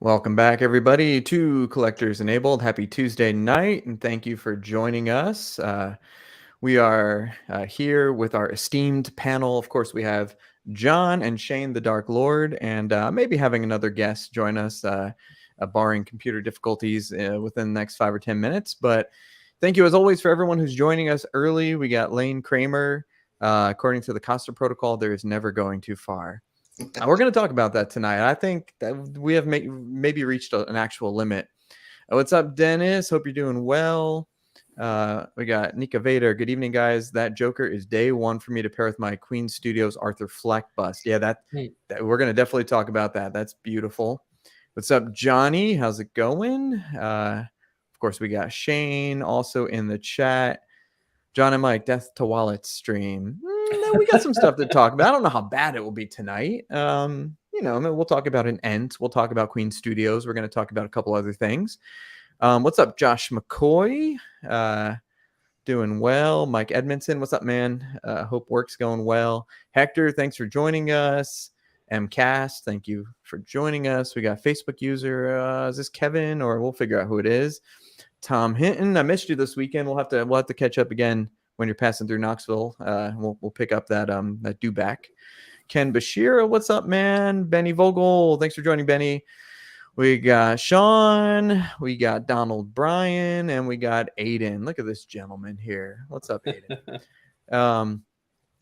Welcome back, everybody, to Collectors Enabled. Happy Tuesday night, and thank you for joining us. We are here with our esteemed panel. Of course, we have John and Shane, the Dark Lord, and maybe having another guest join us, barring computer difficulties within the next 5 or 10 minutes. But thank you, as always, for everyone who's joining us early. We got Lane Kramer. According to the Costa Protocol, there is never going too far. We're going to talk about that tonight. I think that we have maybe reached an actual limit. What's up, Dennis? Hope you're doing well. We got Nika Vader. Good evening, guys. That Joker is day one for me to pair with my Queen Studios Arthur Fleck bust. Yeah, that we're going to definitely talk about that. That's beautiful. What's up, Johnny? How's it going? Of course, we got Shane also in the chat. John and Mike, Death to Wallet stream. We got some stuff to talk about. I don't know how bad it will be tonight. We'll talk about an Ent. We'll talk about Queen Studios. We're going to talk about a couple other things. What's up, Josh McCoy? Doing well. Mike Edmondson, what's up, man? Hope work's going well. Hector, thanks for joining us. MCast, thank you for joining us. We got Facebook user. Is this Kevin, or we'll figure out who it is? Tom Hinton, I missed you this weekend. We'll have to catch up again when you're passing through Knoxville. We'll pick up that due back. Ken Bashira, what's up, man? Benny Vogel, thanks for joining, Benny. We got Sean, we got Donald Bryan, and we got Aiden. Look at this gentleman here. What's up, Aiden?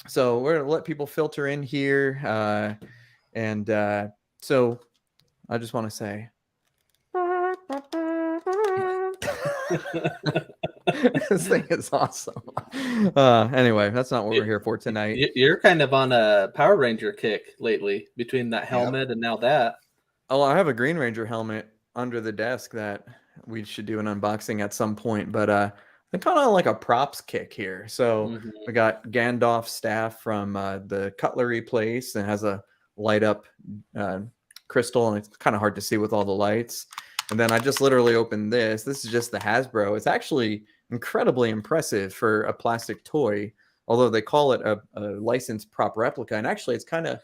So we're gonna let people filter in here, so I just want to say. This thing is awesome. Anyway, that's not what we're here for tonight. You're kind of on a Power Ranger kick lately between that helmet and now that. Oh, I have a Green Ranger helmet under the desk that we should do an unboxing at some point, but I'm kind of like a props kick here. So we got Gandalf's staff from the cutlery place, and has a light up crystal, and it's kind of hard to see with all the lights. And then I just literally opened this. This is just the Hasbro. It's actually incredibly impressive for a plastic toy, although they call it a licensed prop replica. And actually, it's got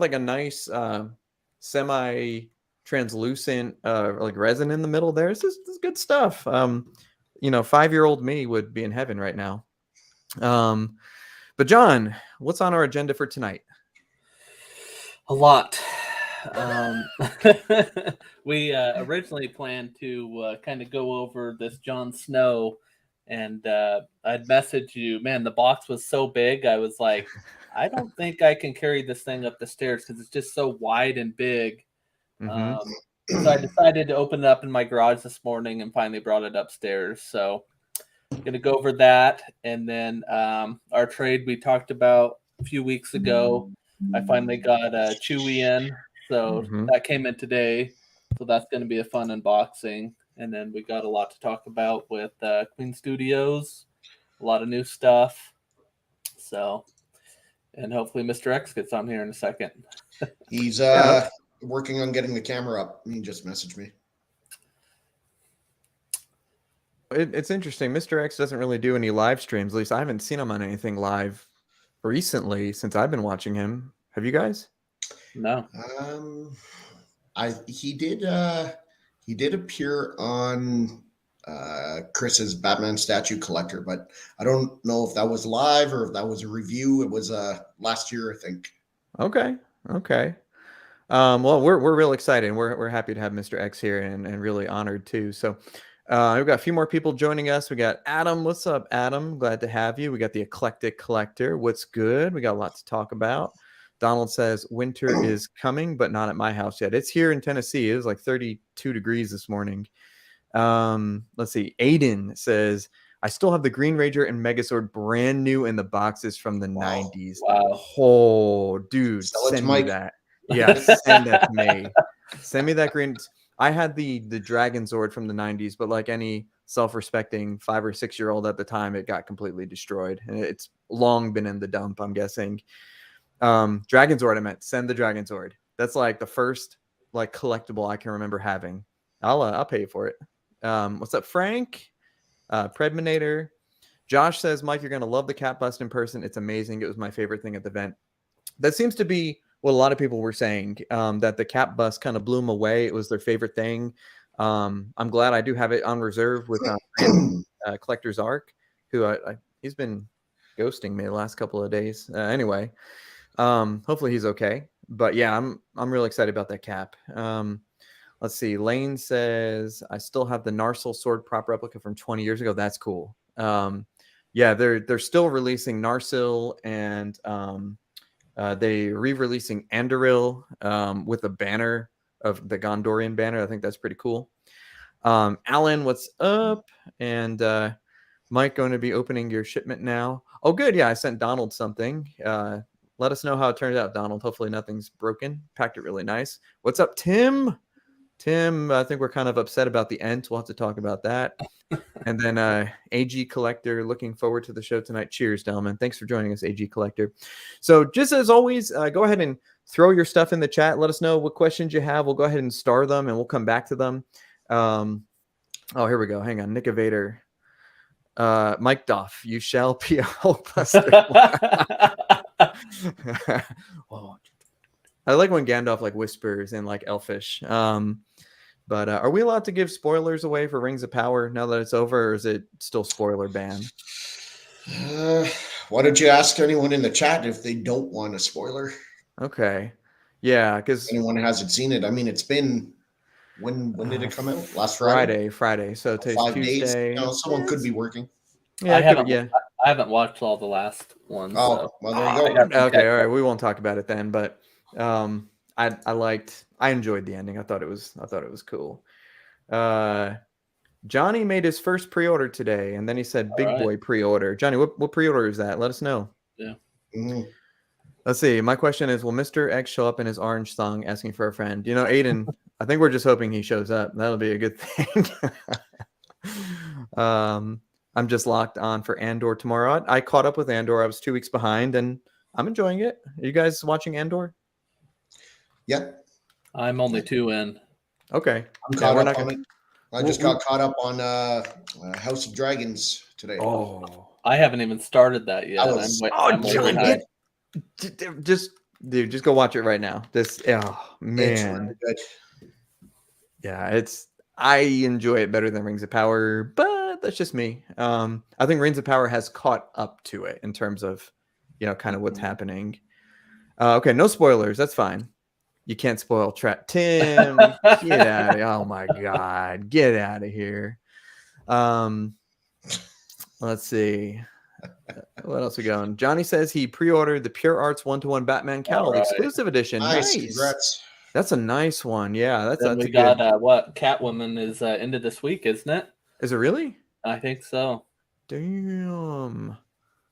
like a nice semi-translucent like resin in the middle there. This is good stuff. 5-year-old me would be in heaven right now. But John, what's on our agenda for tonight? A lot. We originally planned to kind of go over this Jon Snow, and I'd messaged you, man, the box was so big. I was like, I don't think I can carry this thing up the stairs because it's just so wide and big. So I decided to open it up in my garage this morning and finally brought it upstairs. So I'm going to go over that. And then our trade we talked about a few weeks ago, I finally got Chewie in. So that came in today. So that's going to be a fun unboxing. And then we got a lot to talk about with Queen Studios, a lot of new stuff. So, and hopefully Mr. X gets on here in a second. He's working on getting the camera up. He just messaged me. It's interesting. Mr. X doesn't really do any live streams. At least I haven't seen him on anything live recently since I've been watching him. Have you guys? No. He did appear on Chris's Batman statue collector, but I don't know if that was live or if that was a review. It was last year, I think. Okay. Well, we're real excited. We're happy to have Mr. X here and really honored too. So we've got a few more people joining us. We got Adam. What's up, Adam? Glad to have you. We got the Eclectic Collector. What's good? We got a lot to talk about. Donald says winter is coming, but not at my house yet. It's here in Tennessee. It was like 32 degrees this morning. Let's see. Aiden says, I still have the Green Ranger and Megazord brand new in the boxes from the 90s. Wow. Oh, dude, send me that. Yeah, send that to me. Send me that green. I had the Dragon Zord from the 90s, but like any self-respecting 5 or 6 year old at the time, it got completely destroyed. And it's long been in the dump, I'm guessing. Dragon Zord, I meant. Send the Dragon Zord. That's like the first like collectible I can remember having. I'll pay you for it. What's up, Frank? Predminator. Josh says, Mike, you're gonna love the cat bust in person. It's amazing. It was my favorite thing at the event. That seems to be what a lot of people were saying, that the cap bust kind of blew them away. It was their favorite thing. I'm glad I do have it on reserve with Collector's Arc, who he's been ghosting me the last couple of days. Anyway, hopefully he's okay. But yeah, I'm really excited about that cap. Let's see. Lane says I still have the Narsil sword prop replica from 20 years ago. That's cool. Yeah, they're still releasing Narsil, and they re-releasing Andoril with a banner of the Gondorian banner. I think that's pretty cool. Alan, what's up? And Mike, going to be opening your shipment now. Oh, good. Yeah, I sent Donald something. Let us know how it turns out, Donald. Hopefully nothing's broken. Packed it really nice. What's up, Tim? Tim, I think we're kind of upset about the Ent. We'll have to talk about that. And then AG Collector, looking forward to the show tonight. Cheers, Delman. Thanks for joining us, AG Collector. So just as always, go ahead and throw your stuff in the chat. Let us know what questions you have. We'll go ahead and star them, and we'll come back to them. Oh, here we go. Hang on. Nick Evader. Mike Doff, you shall be a Hulkbuster. Oh, I like when Gandalf like whispers in like Elfish. But are we allowed to give spoilers away for Rings of Power now that it's over, or is it still spoiler ban? Why don't you ask anyone in the chat if they don't want a spoiler? Okay. Yeah, because anyone hasn't seen it. I mean, it's been when did it come out? Last Friday. Friday. So today's 5 Tuesday. days. Someone could be working. Yeah, I haven't watched all the last ones. Oh, so. well, there you go. Okay, all right. We won't talk about it then. But I enjoyed the ending. I thought it was cool. Johnny made his first pre-order today, and then he said big boy pre-order. Johnny, what pre-order is that? Let us know. Yeah. Mm-hmm. Let's see. My question is, will Mr. X show up in his orange thong asking for a friend? You know, Aiden, I think we're just hoping he shows up. That'll be a good thing. I'm just locked on for Andor tomorrow. I caught up with Andor. I was 2 weeks behind, and I'm enjoying it. Are you guys watching Andor? Yeah. I'm only 2 in. Okay. I'm caught up on it. I just got caught up on House of Dragons today. Oh. I haven't even started that yet. Just go watch it right now. Man. It's really good. Yeah, I enjoy it better than Rings of Power, but that's just me. I think Rings of Power has caught up to it in terms of, kind of what's happening. Okay, no spoilers. That's fine. You can't spoil Tim. Get out of here. Oh my God. Get out of here. Let's see. What else we going? Johnny says he pre-ordered the Pure Arts 1-to-1 Batman Cowl exclusive edition. Nice. Congrats. That's a nice one. Yeah, that's we got Catwoman is into this week, isn't it? Is it really? I think so. Damn.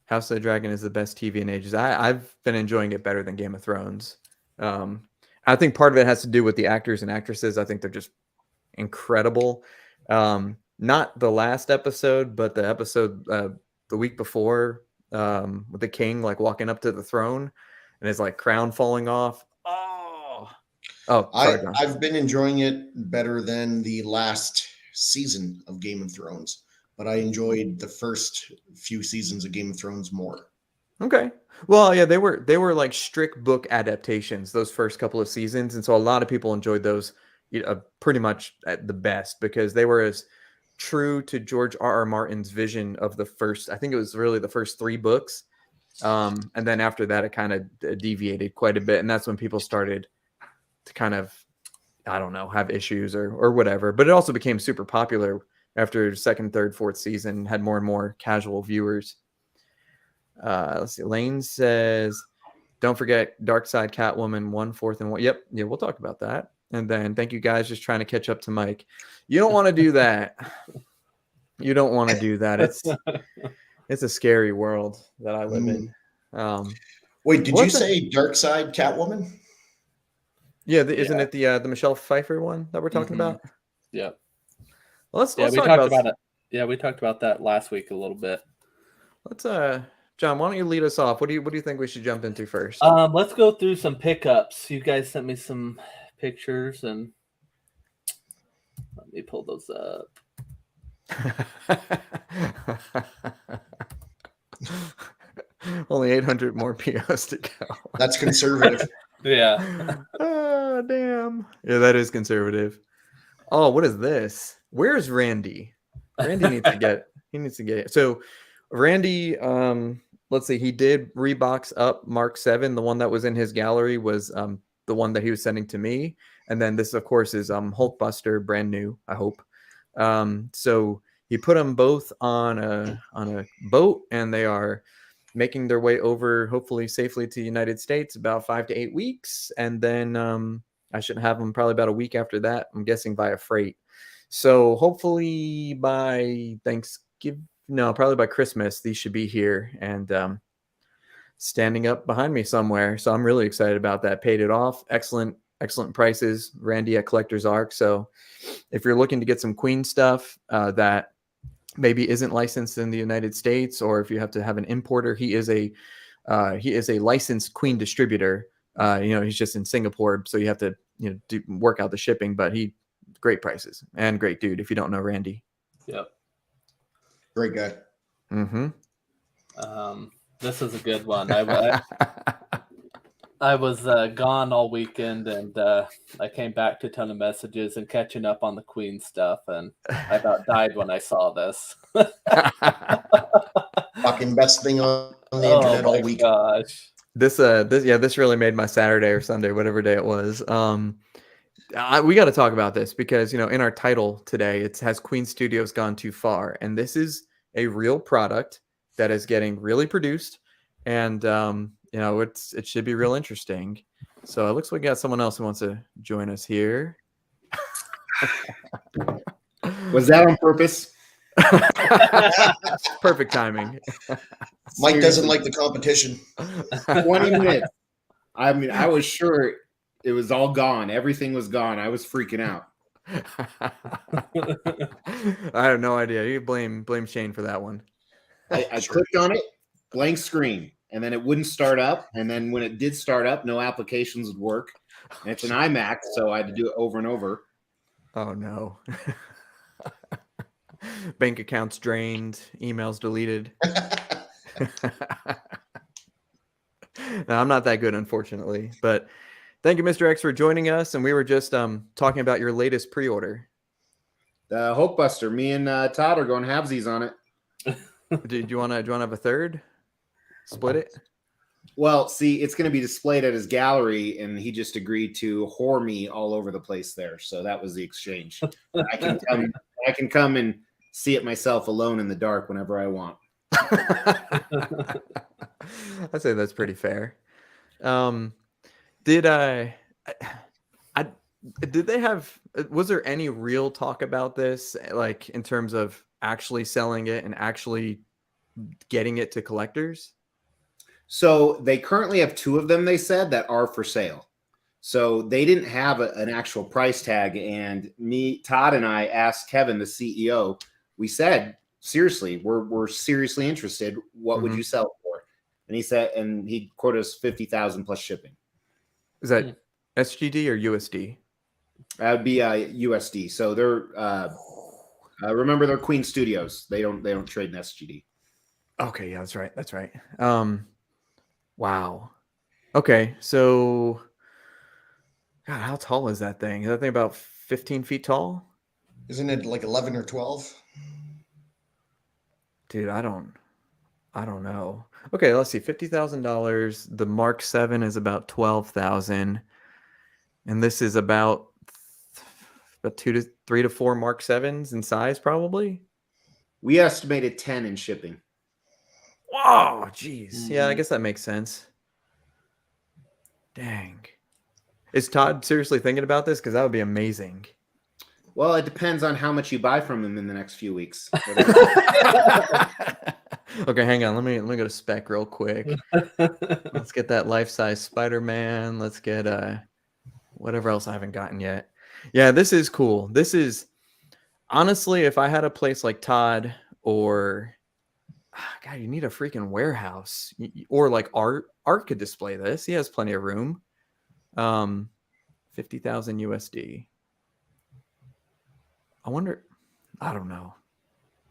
House of the Dragon is the best TV in ages. I've been enjoying it better than Game of Thrones. I think part of it has to do with the actors and actresses. I think they're just incredible. Not the last episode, but the episode the week before with the king like walking up to the throne and his like crown falling off. Sorry, I've been enjoying it better than the last season of Game of Thrones, but I enjoyed the first few seasons of Game of Thrones more. Okay. Well, yeah, they were like strict book adaptations those first couple of seasons, and so a lot of people enjoyed those pretty much at the best because they were as true to George R.R. Martin's vision of the first. I think it was really the first 3 books, and then after that, it kind of deviated quite a bit, and that's when people started to kind of, I don't know, have issues or whatever. But it also became super popular after 2nd, 3rd, 4th season, had more and more casual viewers. Let's see. Lane says, don't forget Darkseid Catwoman 1/4 and 1. Yep. Yeah, we'll talk about that. And then thank you guys just trying to catch up to Mike. You don't want to do that. You don't want to do that. It's a scary world that I live in. Wait, did you say Darkseid Catwoman? Yeah, isn't it the Michelle Pfeiffer one that we're talking about? Yeah. Well, let's we talk about it. Yeah, we talked about that last week a little bit. Let's John, why don't you lead us off? What do you think we should jump into first? Let's go through some pickups. You guys sent me some pictures, and let me pull those up. Only 800 more POs to go. That's conservative. Yeah. Oh, damn. Yeah, that is conservative. Oh, what is this? Where's Randy? Randy needs to get. He needs to get. So, Randy, let's see. He did rebox up Mark 7. The one that was in his gallery was the one that he was sending to me, and then this, of course, is Hulkbuster, brand new. I hope. So he put them both on a boat, and they are making their way over, hopefully safely, to the United States, about 5 to 8 weeks, and then I should have them probably about a week after that. I'm guessing via freight. So hopefully by Thanksgiving, no, probably by Christmas, these should be here and standing up behind me somewhere. So I'm really excited about that. Paid it off. Excellent prices. Randy at Collector's Arc. So if you're looking to get some Queen stuff that maybe isn't licensed in the United States, or if you have to have an importer, he is a licensed Queen distributor. He's just in Singapore, so you have to work out the shipping. But great prices and great dude. If you don't know Randy, Yep. Great guy. Mm-hmm. This is a good one. I was gone all weekend, and I came back to a ton of messages and catching up on the Queen stuff, and I about died when I saw this. Fucking best thing on the internet all week. Gosh. This really made my Saturday or Sunday, whatever day it was. We got to talk about this because in our title today it has Queen Studios gone too far, and this is a real product that is getting really produced, and it should be real interesting. So it looks like we got someone else who wants to join us here. Was that on purpose? Perfect timing. Mike doesn't like the competition. 20 minutes. I mean, I was sure it was all gone. Everything was gone. I was freaking out. I have no idea. You blame Shane for that one. I clicked on it, blank screen, and then it wouldn't start up. And then when it did start up, no applications would work. And it's an iMac, so I had to do it over and over. Oh, no. Bank accounts drained, emails deleted. No, I'm not that good, unfortunately. But thank you, Mr. X, for joining us. And we were just talking about your latest pre-order. The Hulkbuster. Me and Todd are going halvesies on it. Do you want to have a third? Split it? Well, see, it's going to be displayed at his gallery, and he just agreed to whore me all over the place there. So that was the exchange. I can come and see it myself alone in the dark whenever I want. I'd say that's pretty fair. Did they have? Was there any real talk about this, like in terms of actually selling it and actually getting it to collectors? So they currently have 2 of them, they said, that are for sale. So they didn't have an actual price tag. And Todd and I asked Kevin, the CEO, we said, seriously, we're seriously interested. What would you sell it for? And he said, and he quoted us 50,000 plus shipping. Is that SGD or USD? That would be USD. So they're remember, they're Queen Studios. They don't trade in SGD. Okay, yeah, that's right. Wow. Okay, so God, how tall is that thing? Is that thing about 15 feet tall? Isn't it like 11 or 12? Dude, I don't know. Okay, let's see. $50,000. The Mark 7 is about 12,000, and this is about 3 to 4 Mark 7s in size, probably. We estimated 10 in shipping. Oh, geez. Yeah, I guess that makes sense. Dang. Is Todd seriously thinking about this? Because that would be amazing. Well, it depends on how much you buy from him in the next few weeks. Okay, hang on. Let me go to spec real quick. Let's get that life-size Spider-Man. Let's get whatever else I haven't gotten yet. Yeah, this is cool. This is honestly, if I had a place like Todd or God, you need a freaking warehouse or like Art could display this. He has plenty of room. 50,000 USD. I wonder. I don't know.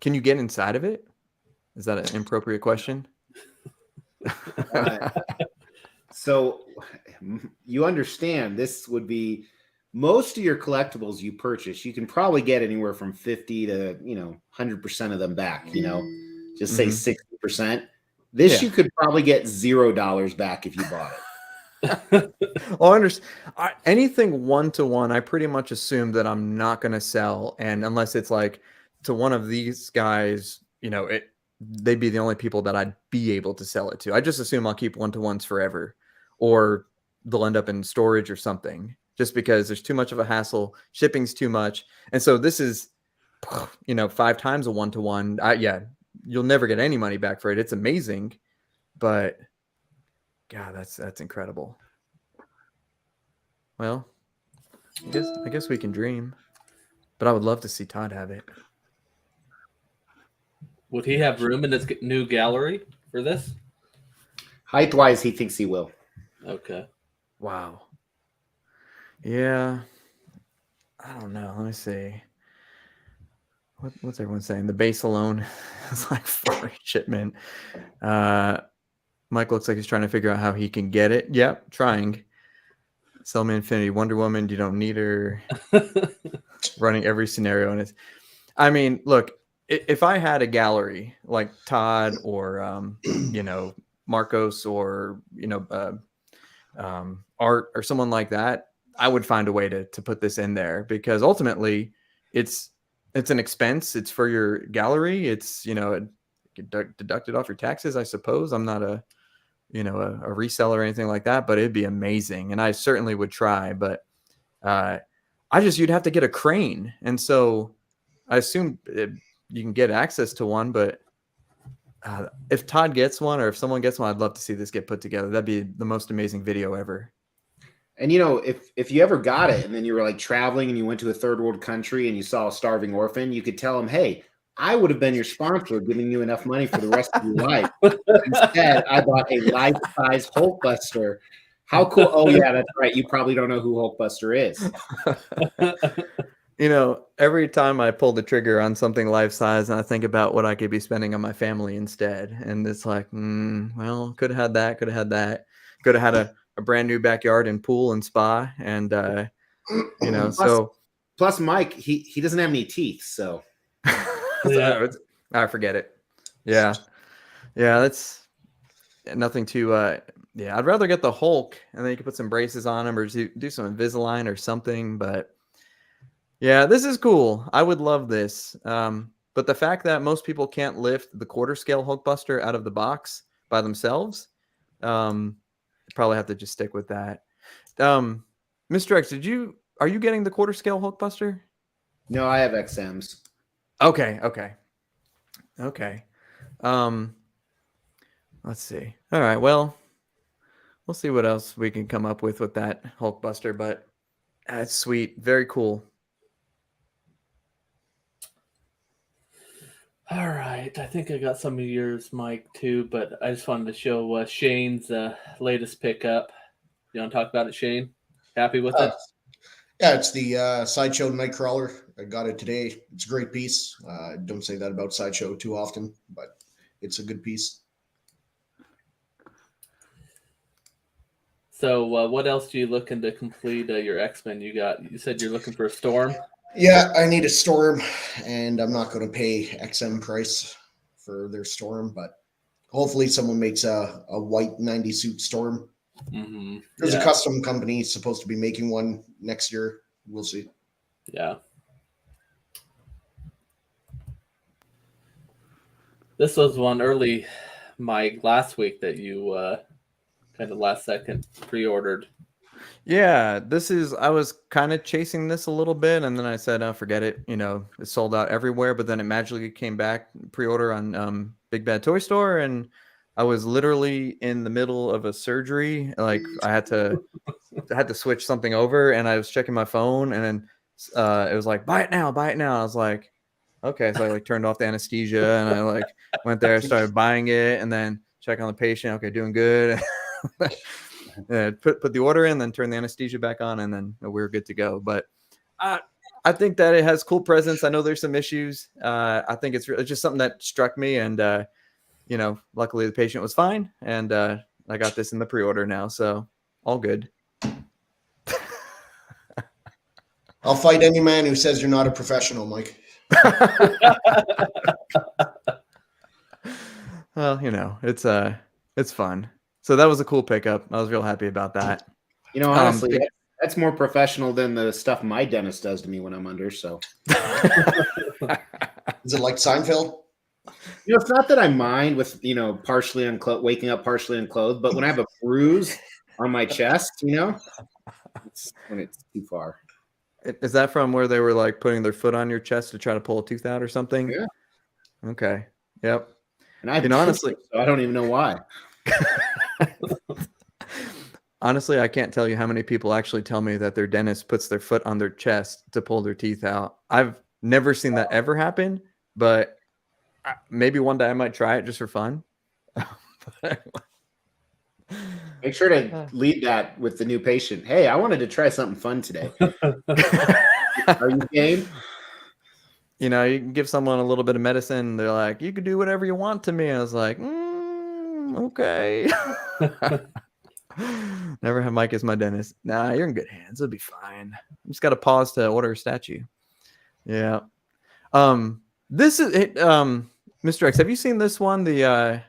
Can you get inside of it? Is that an inappropriate question? So you understand this would be most of your collectibles you purchase, you can probably get anywhere from 50 to 100% of them back. Just say 60%. This you could probably get $0 back if you bought it. Well, I understand. Anything one-to-one, I pretty much assume that I'm not going to sell, and unless it's like to one of these guys, they'd be the only people that I'd be able to sell it to. I just assume I'll keep one-to-ones forever, or they'll end up in storage or something, just because there's too much of a hassle. Shipping's too much. And so this is, 5 times a one-to-one. You'll never get any money back for it. It's amazing, but God, that's incredible. Well, I guess we can dream, but I would love to see Todd have it. Would he have room in his new gallery for this? Height-wise, he thinks he will. Okay. Wow. Yeah. I don't know. Let me see. What's everyone saying? The base alone is like for shipment. Mike looks like he's trying to figure out how he can get it. Yep, trying. Selma Infinity, Wonder Woman, you don't need her. Running every scenario in it. I mean, look, if I had a gallery like Todd or Marcos or Art or someone like that, I would find a way to put this in there, because ultimately it's an expense. It's for your gallery. It's deducted off your taxes, I suppose. I'm not a reseller or anything like that, but it'd be amazing, and I certainly would try. But you'd have to get a crane, and so I assume you can get access to one. But if Todd gets one, or if someone gets one, I'd love to see this get put together. That'd be the most amazing video ever. And if you ever got it and then you were like traveling and you went to a third world country and you saw a starving orphan, you could tell him, hey, I would have been your sponsor, giving you enough money for the rest of your life. Instead, I bought a life-size Hulkbuster. How cool. Oh yeah, that's right. You probably don't know who Hulkbuster is. Every time I pull the trigger on something life-size, and I think about what I could be spending on my family instead. And it's like, well, could have had that, could have had that. Could have had a brand new backyard and pool and spa. And, Plus Mike, he doesn't have any teeth, so. I forget it. Yeah. That's nothing to, I'd rather get the Hulk, and then you can put some braces on him or do some Invisalign or something. But yeah, this is cool. I would love this. But the fact that most people can't lift the quarter scale Hulkbuster out of the box by themselves, probably have to just stick with that. Mr. X, are you getting the quarter scale Hulkbuster? No, I have XMs. Okay. Let's see. All right. Well, we'll see what else we can come up with that Hulkbuster, but that's sweet. Very cool. All right. I think I got some of yours, Mike, too, but I just wanted to show Shane's latest pickup. You want to talk about it, Shane? Happy with it? Yeah, it's the Sideshow Nightcrawler. I got it today. It's a great piece. I don't say that about Sideshow too often, but it's a good piece. So what else do you looking to complete your X-Men? You said you're looking for a Storm? Yeah, I need a Storm, and I'm not going to pay XM price for their Storm, but hopefully someone makes a white 90 suit Storm. Mm-hmm. There's a custom company supposed to be making one next year. We'll see. Yeah. This was one early, Mike, last week that you kind of last second pre-ordered. Yeah, I was kind of chasing this a little bit, and then I said, oh, forget it. It sold out everywhere, but then it magically came back pre-order on Big Bad Toy Store, and I was literally in the middle of a surgery. Like I had to switch something over, and I was checking my phone, and then it was like, buy it now. I was like, okay. So I turned off the anesthesia, and I went there, started buying it, and then check on the patient. Okay, doing good. Put the order in, then turn the anesthesia back on, and then we're good to go. But I think that it has cool presence. I know there's some issues. I think it's just something that struck me, and luckily the patient was fine, and I got this in the pre-order now, so all good. I'll fight any man who says you're not a professional, Mike. Well, it's fun. So that was a cool pickup. I was real happy about that. Honestly, that's more professional than the stuff my dentist does to me when I'm under. So, Is it like Seinfeld? it's not that I mind with partially unclothed, waking up partially unclothed, but when I have a bruise on my chest, it's when it's too far. Is that from where they were like putting their foot on your chest to try to pull a tooth out or something? Yeah. Okay. Yep. And I honestly, so I don't even know why. Honestly, I can't tell you how many people actually tell me that their dentist puts their foot on their chest to pull their teeth out. I've never seen that ever happen, but maybe one day I might try it just for fun. Make sure to lead that with the new patient. Hey, I wanted to try something fun today. Are you game? You can give someone a little bit of medicine. They're like, you can do whatever you want to me. I was like, okay. Never have Mike as my dentist. Nah, you're in good hands. It'll be fine. I just got to pause to order a statue. Yeah. This is it. Mr. X, have you seen this one? The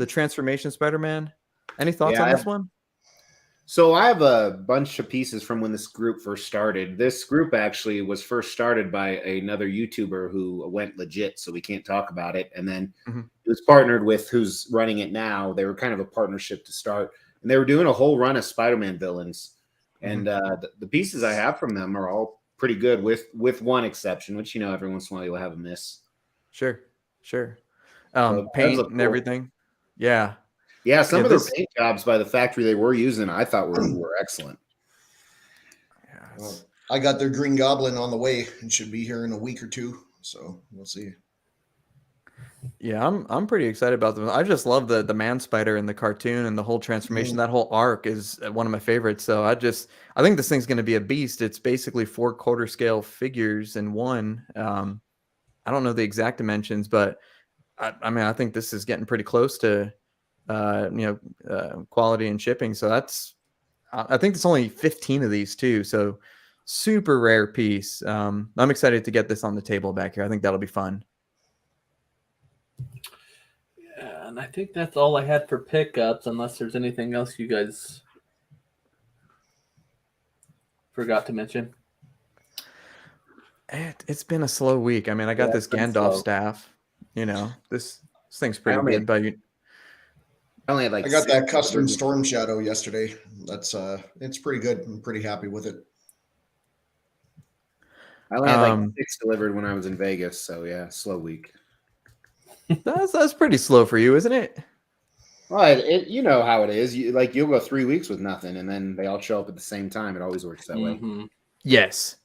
Transformation Spider-Man? Any thoughts on this one? So I have a bunch of pieces from when this group first started. This group actually was first started by another YouTuber who went legit, so we can't talk about it. And then it was partnered with who's running it now. They were kind of a partnership to start. And they were doing a whole run of Spider-Man villains. And the pieces I have from them are all pretty good with one exception, which, every once in a while you'll have a miss. Sure. So paint and everything. Yeah. Yeah, some of their paint jobs by the factory they were using, I thought were excellent. Well, I got their Green Goblin on the way and should be here in a week or two. So we'll see. Yeah, I'm pretty excited about them. I just love the Man Spider in the cartoon and the whole transformation. That whole arc is one of my favorites. So I think this thing's going to be a beast. It's basically 4 quarter scale figures in one. I don't know the exact dimensions, but I think this is getting pretty close to quality and shipping. So I think it's only 15 of these too. So super rare piece. I'm excited to get this on the table back here. I think that'll be fun. Yeah, and I think that's all I had for pickups, unless there's anything else you guys forgot to mention. It's been a slow week. I mean, I got this Gandalf staff. This thing's pretty good, but I only had I got that custom Storm Shadow yesterday. That's it's pretty good. I'm pretty happy with it. I only had 6 delivered when I was in Vegas, so yeah, slow week. That's pretty slow for you, isn't it? Well, you know how it is. You'll go 3 weeks with nothing, and then they all show up at the same time. It always works that way. Yes,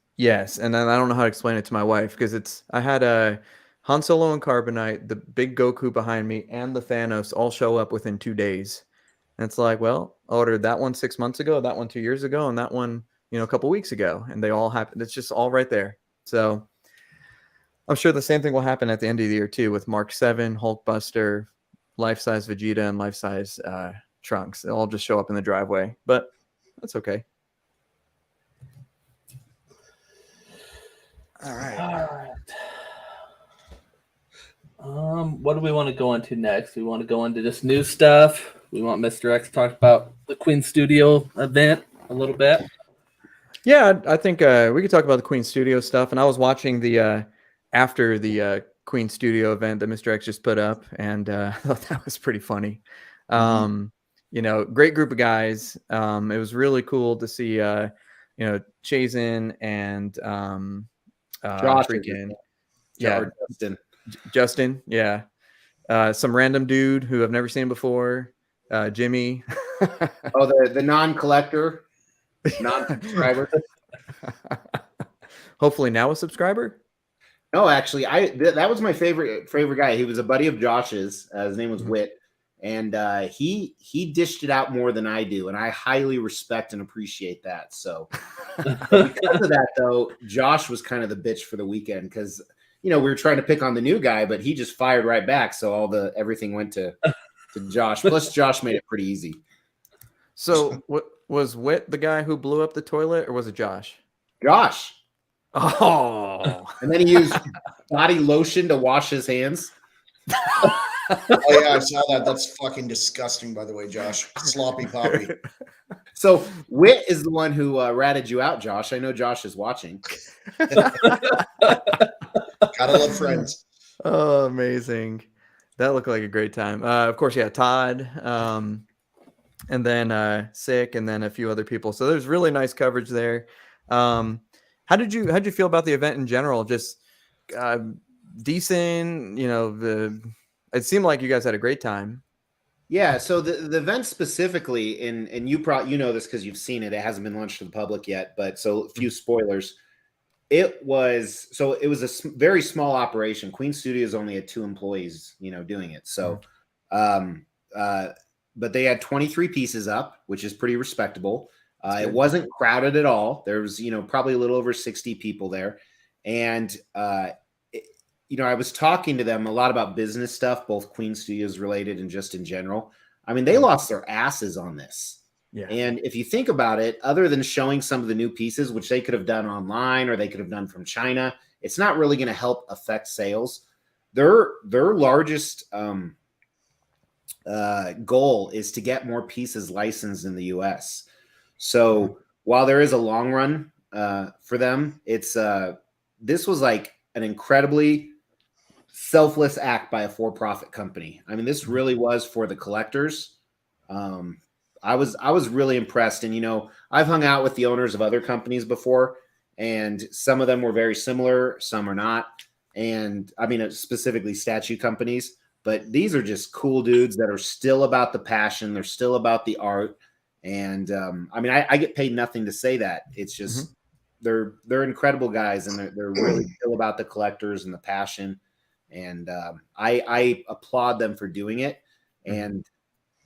and then I don't know how to explain it to my wife because I had a Han Solo and Carbonite, the big Goku behind me, and the Thanos all show up within 2 days. And it's like, well, I ordered that one 6 months ago, that one 2 years ago, and that one, a couple weeks ago, and they all happen. It's just all right there. So I'm sure the same thing will happen at the end of the year too with Mark 7, Hulkbuster, life-size Vegeta, and life-size Trunks. They'll all just show up in the driveway, but that's okay. All right. What do we want to go into next? We want to go into just new stuff. We want Mr. X to talk about the Queen Studio event a little bit. Yeah, I think we could talk about the Queen Studio stuff. And I was watching the after the Queen Studio event that Mr. X just put up, and I thought that was pretty funny. Great group of guys. It was really cool to see Chazen and Josh, Justin, yeah. Some random dude who I've never seen before, Jimmy. The non-collector, non-subscriber. Hopefully now a subscriber. No, actually, that was my favorite guy. He was a buddy of Josh's. His name was Whit, and he dished it out more than I do, and I highly respect and appreciate that. So because of that, though, Josh was kind of the bitch for the weekend because we were trying to pick on the new guy, but he just fired right back. So everything went to Josh. Plus, Josh made it pretty easy. So, what was Whit the guy who blew up the toilet, or was it Josh? Josh. Oh. And then he used body lotion to wash his hands. Oh yeah, I saw that. That's fucking disgusting, by the way, Josh. Sloppy poppy. So Wit is the one who ratted you out, Josh. I know Josh is watching. Gotta love friends. Oh, amazing. That looked like a great time. Of course, yeah, Todd, and then Sick, and then a few other people. So there's really nice coverage there. How'd you feel about the event in general? Just decent, it seemed like you guys had a great time. Yeah, so the event specifically, and you know this because you've seen it. It hasn't been launched to the public yet, but so a few spoilers. It was a very small operation. Queen Studios only had 2 employees, doing it. So, but they had 23 pieces up, which is pretty respectable. It wasn't crowded at all. There was, probably a little over 60 people there. And, I was talking to them a lot about business stuff, both Queen Studios related and just in general. I mean, they lost their asses on this. Yeah. And if you think about it, other than showing some of the new pieces, which they could have done online or they could have done from China, it's not really going to help affect sales. Their largest goal is to get more pieces licensed in the US. So while there is a long run for them, it's this was like an incredibly selfless act by a for-profit company. I mean, this really was for the collectors. I was really impressed. And, I've hung out with the owners of other companies before, and some of them were very similar, some are not. And I mean, specifically statue companies, but these are just cool dudes that are still about the passion. They're still about the art. And I mean, I get paid nothing to say that. It's just, they're incredible guys, and they're really still about the collectors and the passion. And I applaud them for doing it. And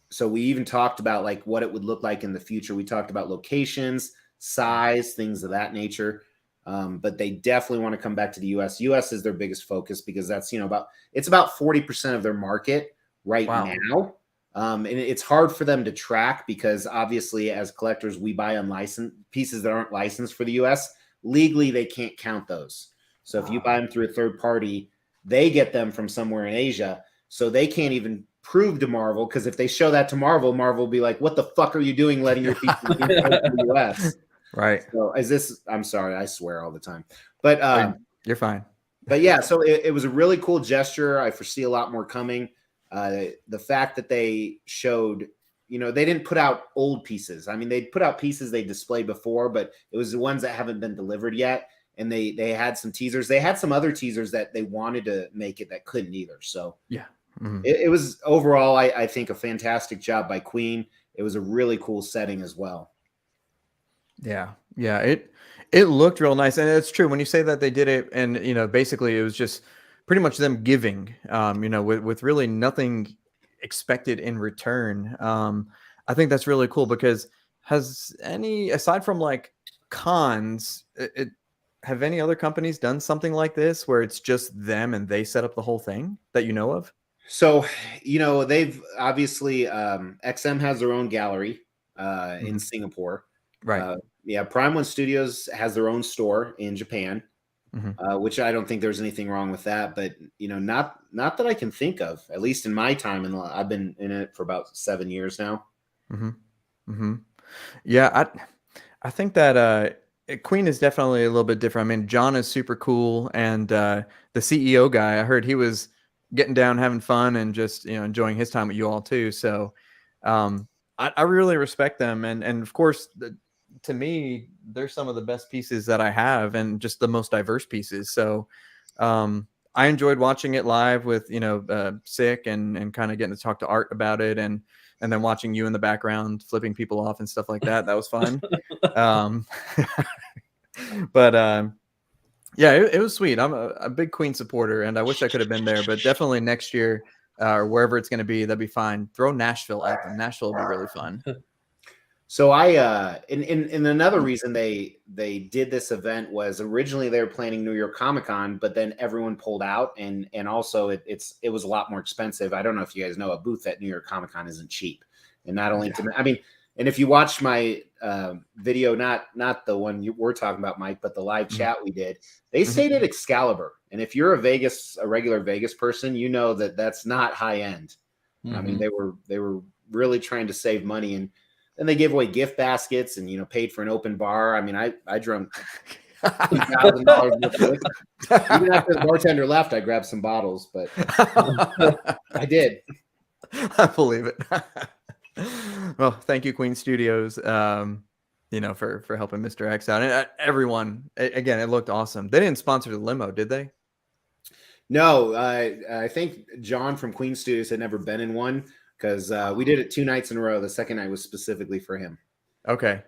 so we even talked about like what it would look like in the future. We talked about locations, size, things of that nature. But they definitely want to come back to the US. US is their biggest focus because that's, it's about 40% of their market right now. And it's hard for them to track because obviously as collectors, we buy unlicensed pieces that aren't licensed for the US. Legally, they can't count those. So if you buy them through a third party, they get them from somewhere in Asia. So they can't even prove to Marvel, because if they show that to Marvel, Marvel will be like, what the fuck are you doing letting your people in the US? Right. So I'm sorry, I swear all the time. But you're fine. But yeah, so it was a really cool gesture. I foresee a lot more coming. The fact that they showed, they didn't put out old pieces. I mean, they put out pieces they displayed before, but it was the ones that haven't been delivered yet. And they had some teasers. They had some other teasers that they wanted to make it that couldn't either. So yeah, it was overall, I think, a fantastic job by Queen. It was a really cool setting as well. Yeah. It looked real nice, and it's true when you say that they did it, and basically it was just pretty much them giving, with really nothing expected in return. I think that's really cool because aside from like cons, have any other companies done something like this where it's just them and they set up the whole thing that you know of? So, they've obviously XM has their own gallery in Singapore. Right. Prime One Studios has their own store in Japan, which I don't think there's anything wrong with that. But, not that I can think of, at least in my time. And I've been in it for about 7 years now. Yeah, I think that Queen is definitely a little bit different. I mean, John is super cool, and the CEO guy, I heard he was getting down, having fun, and just enjoying his time with you all too. So I really respect them, and of course, to me, they're some of the best pieces that I have, and just the most diverse pieces. So I enjoyed watching it live with Sick and kind of getting to talk to Art about it, and then watching you in the background flipping people off and stuff like that. That was fun. But yeah, it was sweet. I'm a big Queen supporter, and I wish I could have been there, but definitely next year or wherever it's going to be, that'd be fine. Throw Nashville at them. Nashville would be really fun. So and another reason they did this event was originally they were planning New York Comic Con, but then everyone pulled out, and also it was a lot more expensive. I don't know if you guys know, a booth at New York Comic Con isn't cheap, and not only I mean, And if you watch my video, not the one we're talking about, Mike, but the live chat we did, they stated Excalibur. And if you're a regular Vegas person, you know that that's not high end. I mean, they were really trying to save money, and then they gave away gift baskets and paid for an open bar. I mean, I drunk $2,000. Even after the bartender left, I grabbed some bottles, but I did. I believe it. Well, thank you, Queen Studios, for helping Mr. X out. And everyone, again, it looked awesome. They didn't sponsor the limo, did they? No, I think John from Queen Studios had never been in one because we did it 2 nights in a row. The second night was specifically for him. Okay.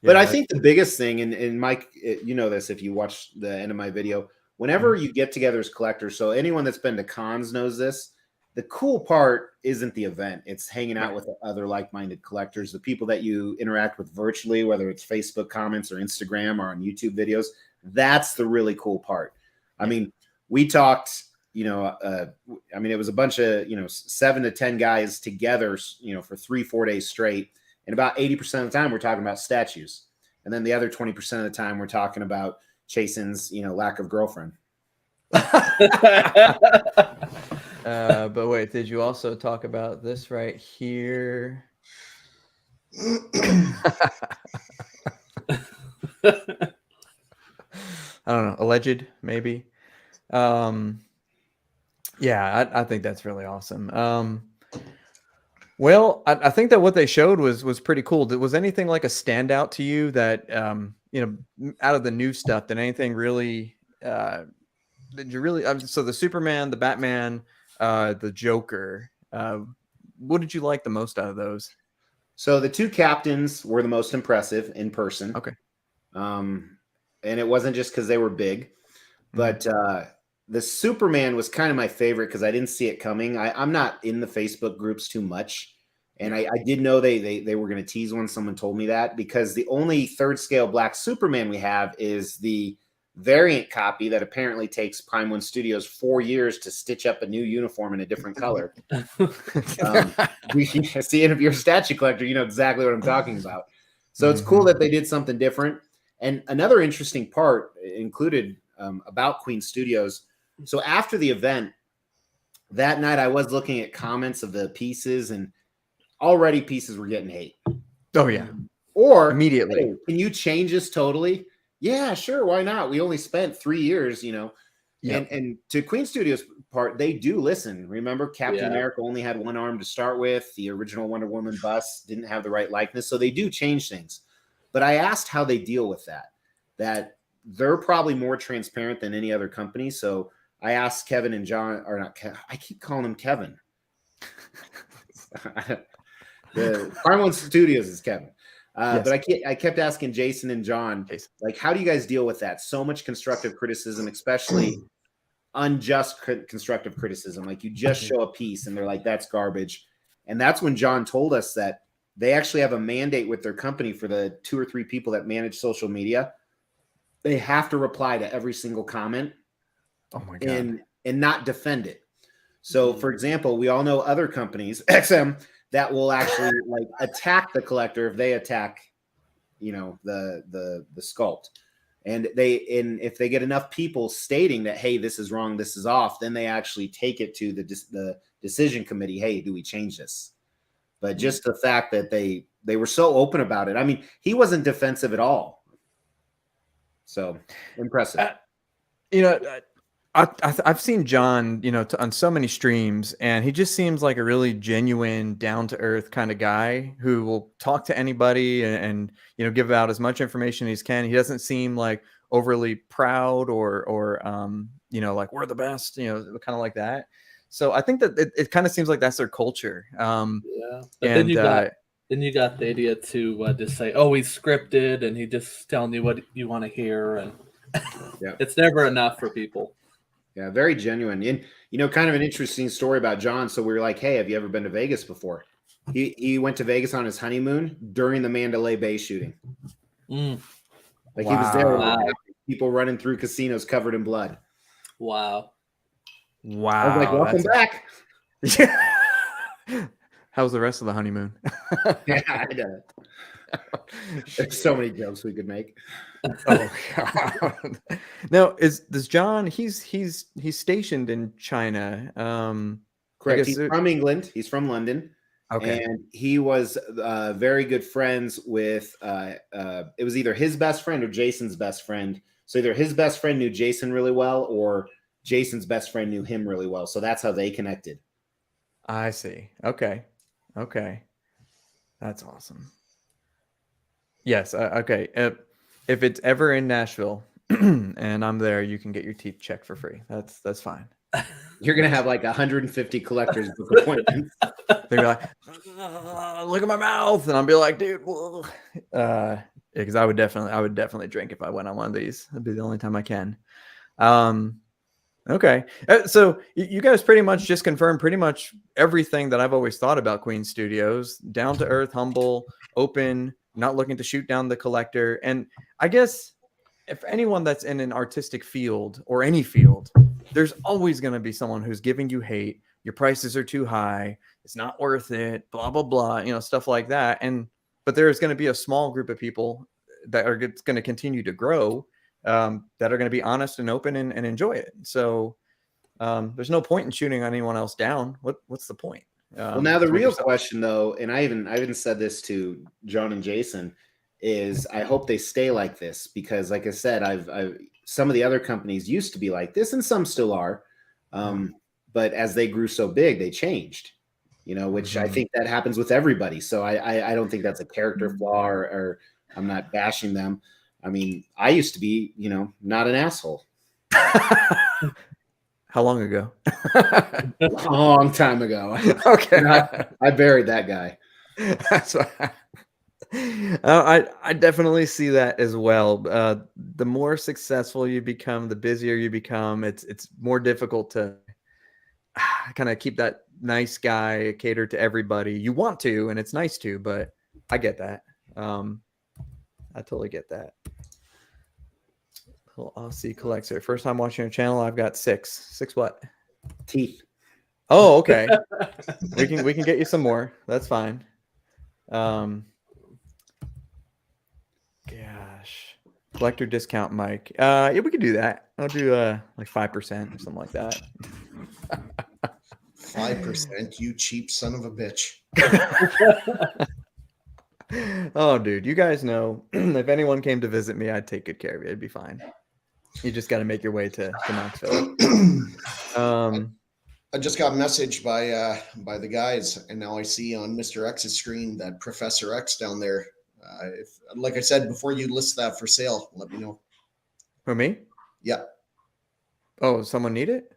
But I think the biggest thing, and Mike, you know this if you watch the end of my video, whenever you get together as collectors, so anyone that's been to cons knows this, the cool part isn't the event. It's hanging out with other like-minded collectors, the people that you interact with virtually, whether it's Facebook comments or Instagram or on YouTube videos. That's the really cool part. I mean, we talked, it was a bunch of, 7 to 10 guys together, for 3-4 days straight. And about 80% of the time, we're talking about statues. And then the other 20% of the time, we're talking about Chasen's, lack of girlfriend. But wait, did you also talk about this right here? I don't know, alleged, maybe. I think that's really awesome. Well, I think that what they showed was pretty cool. Was anything like a standout to you that out of the new stuff? Did anything really? Did you really? So the Superman, the Batman, the Joker. What did you like the most out of those? So the 2 captains were the most impressive in person. Okay. And it wasn't just because they were big, but the Superman was kind of my favorite because I didn't see it coming. I'm not in the Facebook groups too much. And I did know they were going to tease one. Someone told me that because the only 3rd scale black Superman we have is the variant copy that apparently takes Prime One Studios 4 years to stitch up a new uniform in a different color. Seeing if you're a statue collector, you know exactly what I'm talking about. So it's cool that they did something different. And another interesting part included about Queen Studios. So after the event that night, I was looking at comments of the pieces, and already pieces were getting hate. Oh yeah. Or immediately. Hey, can you change this totally? Yeah, sure. Why not? We only spent 3 years, Yep. And to Queen Studios part, they do listen. Remember, Captain America only had 1 arm to start with. The original Wonder Woman bust didn't have the right likeness. So they do change things. But I asked how they deal with that they're probably more transparent than any other company. So I asked Kevin and John, or not Kevin, I keep calling him Kevin. The Prime One Studios is Kevin. Yes. But I kept asking Jason and John, like, how do you guys deal with that? So much constructive criticism, especially unjust constructive criticism. Like you just show a piece and they're like, that's garbage. And that's when John told us that they actually have a mandate with their company for the 2 or 3 people that manage social media. They have to reply to every single comment. Oh my God. And not defend it. So for example, we all know other companies, XM, that will actually like attack the collector if they attack, the sculpt. And if they get enough people stating that, hey, this is wrong, this is off, then they actually take it to the decision committee. Hey, do we change this? But just the fact that they were so open about it. I mean, he wasn't defensive at all. So impressive. I've seen John, on so many streams, and he just seems like a really genuine, down to earth kind of guy who will talk to anybody and give out as much information as he can. He doesn't seem like overly proud or like we're the best, kind of like that. So I think that it kind of seems like that's their culture. But then you got the idiot to just say, "Oh, he's scripted," and he just telling you what you want to hear, and it's never enough for people. Yeah, very genuine. And, kind of an interesting story about John. So we were like, hey, have you ever been to Vegas before? He went to Vegas on his honeymoon during the Mandalay Bay shooting. Like he was there. Wow. People running through casinos covered in blood. Wow. Wow. I was like, welcome back. How's the rest of the honeymoon? Yeah, I know. There's so many jokes we could make. Oh God. Now does John? He's stationed in China. Correct. He's from England. He's from London. Okay. And he was very good friends with. It was either his best friend or Jason's best friend. So either his best friend knew Jason really well, or Jason's best friend knew him really well. So that's how they connected. I see. Okay. That's awesome. Yes. Okay. If it's ever in Nashville and I'm there, you can get your teeth checked for free. That's fine. You're gonna have like 150 collectors book appointments. They're like, look at my mouth, and I'll be like, dude, because I would definitely drink if I went on one of these. That'd be the only time I can. Okay, so you guys pretty much just confirmed pretty much everything that I've always thought about Queen Studios: down to earth, humble, open, not looking to shoot down the collector. And I guess if anyone that's in an artistic field or any field, there's always going to be someone who's giving you hate. Your prices are too high. It's not worth it. Blah, blah, blah, stuff like that. But there's going to be a small group of people that are going to continue to grow, that are going to be honest and open and enjoy it. So there's no point in shooting anyone else down. What's the point? Well, now the real question, though, and I even said this to John and Jason, is I hope they stay like this, because, like I said, I've some of the other companies used to be like this, and some still are, but as they grew so big, they changed. Which I think that happens with everybody. So I don't think that's a character flaw, or I'm not bashing them. I mean, I used to be, not an asshole. How long ago? A long time ago. Okay. I buried that guy. That's why. I definitely see that as well. The more successful you become, the busier you become. It's more difficult to kind of keep that nice guy, cater to everybody. You want to, and it's nice to, but I get that. I totally get that. Little Aussie collector. First time watching your channel, I've got 6. 6 what? Teeth. Oh, okay. we can get you some more. That's fine. Gosh. Collector discount, Mike. Yeah, we could do that. I'll do like 5% or something like that. 5%, you cheap son of a bitch. Oh, dude, you guys know if anyone came to visit me, I'd take good care of you. It'd be fine. You just got to make your way to Knoxville. I just got messaged by the guys, and now I see on Mr. X's screen that Professor X down there. Like I said, before you list that for sale, let me know. For me? Yeah. Oh, someone need it?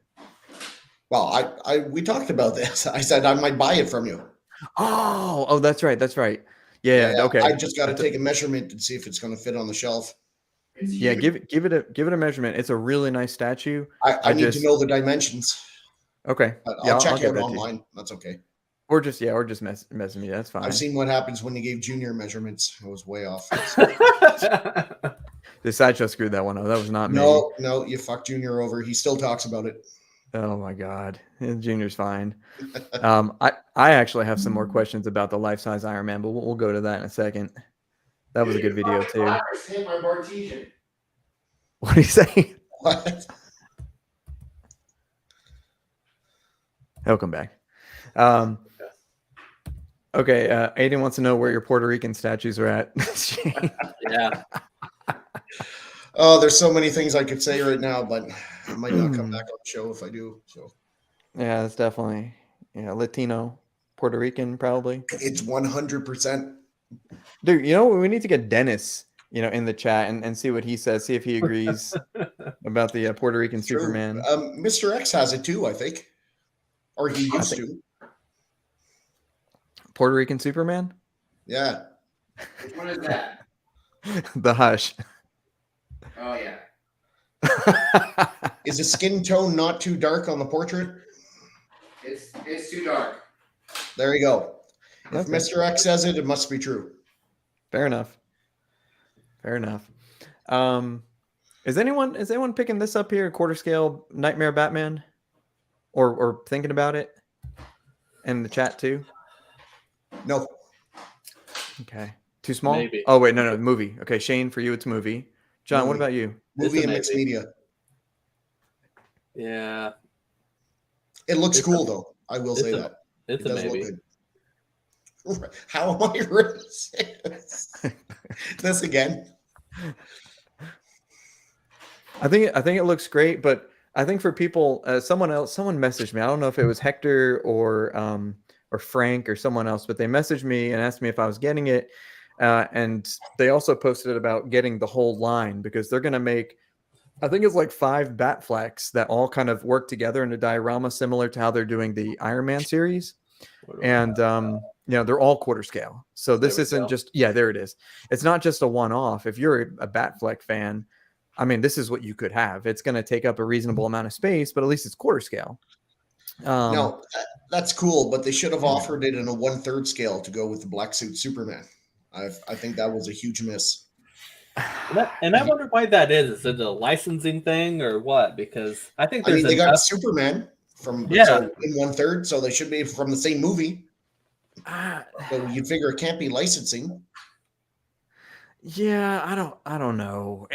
Well, we talked about this. I said I might buy it from you. Oh, that's right. Yeah. Okay. I just got to take a measurement and see if it's going to fit on the shelf. Yeah, give it a measurement. It's a really nice statue. I need to know the dimensions. Okay. I'll check it out online. That's okay. Or just messing me. That's fine. I've seen what happens when you gave Junior measurements. It was way off. The sideshow screwed that one up. That was not me. No, you fucked Junior over. He still talks about it. Oh my God. Junior's fine. I actually have some more questions about the life-size Iron Man, but we'll go to that in a second. That was a good video too. What do you say? What? He'll come back. Okay. Aiden wants to know where your Puerto Rican statues are at. Yeah. Oh, there's so many things I could say right now, but I might not come back on the show if I do. So yeah, it's definitely Latino, Puerto Rican, probably. It's 100%. Dude, we need to get Dennis, in the chat and see what he says. See if he agrees about the Puerto Rican True. Superman. Mr. X has it too, I think, or he used to. Puerto Rican Superman. Yeah. Which one is that? The Hush. Oh yeah. Is the skin tone not too dark on the portrait? It's too dark. There you go. If Okay. Mr. X says it, it must be true. Fair enough. Is anyone picking this up here? Quarter scale Nightmare Batman, or thinking about it in the chat too? No, Okay. Too small? Maybe. Oh, wait. No. Movie. Okay. Shane, for you, it's movie. John, what Movie. about you? movie It's a and mixed maybe. media. Yeah, It looks It's cool a- though. I will it's say a- that. it's It a does maybe. look good. How am I racist? This again? I think it looks great, but I think for people, someone messaged me. I don't know if it was Hector or Frank or someone else, but they messaged me and asked me if I was getting it, and they also posted about getting the whole line because they're going to make, I think it's like 5 Batflex that all kind of work together in a diorama similar to how they're doing the Iron Man series, and they're all quarter scale. So this There we isn't go. just there it is. It's not just a one-off. If you're a Batfleck fan, I mean, this is what you could have. It's going to take up a reasonable amount of space, but at least it's quarter scale. No, that's cool, but they should have offered it in a 1/3 scale to go with the black suit Superman. I think that was a huge miss. And I wonder why that is. Is it a licensing thing or what? Because I think I there's mean, they got enough. Superman from Yeah. so in 1/3, so they should be from the same movie. Ah, So you'd figure it can't be licensing. yeah, I don't know.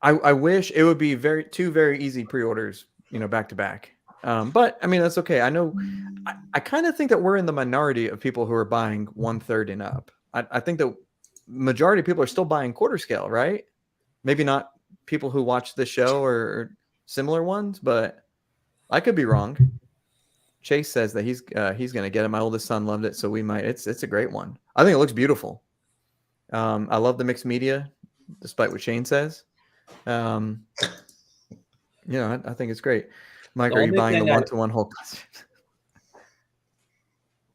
I wish it would be two very easy pre-orders, back to back. But I mean, that's okay. I know. I kind of think that we're in the minority of people who are buying 1/3 and up. I think that majority of people are still buying quarter scale, right? Maybe not people who watch the show or similar ones, but I could be wrong. Chase says that he's going to get it. My oldest son loved it, so we might. It's a great one. I think it looks beautiful. I love the mixed media, despite what Shane says. I think it's great. Mike, The are you only buying the thing I- one-to-one Hulkbuster?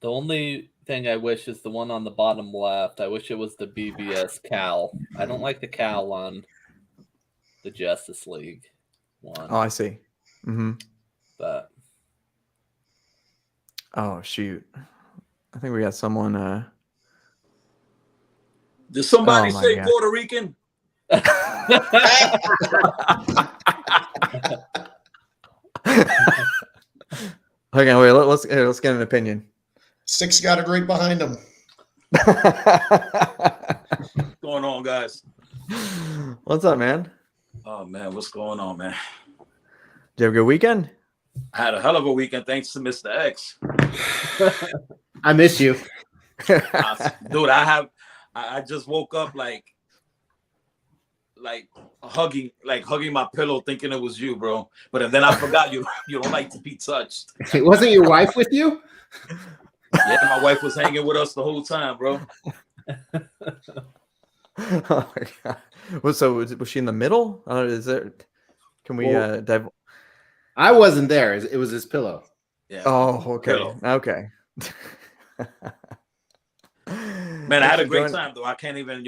The only thing I wish is the one on the bottom left. I wish it was the BVS cowl. I don't like the cowl on the Justice League one. Oh, I see. Mm-hmm. But Oh, shoot. I think we got someone. Did somebody Oh, my say God. Puerto Rican? Hang on, wait. Let's get an opinion. 6 got it right behind them. What's going on, guys? What's up, man? Oh man, what's going on, man? Did you have a good weekend? I had a hell of a weekend thanks to Mr. X. I miss you. Dude, I just woke up like hugging my pillow, thinking it was you, bro. But then I forgot you don't like to be touched. Wasn't your wife with you? Yeah, my wife was hanging with us the whole time, bro. Oh my God. Was she in the middle? Is there? Can we dive? I wasn't there. It was his pillow. Yeah. Oh, okay. Pillow. Okay. Man, I had a great time though. I can't even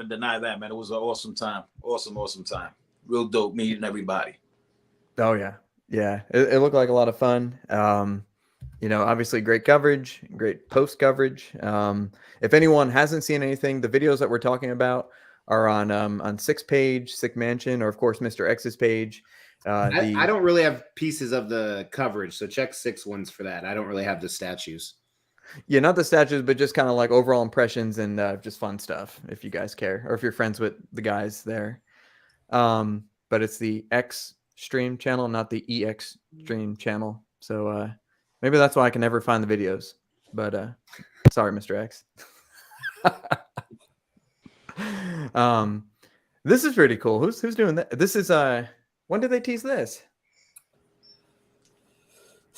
deny that, man. It was an awesome time. Awesome time. Real dope meeting everybody. Oh yeah. Yeah. It looked like a lot of fun. Obviously great coverage, great post coverage. If anyone hasn't seen anything, the videos that we're talking about are on Sick Page, Sick Mansion, or of course Mr. X's page. I don't really have pieces of the coverage, so check 6 ones for that. I don't really have the statues. Yeah, not the statues, but just kind of like overall impressions and just fun stuff if you guys care, or if you're friends with the guys there. But it's the Xtreme channel, not the Xtreme channel. So maybe that's why I can never find the videos. But sorry, Mr. X. This is pretty cool. Who's doing that? This is when did they tease this?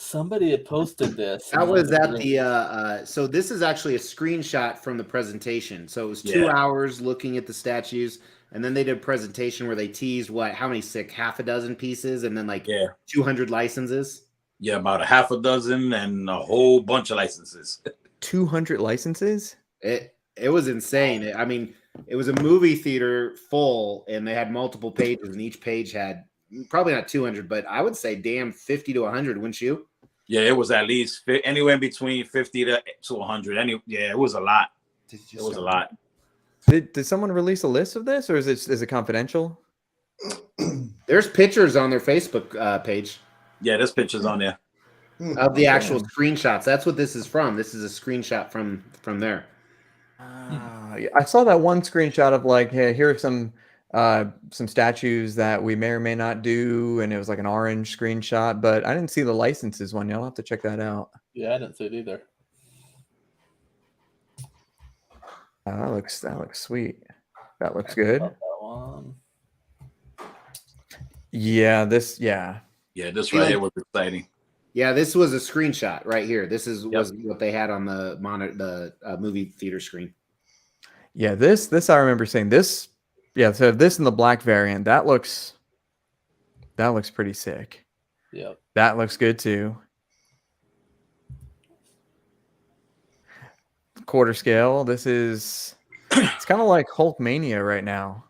somebody had posted this. That was at the so this is actually a screenshot from the presentation. So it was 2 hours looking at the statues, and then they did a presentation where they teased how many half a dozen pieces, and then 200 licenses. Yeah, about a half a dozen and a whole bunch of licenses. 200 licenses? It was insane. I mean, it was a movie theater full, and they had multiple pages, and each page had probably not 200, but I would say 50 to 100, wouldn't you? Yeah, it was at least anywhere between 50 to 100. It was a lot. It was a lot. Did someone release a list of this, or is it confidential? There's pictures on their Facebook page. Yeah, there's pictures on there. of the actual Damn. screenshots. That's what this is from. This is a screenshot from there. Yeah, I saw that one screenshot of like, hey, here are some statues that we may or may not do, and it was like an orange screenshot, but I didn't see the licenses one. Y'all have to check that out. Yeah, I didn't see it either. That looks sweet. That looks good. Love that one. Yeah, this Yeah, this right here was exciting. Yeah, this was a screenshot right here. This is Yep. was what they had on the monitor, the movie theater screen. Yeah, this I remember saying this. Yeah, so this in the black variant, that looks pretty sick. Yep. That looks good too. Quarter scale. This is it's kind of like Hulkmania right now.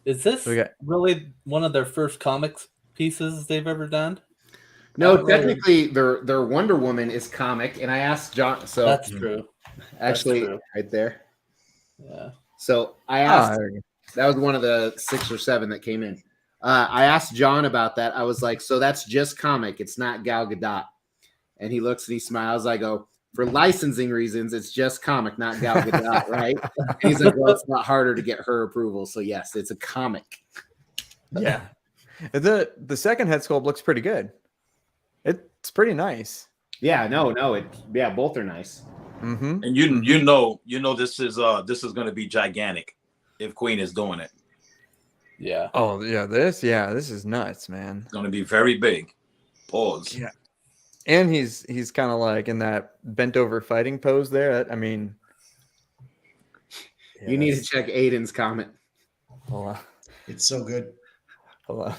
Is this We got- really one of their first comics pieces they've ever done? No, technically, their Wonder Woman is comic, and I asked John. So That's true. actually, true. right there. Yeah. So I asked. there you That was one of the 6 or 7 that came in. I asked John about that. I was like, so that's just comic. It's not Gal Gadot. And he looks and he smiles. I go, for licensing reasons, it's just comic, not Gal Gadot, right? And he's like, well, it's not harder to get her approval. So yes, it's a comic. Yeah. The second head sculpt looks pretty good. It's pretty nice. Yeah, both are nice. Mm-hmm. And you know this is going to be gigantic if Queen is doing it. Yeah. Oh yeah, this is nuts, man. It's going to be very big. Pause. Yeah. And he's kind of like in that bent over fighting pose there. I mean, You need to check Aiden's comment. Hold on. It's so good. Hold on.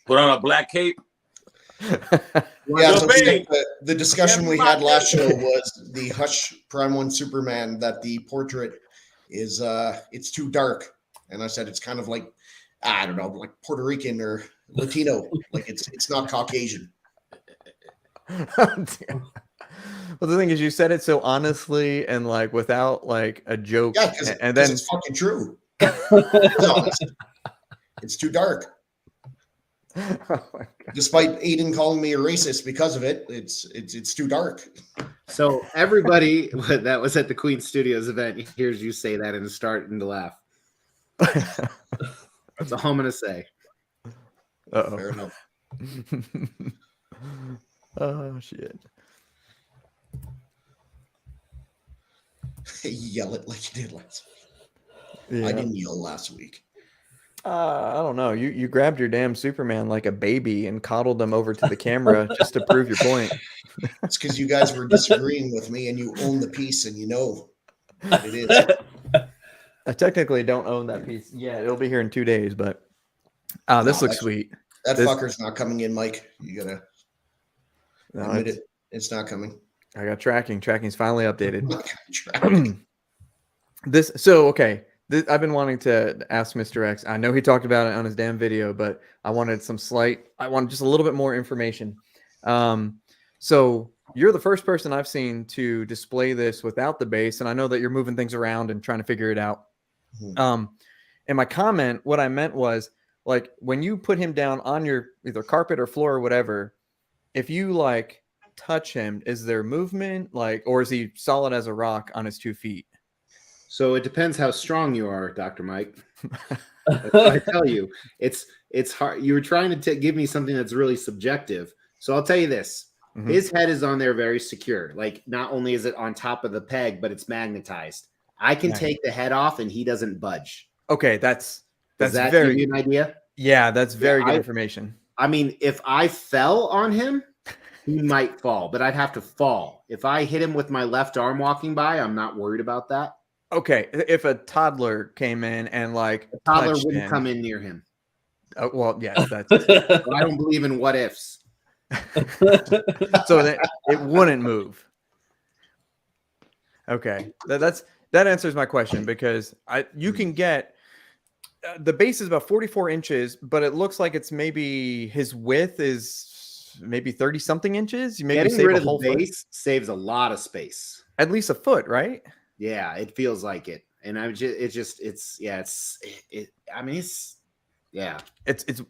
Put on a black cape. Yeah, so big. the discussion we had last show was the Hush Prime 1 Superman, that the portrait is it's too dark. And I said it's kind of like, I don't know, like Puerto Rican or Latino. Like it's not Caucasian. Well, the thing is, you said it so honestly and like without like a joke. Yeah, because and then it's fucking true. It's honest. It's too dark. oh my God. Despite Aiden calling me a racist because of it, it's too dark. So everybody that was at the Queen Studios event hears you say that and is starting to laugh. That's all I'm going to say. Uh-oh. Fair enough. Oh shit. Yell it like you did last week. Yeah. I didn't yell last week. I don't know. You grabbed your damn Superman like a baby and coddled them over to the camera just to prove your point. It's because you guys were disagreeing with me and you own the piece and you know what it is. I technically don't own that piece. Yeah, it'll be here in 2 days, but this looks sweet. That This- fucker's not coming in, Mike. You gotta No, admit it. It's not coming. I got tracking. Tracking's finally updated. Track. Okay. I've been wanting to ask Mr. X. I know he talked about it on his damn video, but I wanted just a little bit more information. So you're the first person I've seen to display this without the base, and I know that you're moving things around and trying to figure it out. In my comment, what I meant was like when you put him down on your either carpet or floor or whatever, if you like touch him, is there movement or is he solid as a rock on his 2 feet? So it depends how strong you are, Dr. Mike. I tell you, it's hard. You were trying to give me something that's really subjective. So I'll tell you this. Mhm. His head is on there very secure. Like not only is it on top of the peg, but it's magnetized. I can take the head off and he doesn't budge. Okay, that's Does that very give you an idea? Yeah, that's very good I- information. I mean, if I fell on him, he might fall, but I'd have to fall. If I hit him with my left arm walking by, I'm not worried about that. Okay, if a toddler came in and like A toddler touched wouldn't him- come in near him. Oh, well, yes, that's But I don't believe in what ifs. so that it wouldn't move. Okay, that answers my question because you can get the base is about 44 inches, but it looks like it's maybe his width is maybe 30 something inches. You maybe Getting save rid a of the whole foot, base saves a lot of space. at least a foot, right? Yeah, it feels like it. And I mean, It's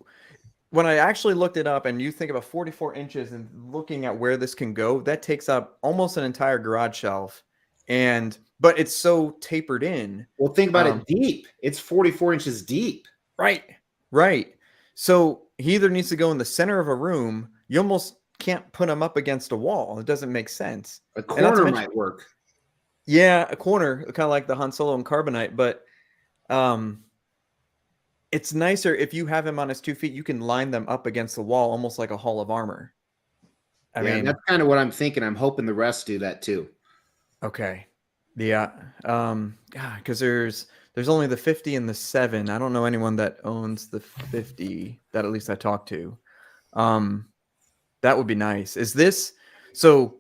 when I actually looked it up, and you think about 44 inches and looking at where this can go, that takes up almost an entire garage shelf. But it's so tapered in. Well, think about it deep. It's 44 inches deep. Right. So he either needs to go in the center of a room. You almost can't put him up against a wall. It doesn't make sense. A corner might work. Yeah, a corner, kind of like the Han Solo and Carbonite, but it's nicer if you have him on his 2 feet. You can line them up against the wall, almost like a Hall of Armor. I mean, that's kind of what I'm thinking. I'm hoping the rest do that too. Okay, yeah, because there's only the 50 and the 7. I don't know anyone that owns the 50 that at least I talked to. That would be nice. Is this so?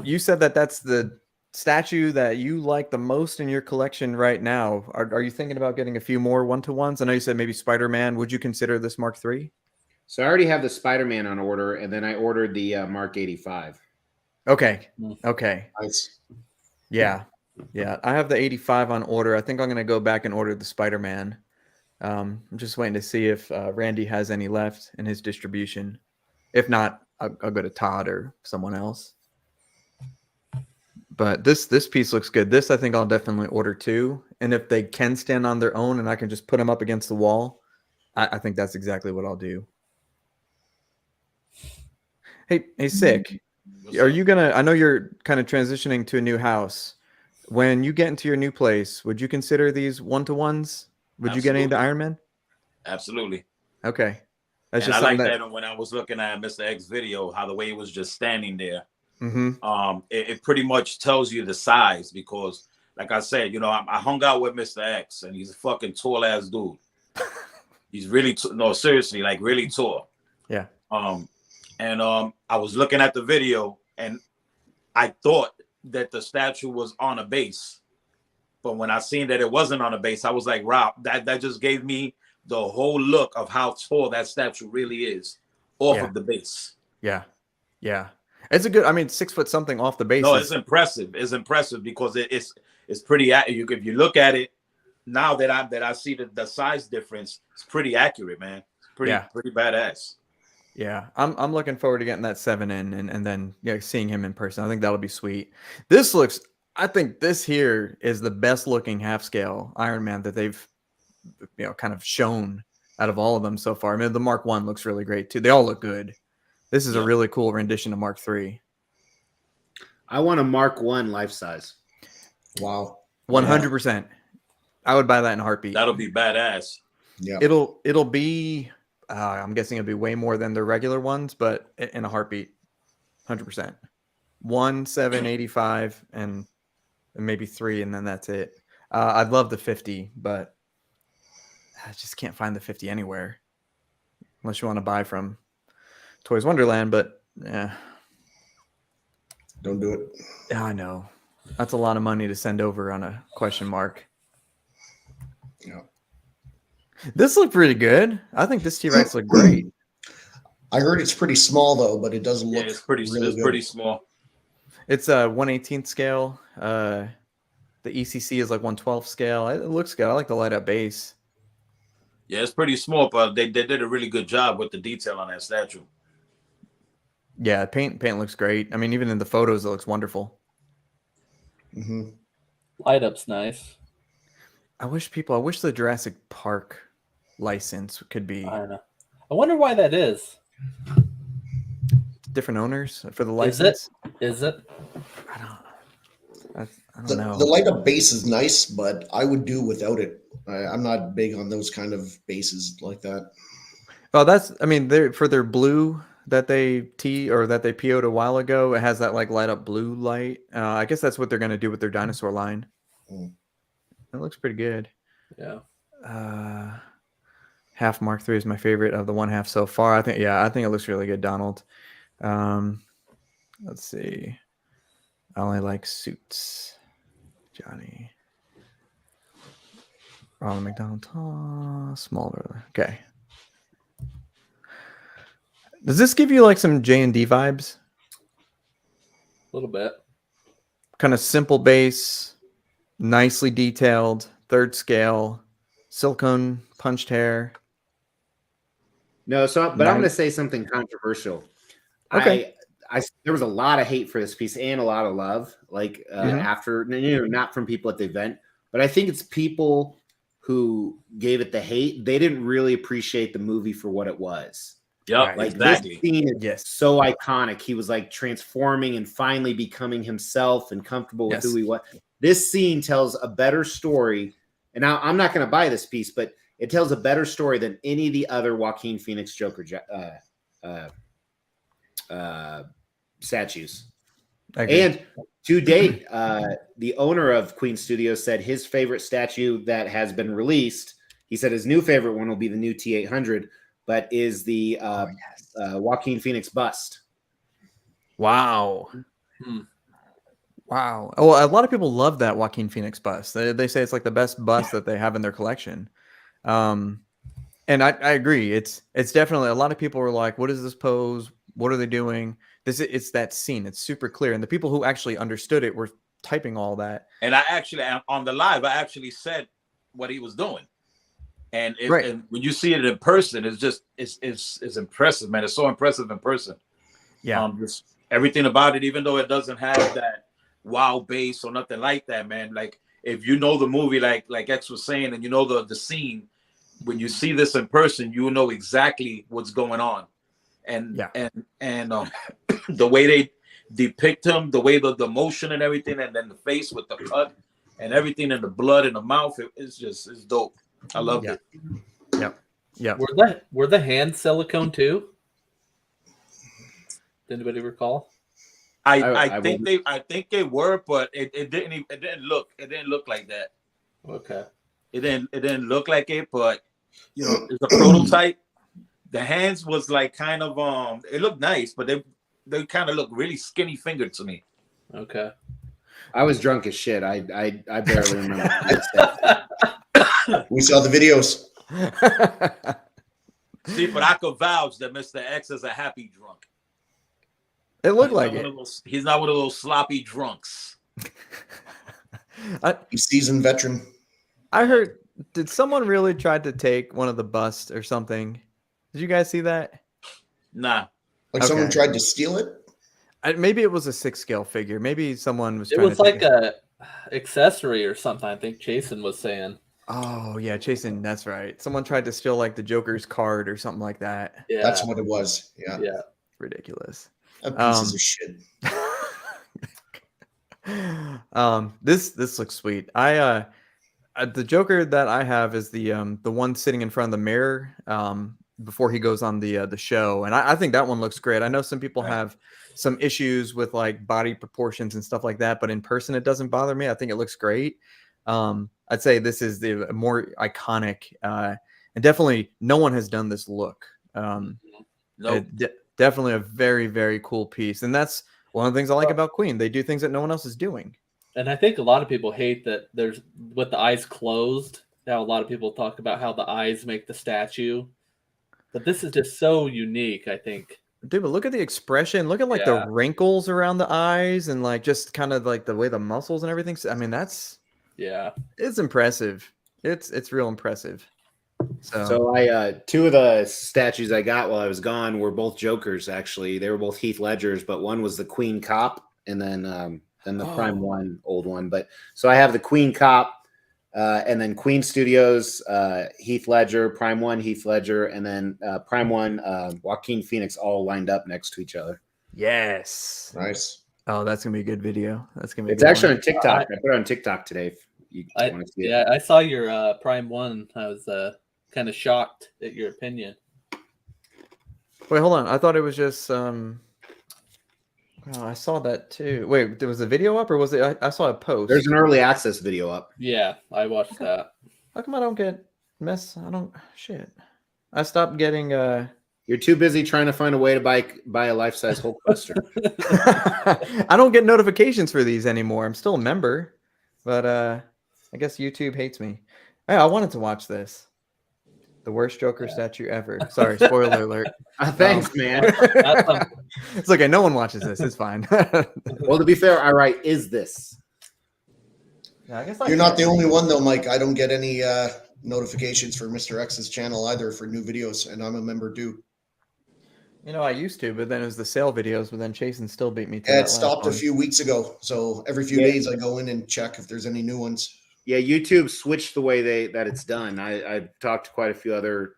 You said that's the statue that you like the most in your collection right now. Are you thinking about getting a few more one-to-ones? I know you said maybe Spider-Man. Would you consider this Mark III? So I already have the Spider-Man on order, and then I ordered the Mark 85. Okay. Nice. Yeah. I have the 85 on order. I think I'm going to go back and order the Spider-Man. I'm just waiting to see if Randy has any left in his distribution. If not, I'll go to Todd or someone else. But this piece looks good. This I think I'll definitely order too. And if they can stand on their own and I can just put them up against the wall, I think that's exactly what I'll do. Hey, Sick. Are you gonna? I know you're kind of transitioning to a new house. When you get into your new place, would you consider these one-to-ones? Would you get any of the Iron Man? Absolutely. Okay. That's and just I like that when I was looking at Mr. X video, how the way he was just standing there. Mm-hmm. It pretty much tells you the size because, like I said, I hung out with Mr. X and he's a fucking tall ass dude. He's really no, seriously, like really tall. Yeah. I was looking at the video and I thought that the statue was on a base, but when I seen that it wasn't on a base, I was like, Rob, that just gave me the whole look of how tall that statue really is off of the base. Yeah. It's a good. I mean, 6 foot something off the base. No, it's impressive. It's impressive because it's pretty. If you look at it now that I see the size difference, it's pretty accurate, man. It's pretty badass. Yeah, I'm looking forward to getting that 7 in and then seeing him in person. I think that'll be sweet. I think this here is the best looking half scale Iron Man that they've kind of shown out of all of them so far. I mean, the Mark I looks really great too. They all look good. This is a really cool rendition of Mark III. I want a Mark I life size. Wow. 100%. I would buy that in a heartbeat. That'll be badass. Yeah. It'll be I'm guessing it'll be way more than the regular ones, but in a heartbeat. 100%. 1, 7, 85 and maybe 3 and then that's it. I'd love the 50, but I just can't find the 50 anywhere. Unless you want to buy from Toys Wonderland, but yeah. Don't do it. Yeah, I know. That's a lot of money to send over on a question mark. Yeah. This looked pretty good. I think this T-Rex looked great. I heard it's pretty small though, but it doesn't look. It's pretty small. It's a 1/18 scale. The ECC is like 1/12 scale. It looks good. I like the light up base. Yeah, it's pretty small, but they did a really good job with the detail on that statue. Yeah, paint looks great. I mean, even in the photos, it looks wonderful. Mm-hmm. Light up's nice. I wish the Jurassic Park license could be. I don't know. I wonder why that is. Different owners for the license. Is it? I don't know. The light up base is nice, but I would do without it. I'm not big on those kind of bases like that. Oh, they're for their blue that they PO'd a while ago. It has that like light up blue light. I guess that's what they're gonna do with their dinosaur line. It looks pretty good. Yeah. Half Mark III is my favorite of the one half so far. I think it looks really good, Donald. Let's see. I only like suits. Johnny. Ronald McDonald. Smaller. Okay. Does this give you like some J&D vibes? A little bit. Kind of simple base. nicely detailed, third scale, silicone punched hair. No, so but I'm going to say something controversial. Okay. There was a lot of hate for this piece and a lot of love, like after, not from people at the event, but I think it's people who gave it the hate. They didn't really appreciate the movie for what it was. Yeah, Right. Like exactly. this scene is so iconic. He was like transforming and finally becoming himself and comfortable with who he was. This scene tells a better story. And now I'm not going to buy this piece, but it tells a better story than any of the other Joaquin Phoenix Joker statues. And to date, the owner of Queen Studios said his favorite statue that has been released, he said his new favorite one will be the new T800, but is the Joaquin Phoenix bust. Wow. Wow. Oh, a lot of people love that Joaquin Phoenix bust. They say it's like the best bust that they have in their collection. And I agree. It's definitely, a lot of people were like, what is this pose? What are they doing? It's that scene. It's super clear. And the people who actually understood it were typing all that. And I actually, on the live, I actually said what he was doing. And, and when you see it in person, it's just, it's impressive, man. It's so impressive in person. Yeah. Just everything about it, even though it doesn't have that wow bass or nothing like that, man. Like, if you know the movie, like X was saying, and you know the scene, when you see this in person, you know exactly what's going on. And the way they depict him, the way the motion and everything, and then the face with the cut and everything, and the blood in the mouth, it's dope. I loved it. Yeah. Were the hands silicone too? Did anybody recall? I think they were, but it didn't look like that. Okay. It didn't look like it, but you know, it's a prototype. The hands was like kind of it looked nice, but they kind of look really skinny fingered to me. Okay. I was drunk as shit. I barely remember. We saw the videos. See, but I could vouch that Mr. X is a happy drunk. It looked like it. He's not one of those sloppy drunks. He's seasoned veteran. I heard, did someone really try to take one of the busts or something? Did you guys see that? Nah. Like someone tried to steal it? Maybe it was a 6-scale figure. Maybe someone was trying to. It was like a accessory or something, I think Jason was saying. Oh, yeah, Jason, that's right. Someone tried to steal like the Joker's card or something like that. Yeah. That's what it was. Yeah. Ridiculous. Pieces of shit. This looks sweet. The Joker that I have is the one sitting in front of the mirror before he goes on the show, and I think that one looks great. I know some people have some issues with like body proportions and stuff like that, but in person it doesn't bother me. I think it looks great. I'd say this is the more iconic, and definitely no one has done this look. Nope. Definitely a very, very cool piece, and that's one of the things I like about Queen. They do things that no one else is doing. And I think a lot of people hate that there's with the eyes closed. Now a lot of people talk about how the eyes make the statue, but this is just so unique, I think. Dude, but look at the expression. Look at like the wrinkles around the eyes and like just kind of like the way the muscles and everything. I mean, it's impressive. It's real impressive. So I two of the statues I got while I was gone were both Jokers. Actually, they were both Heath Ledgers, but one was the Queen Cop, and then the Prime One, old one. But so I have the Queen Cop, and then Queen Studios, Heath Ledger, Prime One, Heath Ledger, and then Prime One, Joaquin Phoenix, all lined up next to each other. Yes, nice. Oh, that's gonna be a good video. That's gonna be. It's actually on TikTok. I put it on TikTok today. If you want to see it. I saw your Prime One. I was kind of shocked at your opinion. Wait, hold on. I thought it was just oh, I saw that too. Wait, there was a video up, or was it? I saw a post. There's an early access video up. Yeah, I watched that. How come I don't get shit? I stopped getting. You're too busy trying to find a way to buy a life-size Hulkbuster. I don't get notifications for these anymore. I'm still a member, but I guess YouTube hates me. Hey, I wanted to watch this. The worst Joker statue ever. Sorry, spoiler alert. Thanks, man. It's okay. No one watches this. It's fine. Well, to be fair, I write, is this? Yeah, I guess You're not the only one though, Mike. I don't get any notifications for Mr. X's channel either for new videos, and I'm a member too. You know, I used to, but then it was the sale videos, but then Chasen still beat me to It that last stopped a one. few weeks ago, so every few days I go in and check if there's any new ones. Yeah, YouTube switched the way that it's done. I've talked to quite a few other,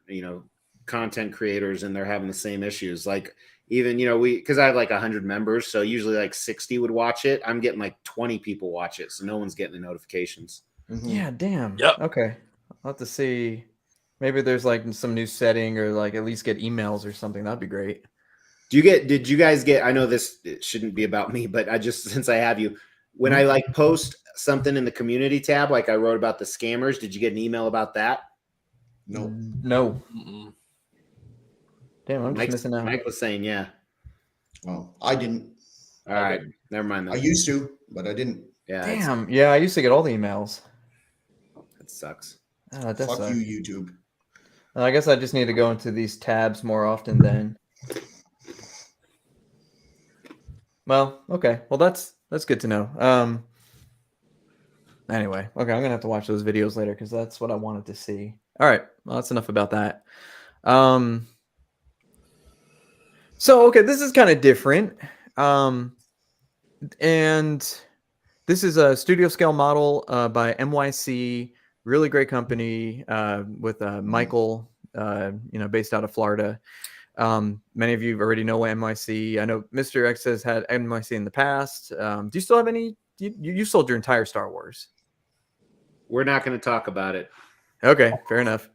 content creators, and they're having the same issues. Like even, because I have like 100 members, so usually like 60 would watch it. I'm getting like 20 people watch it, so no one's getting the notifications. Mm-hmm. Yeah, damn. Yep. Okay. I'll have to see. Maybe there's like some new setting or like at least get emails or something. That'd be great. Did you guys get, I know it shouldn't be about me, but since I have you, when I like post something in the community tab, like I wrote about the scammers, did you get an email about that? No. No. Mm-mm. Damn, I'm just Mike, missing out. Mike was saying, yeah. Well, I didn't. All right. Never mind I that. used to, but I didn't. Yeah. Damn. Yeah, I used to get all the emails. That sucks. Oh, that does Fuck suck. you, YouTube. I guess I just need to go into these tabs more often then. Well, okay. Well, that's good to know. Anyway, okay, I'm gonna have to watch those videos later because that's what I wanted to see. All right, well, that's enough about that. So okay, this is kind of different. And this is a studio scale model by MYC, really great company with Michael, based out of Florida. Many of you already know MYC. I know Mr. X has had MYC in the past. Do you still have any? You sold your entire Star Wars. We're not going to talk about it. Okay, fair enough.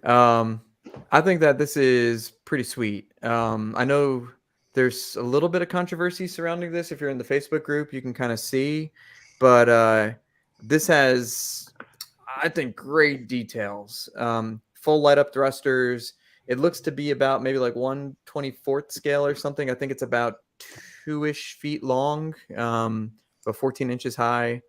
I think that this is pretty sweet. I know there's a little bit of controversy surrounding this. If you're in the Facebook group, you can kind of see, but this has, I think, great details. Full light up thrusters. It looks to be about maybe like 1/24th scale or something. I think it's about 2-ish feet long, about 14 inches high.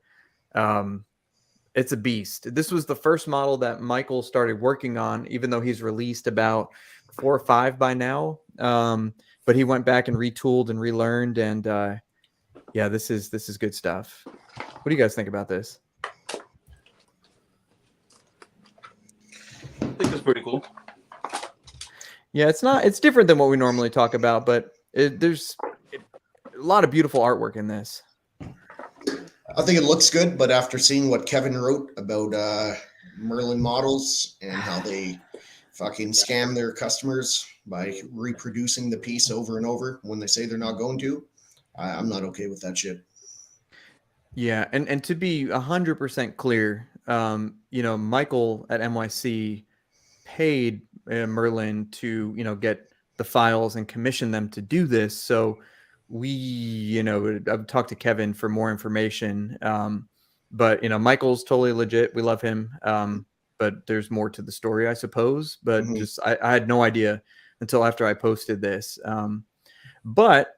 It's a beast. This was the first model that Michael started working on, even though he's released about 4 or 5 by now. But he went back and retooled and relearned, and yeah, this is good stuff. What do you guys think about this? I think it's pretty cool. Yeah, it's different than what we normally talk about, but there's a lot of beautiful artwork in this. I think it looks good, but after seeing what Kevin wrote about Merlin models and how they fucking scam their customers by reproducing the piece over and over when they say they're not going to, I'm not okay with that shit. Yeah, and to be 100% clear, Michael at MYC paid Merlin to, get the files and commission them to do this. So we, I've talked to Kevin for more information. But, Michael's totally legit. We love him. But there's more to the story, I suppose. But just, I had no idea until after I posted this. But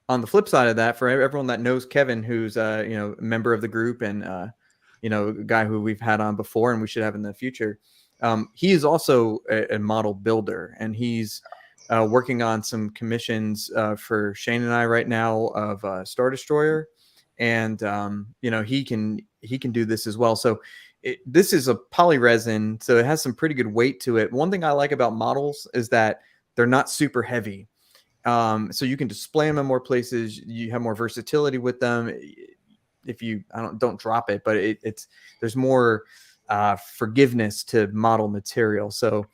on the flip side of that, for everyone that knows Kevin, who's, a member of the group and, a guy who we've had on before and we should have in the future, he is also a model builder, and he's working on some commissions for Shane and I right now of Star Destroyer, and he can do this as well. So this is a poly resin, so it has some pretty good weight to it. One thing I like about models is that they're not super heavy, so you can display them in more places. You have more versatility with them. If you don't drop it, but there's more forgiveness to model material. So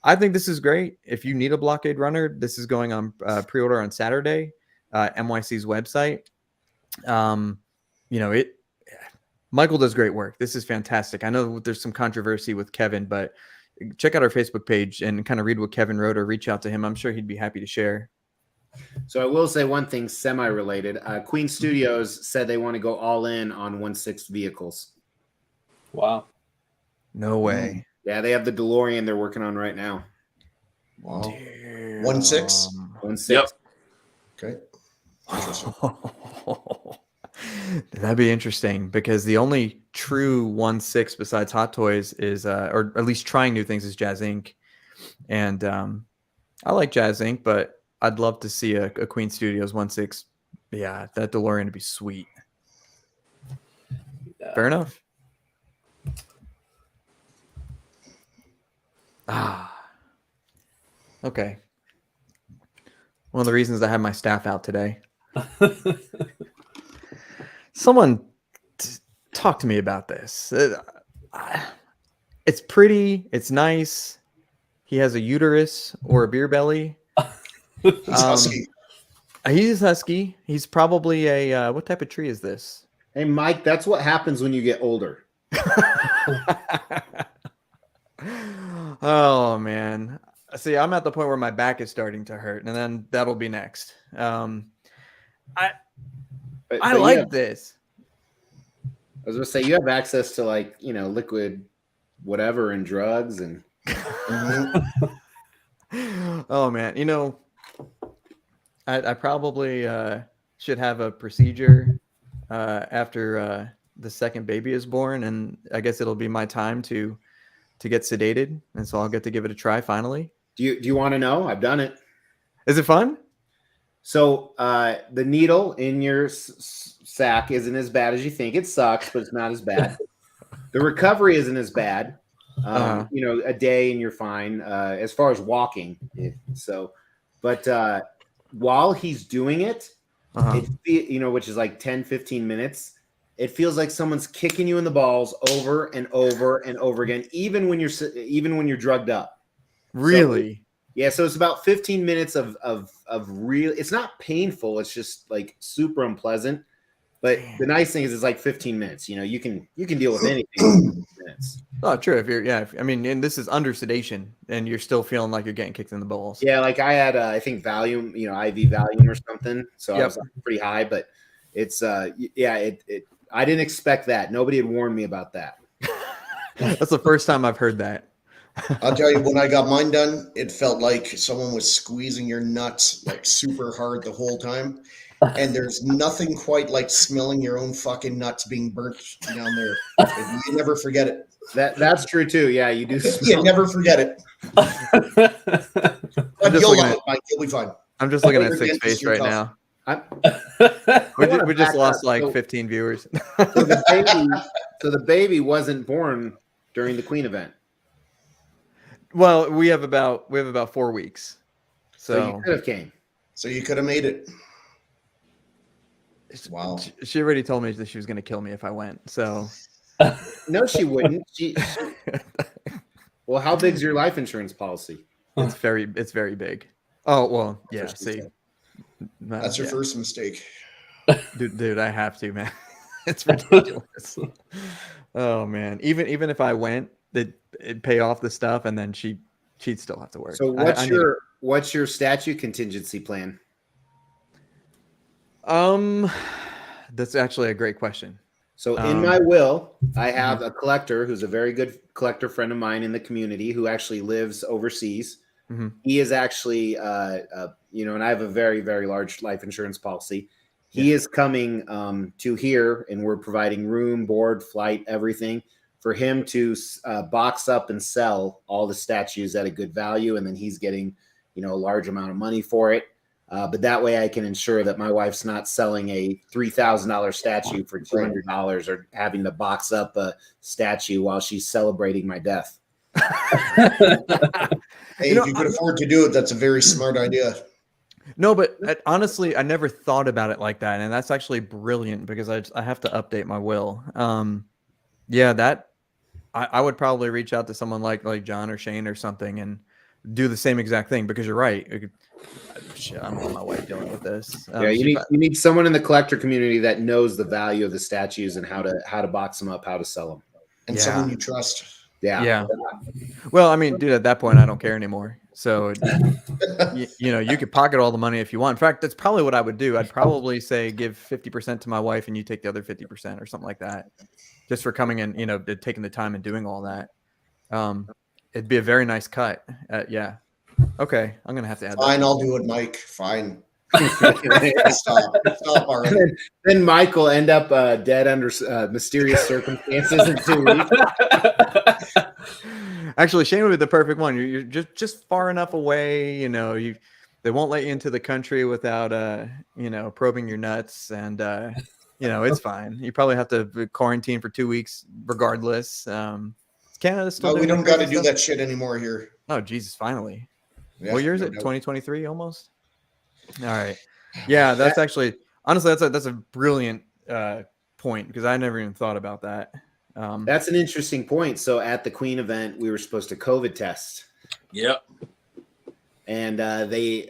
I think this is great. If you need a blockade runner, this is going on pre-order on Saturday, MYC's website. Michael does great work. This is fantastic. I know there's some controversy with Kevin, but check out our Facebook page and kind of read what Kevin wrote or reach out to him. I'm sure he'd be happy to share. So I will say one thing semi-related. Queen Studios said they want to go all in on 1/6 vehicles. Wow. No way. Yeah, they have the DeLorean they're working on right now. Wow. 1/6? 1/6. Yep. Okay. That'd be interesting because the only true 1/6 besides Hot Toys is, or at least trying new things, is Jazz Inc. And I like Jazz Inc., but I'd love to see a Queen Studios 1/6. Yeah, that DeLorean would be sweet. Yeah. Fair enough. Ah, okay. One of the reasons I have my staff out today. Someone talk to me about this. It's pretty. It's nice. He has a uterus or a beer belly. He's husky. He's husky. He's probably a what type of tree is this? Hey, Mike, that's what happens when you get older. Oh man. See, I'm at the point where my back is starting to hurt, and then that'll be next. I But like this. I was gonna say you have access to like liquid, whatever, and drugs and. Oh man, I probably should have a procedure after the second baby is born, and I guess it'll be my time to get sedated, and so I'll get to give it a try finally. Do you want to know? I've done it. Is it fun? So the needle in your sack isn't as bad as you think. It sucks, but it's not as bad. The recovery isn't as bad. A day and you're fine as far as walking. But while he's doing it, which is like 10, 15 minutes, it feels like someone's kicking you in the balls over and over and over again, even when you're drugged up. Really? So it's about 15 minutes of real. It's not painful. It's just like super unpleasant. But the nice thing is it's like 15 minutes. You can deal with anything in 15 minutes. Oh, true. And this is under sedation, and you're still feeling like you're getting kicked in the balls. Yeah, like I had, I think Valium, IV Valium or something. So I was pretty high, but it's, I didn't expect that. Nobody had warned me about that. That's the first time I've heard that. I'll tell you, when I got mine done, it felt like someone was squeezing your nuts like super hard the whole time. And there's nothing quite like smelling your own fucking nuts being burnt down there. You never forget it. That's true too. Yeah, you do. You never forget it. But you'll love it, Mike. You'll be fine. I'm just looking at Six Face right now. We just lost like 15 viewers. So the baby wasn't born during the Queen event. Well, we have about 4 weeks. So you could have came. So you could have made it. Wow. She already told me that she was going to kill me if I went. So no, she wouldn't. Well, how big's your life insurance policy? It's very big. Oh, well, yeah. See, that's your first mistake. Dude, I have to, man. It's ridiculous. Oh man. Even if I went, it'd pay off the stuff, and then she'd still have to work. So what's your statute contingency plan? That's actually a great question. So in my will, I have a collector who's a very good collector friend of mine in the community who actually lives overseas. Mm-hmm. He is actually, and I have a very, very large life insurance policy. He is coming to here, and we're providing room, board, flight, everything for him to box up and sell all the statues at a good value. And then he's getting, a large amount of money for it. But that way I can ensure that my wife's not selling a $3,000 statue for $200 or having to box up a statue while she's celebrating my death. Hey, if you could afford to do it, that's a very smart idea. No, but honestly, I never thought about it like that. And that's actually brilliant because I have to update my will. I would probably reach out to someone like John or Shane or something and do the same exact thing, because you're right. Shit, I'm on my way dealing with this. You need someone in the collector community that knows the value of the statues and how to box them up, how to sell them, and someone you trust. Yeah. Well, I mean, dude, at that point, I don't care anymore. So, you could pocket all the money if you want. In fact, that's probably what I would do. I'd probably say give 50% to my wife and you take the other 50% or something like that, just for coming in, taking the time and doing all that. It'd be a very nice cut. Yeah. Okay. I'm going to have to add that. Fine. I'll do it, Mike. Fine. Stop already. Then Mike will end up dead under mysterious circumstances in 2 weeks. Actually, Shane would be the perfect one. You're just far enough away. They won't let you into the country without probing your nuts, and it's fine. You probably have to quarantine for 2 weeks regardless. Canada still? We don't got to do that shit anymore here. Oh, Jesus, finally. Yeah, What year is no it? doubt. 2023 almost? All right. Yeah, that's actually, honestly, that's a brilliant point because I never even thought about that. That's an interesting point. So at the Queen event, we were supposed to COVID test. Yep. And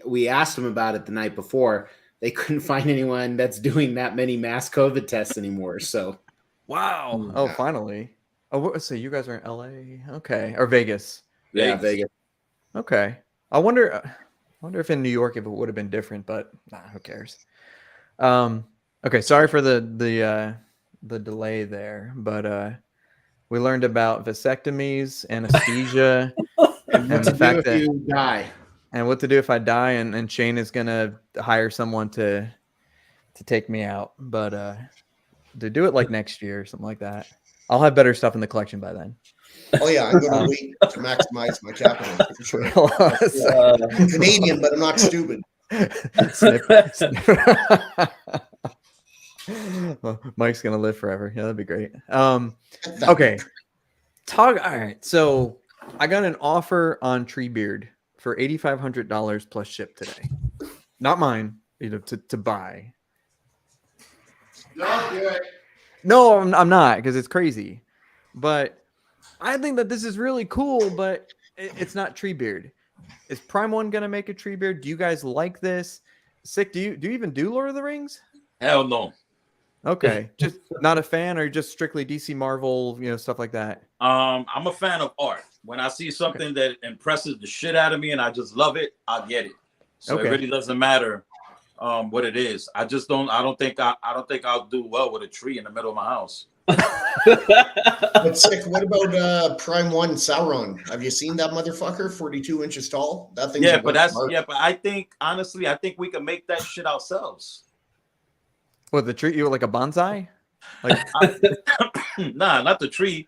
we asked them about it the night before. They couldn't find anyone that's doing that many mass COVID tests anymore. So Wow. Oh, finally. Oh, so you guys are in LA? Okay. Or Vegas. yeah, Vegas. Vegas. Okay. I wonder if in New York if it would have been different, but who cares? Okay, sorry for the delay there, but we learned about vasectomies, anesthesia, And what and to the do fact if that you die? and what to do if I die, and Shane is gonna hire someone to take me out, but to do it like next year or something like that. I'll have better stuff in the collection by then. Oh yeah, I'm going to wait to maximize my capital for sure. I'm Canadian, but I'm not stupid. Snip. Well, Mike's gonna live forever. Yeah, that'd be great. Okay. All right. So I got an offer on Treebeard for $8,500 plus ship today. Not mine, to buy. Don't do it. No, I'm not because it's crazy. But I think that this is really cool, but it's not Treebeard. Is Prime One gonna make a Treebeard? Do you guys like this? Sick. Do you even do Lord of the Rings? Hell no. Okay, just not a fan, or just strictly DC Marvel, stuff like that. I'm a fan of art. When I see something that impresses the shit out of me and I just love it, I'll get it. So it really doesn't matter what it is. I don't think I'll do well with a tree in the middle of my house. But sick. What about Prime One Sauron? Have you seen that motherfucker? 42 inches tall. That thing's But I think honestly, I think we can make that shit ourselves. What, the tree? You like a bonsai? Like Nah, not the tree.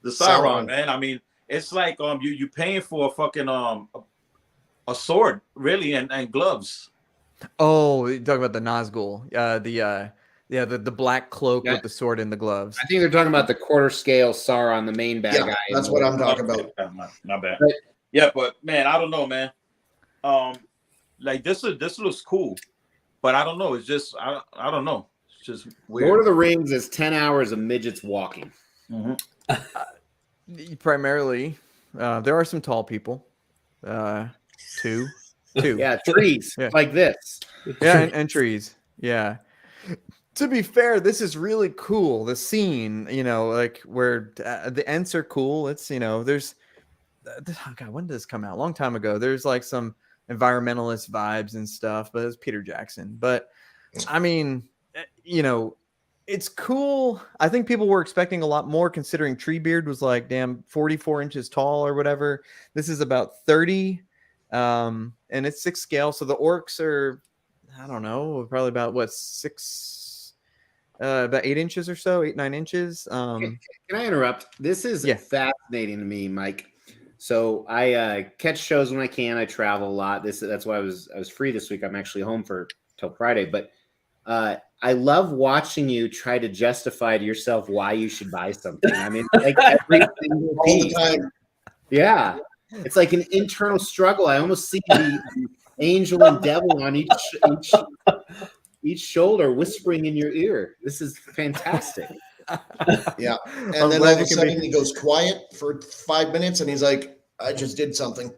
The Sauron, man. I mean, it's like you paying for a fucking a sword, really, and gloves. Oh, you talking about the Nazgul? The black cloak with the sword and the gloves. I think they're talking about the quarter scale Sauron, the main bad guy. That's what I'm talking about. My bad. But man, I don't know, man. Like this looks cool, but I don't know. It's just I don't know. It's just weird. Lord of the Rings is 10 hours of midgets walking. Primarily, there are some tall people. Two. Yeah, trees like this. Yeah, and trees. Yeah. To be fair, this is really cool. The scene, like where the Ents are cool. It's there's God, when did this come out? A long time ago. There's like some environmentalist vibes and stuff, but it's Peter Jackson. But I mean, it's cool. I think people were expecting a lot more considering Treebeard was like 44 inches tall or whatever. This is about 30, and it's 6 scale. So the orcs are, I don't know, probably about about 8 inches or so, 8-9 inches. Can I interrupt? This is fascinating to me, Mike. So I catch shows when I can. I travel a lot. That's why I was free this week. I'm actually home till Friday. But I love watching you try to justify to yourself why you should buy something. I mean, like every single piece. All the time. Yeah, it's like an internal struggle. I almost see the angel and devil on each shoulder whispering in your ear. This is fantastic. Yeah. And then all of a sudden he goes quiet for 5 minutes and he's like, I just did something.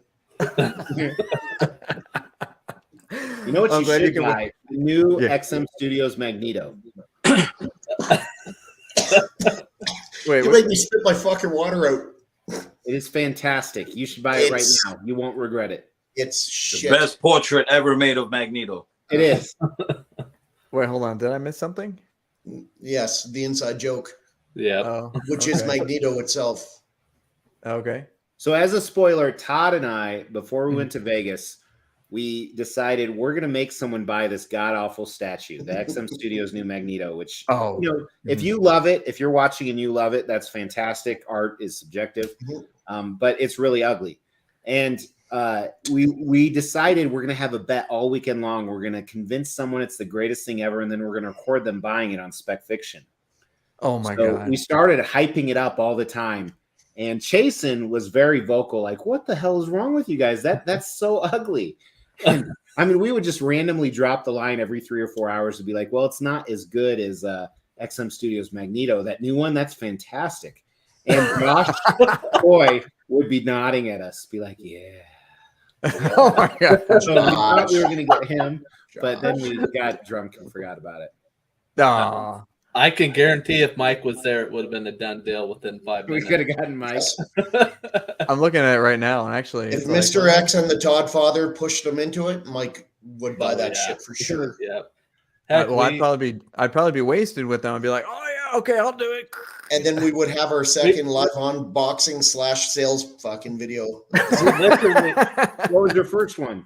You know what you should buy? The new XM Studios Magneto. Wait, you make me spit my fucking water out. It is fantastic. You should buy it right now. You won't regret it. It's shit. The best portrait ever made of Magneto. It is. Wait, hold on. Did I miss something? Yes, the inside joke. Yeah. Which is Magneto itself. Okay. So as a spoiler, Todd and I, before we went to Vegas, we decided we're going to make someone buy this god-awful statue, the XM Studios new Magneto, which, if you love it, if you're watching and you love it, that's fantastic. Art is subjective, but it's really ugly. And we decided we're going to have a bet all weekend long. We're going to convince someone it's the greatest thing ever, and then we're going to record them buying it on Spec Fiction. Oh, my God. We started hyping it up all the time. And Chasen was very vocal, like, "What the hell is wrong with you guys? That's so ugly." And I mean, we would just randomly drop the line every 3 or 4 hours to be like, "Well, it's not as good as XM Studios Magneto. That new one, that's fantastic." And Josh Boy would be nodding at us, be like, "Yeah." Oh my god. So we thought we were going to get him, but then we got drunk and forgot about it. Aw. I can guarantee if Mike was there, it would have been a done deal within 5 We minutes. could have gotten Mike. I'm looking at it right now, and actually, If it's like, Mr. X and the Toddfather pushed him into it, Mike would buy Oh, that yeah. shit for sure. Yeah. Heck, well, I'd probably be wasted with them. I'd be like, oh yeah, okay, I'll do it. And then we would have our second live unboxing / sales fucking video. literally, What was your first one?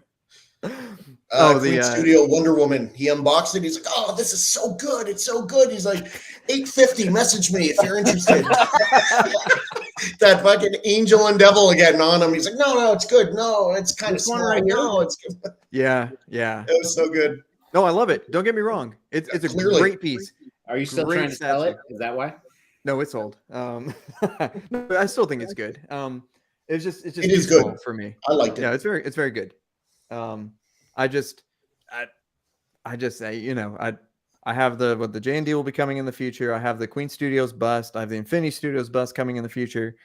Queen Studio Wonder Woman. He unboxed it. He's like, "Oh, this is so good! It's so good." He's like, "$8.50. Message me if you're interested." That fucking angel and devil again on him. He's like, "No, it's good. No, it's kind of This one small. right here? No, it's good." yeah. It was so good. No, I love it. Don't get me wrong. It's a Clearly. great piece. Are you still Great trying to sell it? statue. Is that why? No, it's old. No, I still think it's good. It's just It is good. for me. I liked it. Yeah, it's very good. I have the J&D will be coming in the future. I have the Queen Studios bust. I have the Infinity Studios bust coming in the future.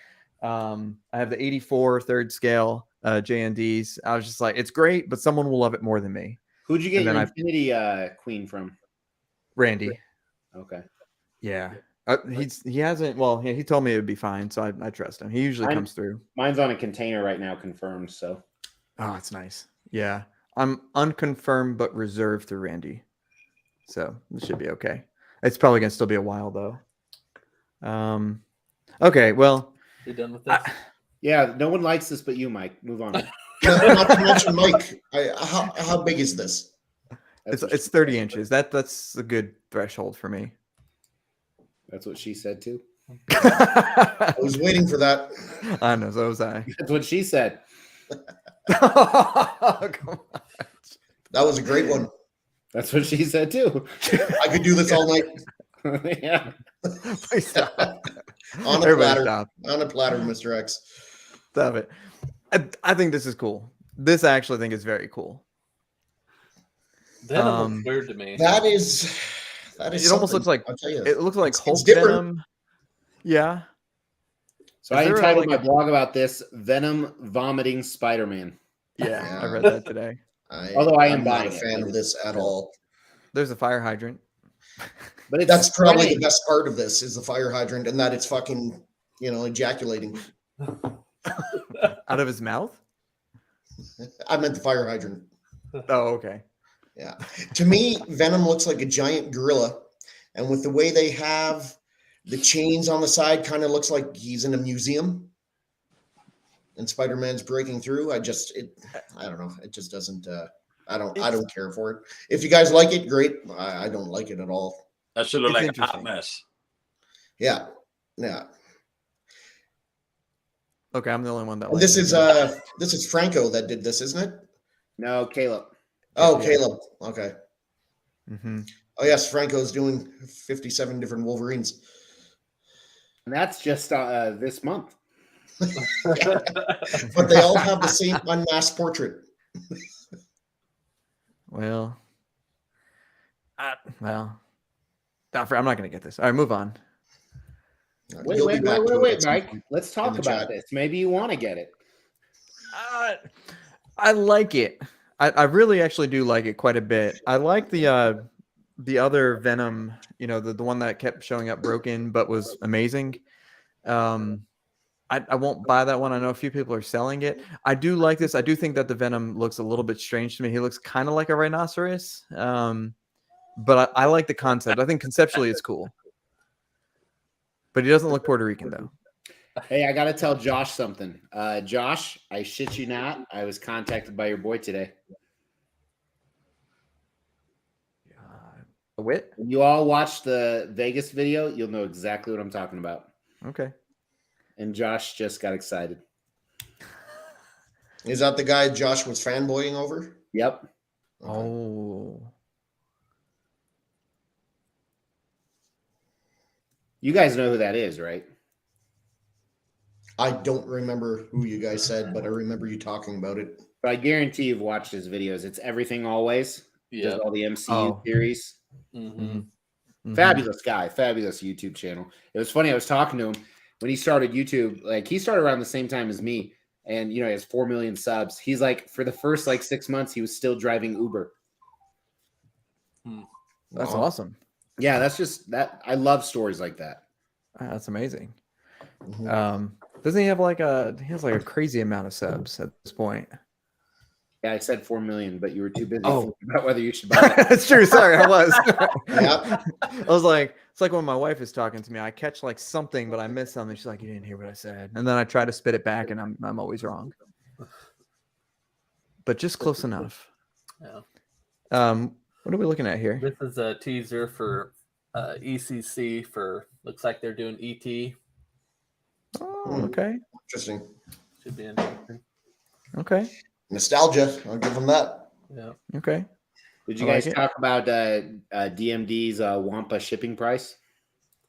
I have the 84 third scale J&Ds. I was just like, it's great, but someone will love it more than me. Who'd you get And your then Infinity Queen from? Randy. Okay. Yeah. He hasn't. Well, he told me it would be fine, so I trust him. He usually comes through. Mine's on a container right now, confirmed. So. Oh, that's nice. Yeah, I'm unconfirmed but reserved through Randy, so this should be okay. It's probably gonna still be a while though. Okay, well, you done with this? Yeah, no one likes this but you, Mike. Move on. Not to mention, Mike, how big is this? it's 30 inches. That's a good threshold for me. That's what she said too. I was waiting for that. I know, so was I. That's what she said. Come on. That was a great one. That's what she said too. I could do this all night. Yeah. Please stop. On a Everybody platter. stop. On a platter, Mr. X. Stop it. I think this is cool. This I actually think is very cool. That looks weird to me. That is It almost looks like I'll tell you. it looks like Hulk it's different. Venom. Yeah. So Is I there entitled like my blog about this: Venom vomiting Spider-Man. Yeah, I read that today. Although I am I'm not a buying it. fan of this at all. There's a fire hydrant. But it's That's probably spreading. the best part of this is the fire hydrant and that it's fucking, ejaculating. Out of his mouth? I meant the fire hydrant. Oh, okay. Yeah. To me, Venom looks like a giant gorilla. And with the way they have the chains on the side, kind of looks like he's in a museum. And Spider-Man's breaking through. I don't know. It just doesn't I don't care for it. If you guys like it, great. I don't like it at all. That should look It's like a hot interesting. mess. Yeah. Yeah. Okay, I'm the only one that And likes this is Franco that did this, isn't it? No, Caleb. Oh, Yeah. Caleb. Okay. Mm-hmm. Oh yes, Franco's doing 57 different Wolverines. And that's just this month. But they all have the same unmasked portrait. Well, I'm not going to get this. All right, move on. You'll be back to it Wait, at some Mike. point. Let's talk the about chat. this. Maybe you want to get it. I like it. I really actually do like it quite a bit. I like the other Venom, the one that kept showing up broken but was amazing. I won't buy that one. I know a few people are selling it. I do like this. I do think that the Venom looks a little bit strange to me. He looks kind of like a rhinoceros. But I like the concept. I think conceptually it's cool. But he doesn't look Puerto Rican though. Hey, I got to tell Josh something. Josh, I shit you not. I was contacted by your boy today. A wit? When you all watch the Vegas video, you'll know exactly what I'm talking about. Okay. And Josh just got excited. Is that the guy Josh was fanboying over? Yep. Okay. Oh. You guys know who that is, right? I don't remember who you guys said, but I remember you talking about it. But I guarantee you've watched his videos. It's Everything Always. Yeah. Does all the MCU Oh. series. Mm-hmm. Fabulous guy, fabulous YouTube channel. It was funny. I was talking to him when he started YouTube. Like he started around the same time as me, and you know he has 4 million subs. He's like for the first like 6 months he was still driving Uber. That's Wow. awesome. Yeah, that's just that. I love stories like that. That's amazing. Mhm. Doesn't he have like a crazy amount of subs at this point? Yeah, I said 4 million, but you were too busy Oh. thinking about whether you should buy that. That's true. Sorry, I was. Yeah. I was like, it's like when my wife is talking to me, I catch like something, but I miss something. She's like, "You didn't hear what I said," and then I try to spit it back, and I'm always wrong. But just close enough. Yeah. What are we looking at here? This is a teaser for ECC for looks like they're doing ET. Oh, okay, Interesting. Should be interesting. okay, Nostalgia. I'll give them that. Yeah. okay. Did you I guys like it. talk about DMD's Wampa shipping price?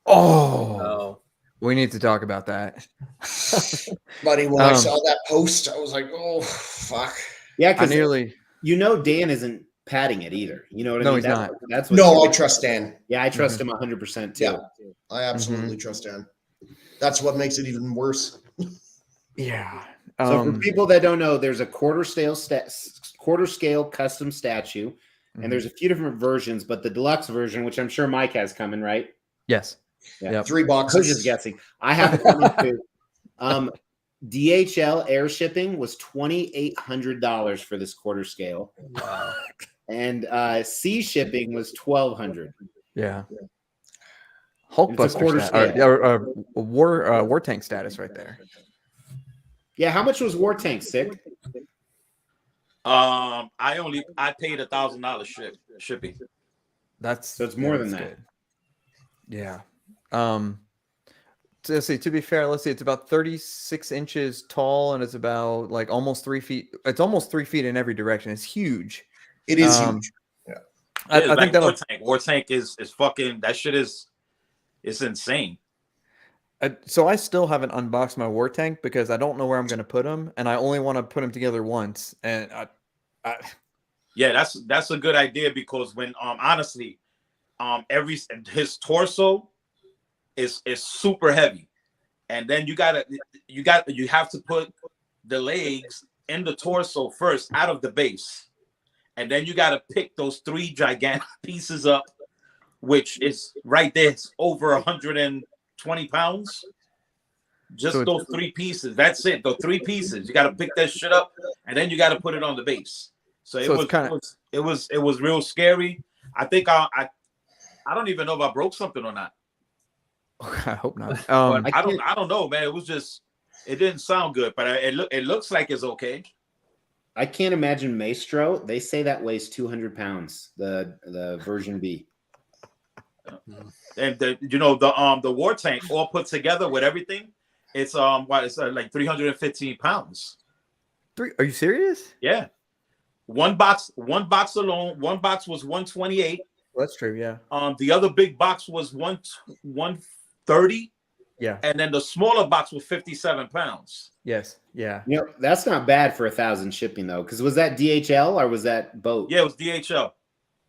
Oh, Oh. we need to talk about that. Buddy, when I saw that post, I was like, oh, fuck. Yeah, I because nearly. you know Dan isn't padding it either. You know what I No, mean? he's not. That's what No, I trust Dan. Yeah, I trust him 100% too. Yeah. I absolutely trust Dan. That's what makes it even worse. Yeah. So for people that don't know, there's a quarter scale custom statue, and there's a few different versions, but the deluxe version, which I'm sure Mike has coming, right? Yes. Yeah. Yep. 3 I was boxes. just guessing. I have it coming too. DHL air shipping was $2,800 for this quarter scale, Wow. and sea shipping was $1,200. Yeah. It's a Hulkbuster quarter war tank status right there. Yeah, how much was War Tank, Sick? I paid $1,000 shipping. So it's more than that. good. Yeah. Let's see, to be fair, let's see, it's about 36 inches tall and it's about like almost 3 feet. It's almost 3 feet in every direction. It's huge. It is huge. I think that'll. War Tank is fucking, that shit is, it's insane. So I still haven't unboxed my war tank because I don't know where I'm going to put them, and I only want to put them together once. And Yeah, that's a good idea because when honestly, his torso is super heavy, and then you have to put the legs in the torso first out of the base, and then you got to pick those 3 gigantic pieces up, which is right there. It's over 120 pounds. Just So those 3 pieces. That's it. The 3 pieces. You got to pick that shit up, and then you got to put it on the base. So it was real scary. I think I don't even know if I broke something or not. I hope not. I don't know, man. It was just, it didn't sound good, but it looks like it's okay. I can't imagine Maestro. They say that weighs 200 pounds. The version B. And the war tank all put together with everything, it's like 315 pounds. Are you serious? Yeah. One box alone. One box was 128. That's true. Yeah. The other big box was 130. Yeah. And then the smaller box was 57 pounds. Yes. Yeah. You know, that's not bad for 1,000 shipping though. Because was that DHL or was that boat? Yeah, it was DHL.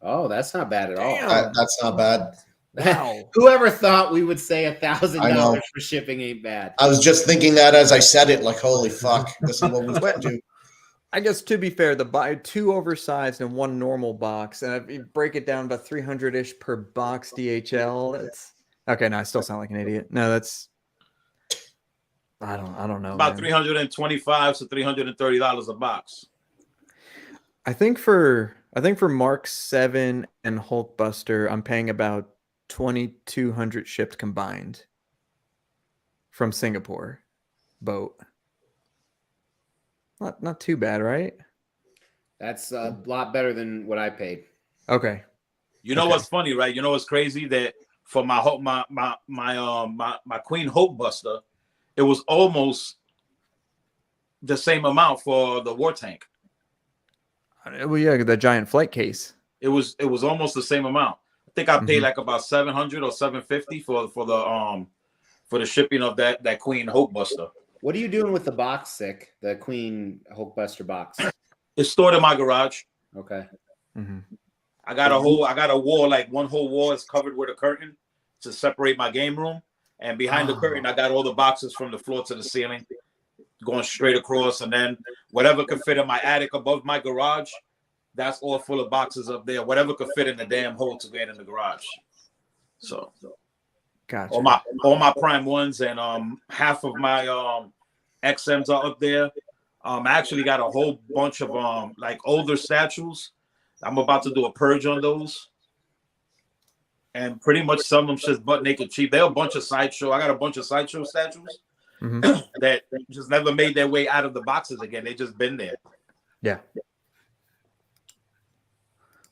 Oh, that's not bad at all. That's not bad. Wow. Whoever thought we would say I know. $1,000 for shipping ain't bad. I was just thinking that as I said it, like, holy fuck, this is what we're going to do. I guess to be fair, buy 2 oversized and 1 normal box, and if you break it down about 300-ish per box DHL, that's okay. No, I still sound like an idiot. No, that's I don't know. About man. $325 to $330 a box. I think for Mark 7 and Hulkbuster, I'm paying about 2,200 shipped combined from Singapore boat. Not too bad, right? That's a lot better than what I paid. Okay. You know Okay. what's funny, right? You know what's crazy that for my Queen Hulkbuster, it was almost the same amount for the war tank. Well, yeah, the giant flight case. It was almost the same amount. I think I paid like about 700 or 750 for the shipping of that Queen Hulkbuster. What are you doing with the box, Sick? The Queen Hulkbuster box? It's stored in my garage. Okay. Mm-hmm. I got a wall, like one whole wall is covered with a curtain to separate my game room. And behind the curtain, I got all the boxes from the floor to the ceiling going straight across. And then whatever could fit in my attic above my garage, that's all full of boxes up there. Whatever could fit in the damn hole to get in the garage. So Gotcha. all my prime ones and half of my XMs are up there. I actually got a whole bunch of like older statues. I'm about to do a purge on those. And pretty much some of them just butt naked cheap. They're a bunch of sideshow. I got a bunch of sideshow statues that just never made their way out of the boxes again. They just been there. Yeah.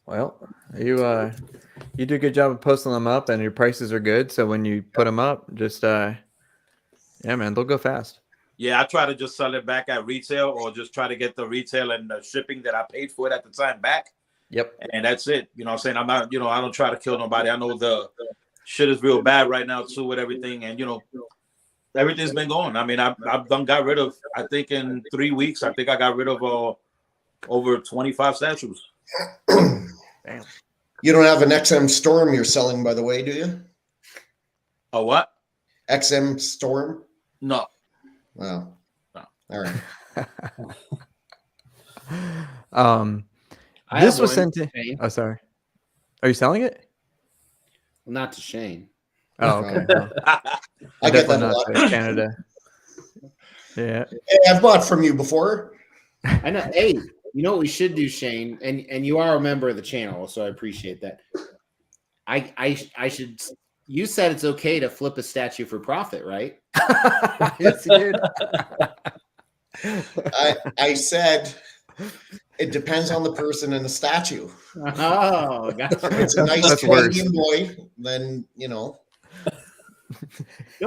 Well, you do a good job of posting them up, and your prices are good. So when you put them up, just yeah, man, they'll go fast. Yeah, I try to just sell it back at retail, or just try to get the retail and the shipping that I paid for it at the time back. Yep. And that's it. You know what I'm saying? I'm not, I don't try to kill nobody. I know the shit is real bad right now too with everything. And, everything's been going. I mean, I've got rid of, I think in 3 weeks, I got rid of over 25 statues. Damn. You don't have an XM Storm you're selling, by the way, do you? A what? XM Storm? No. Wow. No. All right. This was sent to. Oh, sorry. Are you selling it? Well, not to Shane. Oh, okay. I get that a not lot. to Canada. Yeah. Hey, I've bought from you before. I know. Hey, you know what we should do, Shane? And you are a member of the channel, so I appreciate that. I should. You said it's okay to flip a statue for profit, right? Yes, you did. I said it depends on the person and the statue. Oh, gotcha. If it's a nice That's Canadian boy, then No,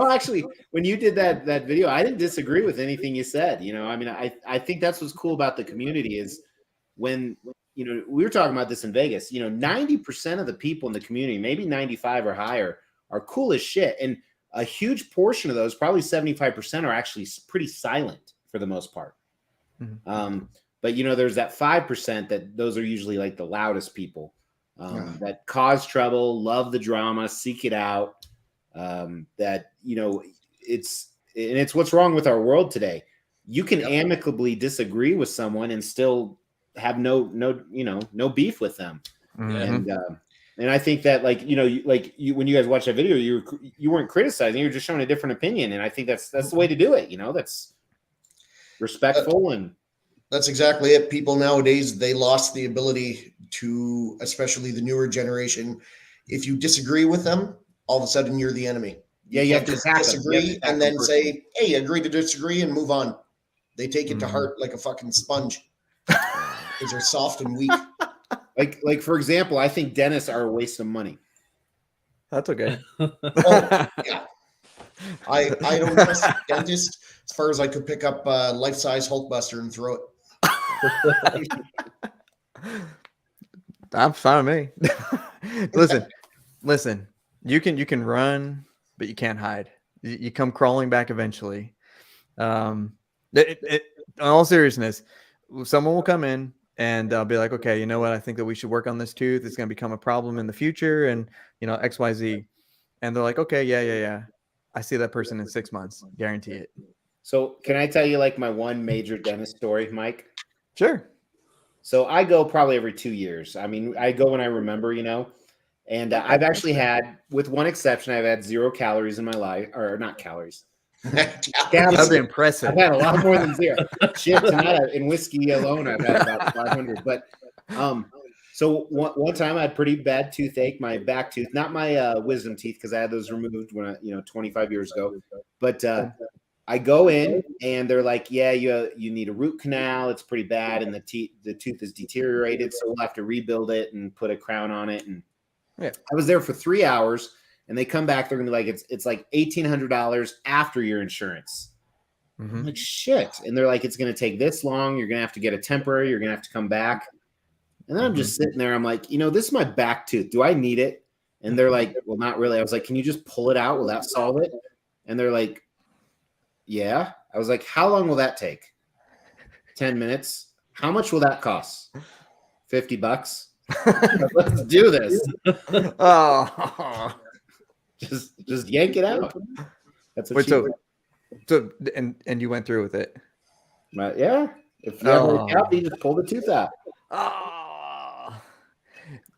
actually, when you did that video, I didn't disagree with anything you said. I mean, I think that's what's cool about the community is when we were talking about this in Vegas. 90% of the people in the community, maybe 95 or higher, are cool as shit, and a huge portion of those, probably 75%, are actually pretty silent for the most part. Mm-hmm. But there's that 5% that those are usually like the loudest people that cause trouble, love the drama, seek it out. That it's what's wrong with our world today. You can amicably disagree with someone and still have no beef with them. Mm-hmm. And I think that when you guys watch that video, you weren't criticizing, you were just showing a different opinion, and I think that's the way to do it. That's respectful and. That's exactly it. People nowadays, they lost the ability to, especially the newer generation. If you disagree with them, all of a sudden you're the enemy. You have to disagree and then say, "Hey, agree to disagree," and move on. They take it to heart like a fucking sponge because they're soft and weak. Like for example, I think dentists are a waste of money. That's okay. Oh, yeah. I don't trust a dentist as far as I could pick up a life-size Hulkbuster and throw it. I'm fine with me. Listen. You can run, but you can't hide. You come crawling back eventually. In all seriousness, someone will come in and they'll be like, okay, you know what? I think that we should work on this tooth. It's going to become a problem in the future, and XYZ. And they're like, okay, yeah. I see that person in 6 months, guarantee it. So can I tell you my one major dentist story, Mike? Sure. So I go probably every 2 years. I mean, I go when I remember, and I've actually had, with one exception, I've had 0 calories in my life, or not calories. That'd be impressive. I've had a lot more than 0. Shit, tonight in whiskey alone, I've had about 500. But so one time I had pretty bad toothache, my back tooth, not my wisdom teeth, because I had those removed when 25 years ago. But I go in and they're like, yeah, you need a root canal. It's pretty bad, and the tooth is deteriorated, so we'll have to rebuild it and put a crown on it. And I was there for 3 hours, and they come back. They're gonna be like, it's like $1,800 after your insurance. Mm-hmm. I'm like, shit. And they're like, it's gonna take this long. You're gonna have to get a temporary. You're gonna have to come back. And then I'm just sitting there. I'm like, this is my back tooth. Do I need it? And they're like, well, not really. I was like, can you just pull it out? Will that solve it? And they're like, yeah. I was like, how long will that take? 10 minutes. How much will that cost? $50. Let's do this. Oh, Just yank it out. That's what wait. she So and you went through with it. But yeah, if you have a cap, you just pull the tooth out. Oh.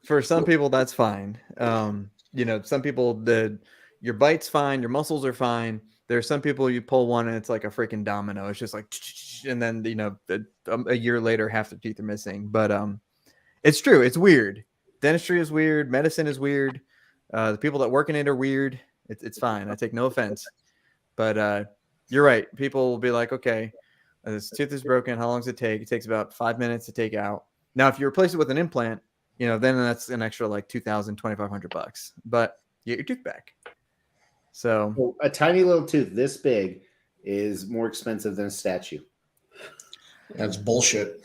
For some people, that's fine. Some people, your bite's fine, your muscles are fine. There are some people you pull one and it's like a freaking domino. It's just like, and then a year later, half the teeth are missing. But it's true. It's weird. Dentistry is weird. Medicine is weird. The people that work in it are weird. It's fine. I take no offense. But you're right. People will be like, okay, this tooth is broken. How long does it take? It takes about 5 minutes to take out. Now, if you replace it with an implant, then that's an extra like $2,000, $2,500. But you get your tooth back. So a tiny little tooth this big is more expensive than a statue. That's bullshit.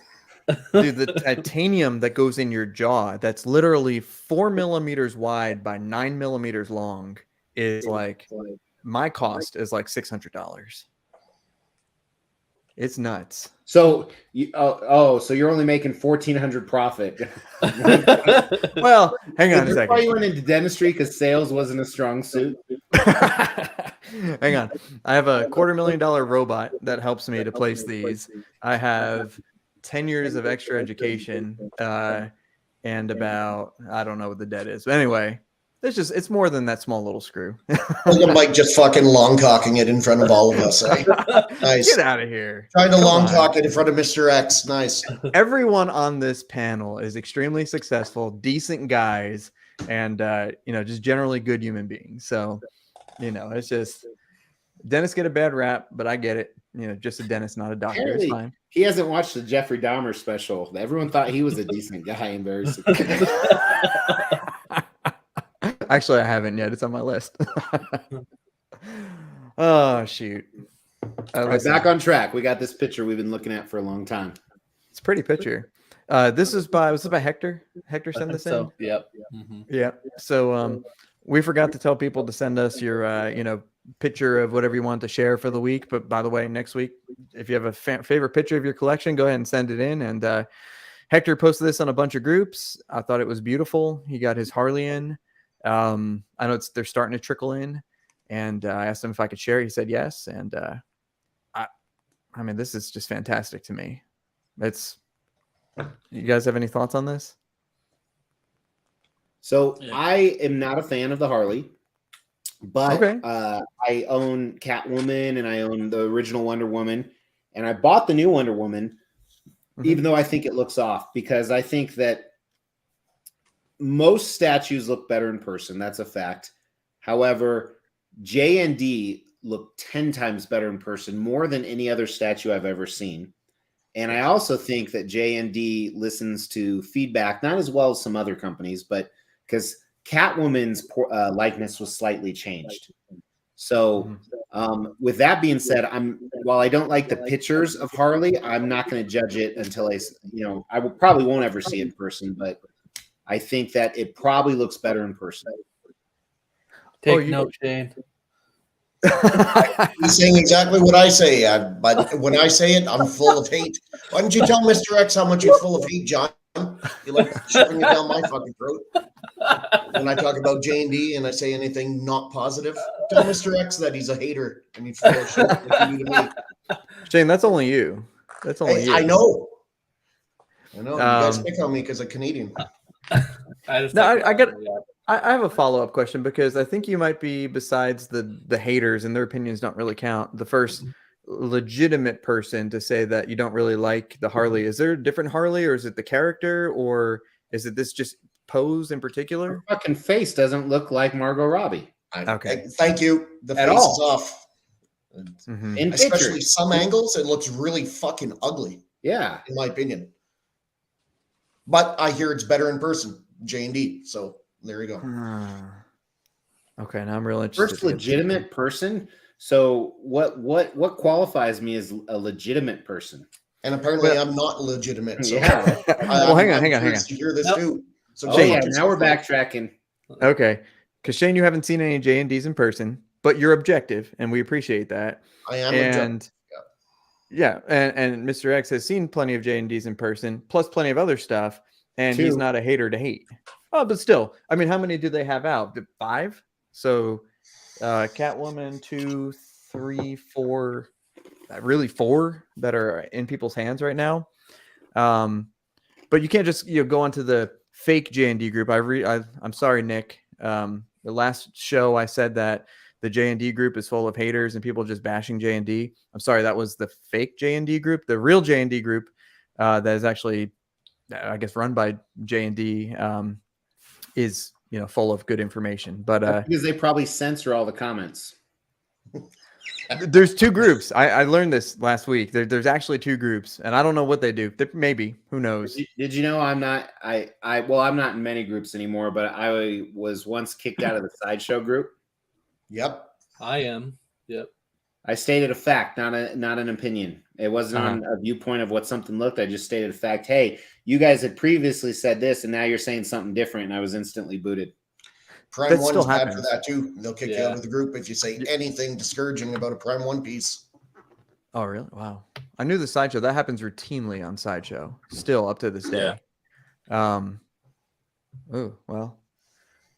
Dude, the titanium that goes in your jaw, that's literally 4 millimeters wide by 9 millimeters long, is like my cost is like $600. It's nuts. So so you're only making $1,400 profit. Well, hang on a That's second. why you went into dentistry, because sales wasn't a strong suit. Hang on. I have a $250,000 robot that helps me to place these. I have 10 years of extra education and about, I don't know what the debt is. But anyway, it's more than that small little screw. Look at Mike just fucking long cocking it in front of all of us. Eh? Nice. Get out of here. Trying to Come long on. cock it in front of Mr. X. Nice. Everyone on this panel is extremely successful, decent guys, and just generally good human beings. So, it's just dentists get a bad rap, but I get it. Just a dentist, not a doctor. Apparently, it's fine. he hasn't watched the Jeffrey Dahmer special. Everyone thought he was a decent guy and very successful. Actually, I haven't yet. It's on my list. Oh, shoot. All right, back on track. We got this picture we've been looking at for a long time. It's a pretty picture. Was this by Hector? Hector sent this in? So, yep. Mm-hmm. Yeah. So we forgot to tell people to send us your picture of whatever you want to share for the week. But by the way, next week, if you have a favorite picture of your collection, go ahead and send it in. And Hector posted this on a bunch of groups. I thought it was beautiful. He got his Harley in. I know they're starting to trickle in, and I asked him if I could share. He said yes, and I mean, this is just fantastic to me. You guys have any thoughts on this? So I am not a fan of the Harley, but Okay. I own Catwoman and I own the original Wonder Woman, and I bought the new Wonder Woman, even though I think it looks off, because I think that most statues look better in person. That's a fact. However, J&D look 10 times better in person, more than any other statue I've ever seen. And I also think that J&D listens to feedback, not as well as some other companies, but because Catwoman's likeness was slightly changed. So with that being said, while I don't like the pictures of Harley, I'm not going to judge it until I probably won't ever see it in person, but I think that it probably looks better in person. Take note, Shane. He's saying exactly what I say, but when I say it, I'm full of hate. Why don't you tell Mr. X how much you're full of hate, John? You like shoving it down my fucking throat. When I talk about J&D and I say anything not positive, tell Mr. X that he's a hater and he's full of shit like you do to me. Shane, that's only you. That's only you. I know. You guys pick on me because I'm Canadian. I have a follow-up question, because I think you might be, besides the haters and their opinions don't really count, the first legitimate person to say that you don't really like the Harley. Is there a different Harley, or is it the character, or is it this just pose in particular? Her fucking face doesn't look like Margot Robbie. Okay. Thank you. The At face all. is off. In Especially pictures. some angles, it looks really fucking ugly, Yeah. in my opinion. But I hear it's better in person, J&D. So there you go. Okay, now I'm real interested. First legitimate person. So what qualifies me as a legitimate person? And apparently I'm not legitimate. So Yeah. Well, hang on. To hear this too. So Oh yeah, now we're backtracking. Okay, because Shane, you haven't seen any J&Ds in person, but you're objective, and we appreciate that. I am And Yeah, and Mr. X has seen plenty of J&Ds in person, plus plenty of other stuff, and he's 2. not a hater to hate. Oh, but still, I mean, how many do they have out? 5? So, Catwoman, 2, 3, 4, really 4 that are in people's hands right now. But you can't just go onto the fake J&D group. I'm sorry, Nick. The last show I said that the J&D group is full of haters and people just bashing J&D. I'm sorry, that was the fake J&D group. The real J&D group that is actually, I guess, run by J&D is full of good information. But because they probably censor all the comments. there's 2 groups. I learned this last week. There's actually 2 groups, and I don't know what they do. Maybe, who knows? Did you know I'm not? I'm not in many groups anymore, but I was once kicked out of the sideshow group. Yep. I am. Yep. I stated a fact, not an opinion. It wasn't on a viewpoint of what something looked. I just stated a fact. Hey, you guys had previously said this, and now you're saying something different, and I was instantly booted. Prime That 1 still is bad for happens. that too. They'll kick you out of the group if you say anything discouraging about a Prime 1 piece. Oh, really? Wow. I knew the sideshow. That happens routinely on sideshow, still up to this day. Oh, well.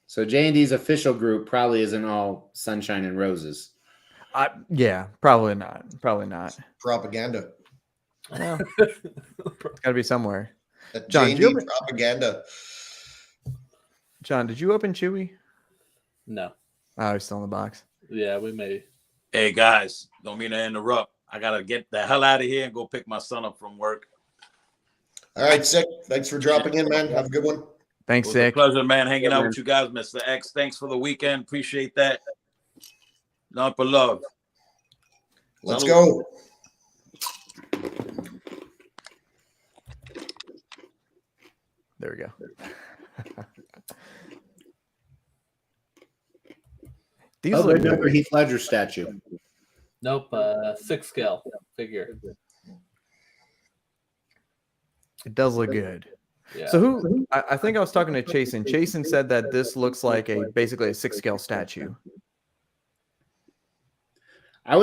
So J&D's official group probably isn't all sunshine and roses. Yeah, probably not. Probably not. Propaganda. Well, it's got to be somewhere. That John, J&D did you open- propaganda. John, did you open Chewy? No. Oh, he's still in the box. Yeah, we may. Hey guys, don't mean to interrupt. I gotta get the hell out of here and go pick my son up from work. All right, Sick. Thanks for dropping in, man. Have a good one. Thanks, It was a Sick. pleasure, man, hanging out with you guys, Mr. X. Thanks for the weekend. Appreciate that. None but love. Let's go. There we go. These look Another Heath Ledger statue. Nope. 6 scale figure. It does look good. Yeah. So I think I was talking to Chasen. Chasen said that this looks like basically a 6 scale statue.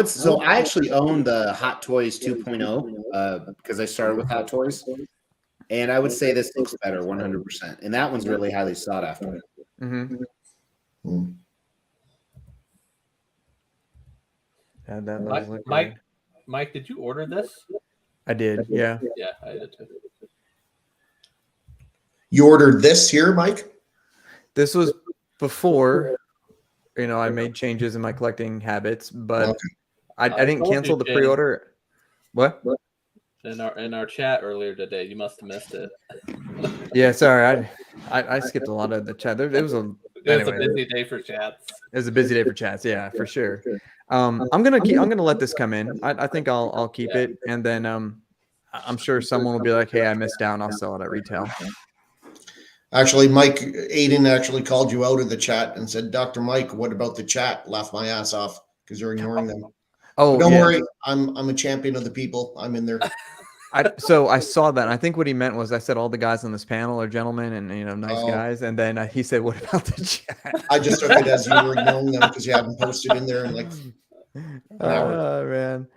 So I actually own the Hot Toys 2.0 because I started with Hot Toys. And I would say this looks better 100%. And that one's really highly sought after. Mm-hmm. Yeah, that does look Mike, good. Mike, did you order this? I did, yeah. Yeah, I did too. You ordered this here, Mike? This was before, I made changes in my collecting habits, but Okay. I didn't told cancel you, the Jay. pre-order. What? In our chat earlier today, you must have missed it. Yeah, sorry. I skipped a lot of the chat. It was a busy day for chats. It was a busy day for chats. Yeah, for sure. I'm gonna let this come in. I think I'll keep it, and then I'm sure someone will be like, "Hey, I missed out. I'll sell it at retail." Actually, Mike, Aiden actually called you out of the chat and said, Dr. Mike, what about the chat? Laughed my ass off because you're ignoring them. Oh, But don't yeah. worry. I'm a champion of the people. I'm in there. So I saw that. And I think what he meant was I said all the guys on this panel are gentlemen and nice guys. And then he said, "What about the chat?" I just took it as you were ignoring them because you haven't posted in there in like an hour. Oh man.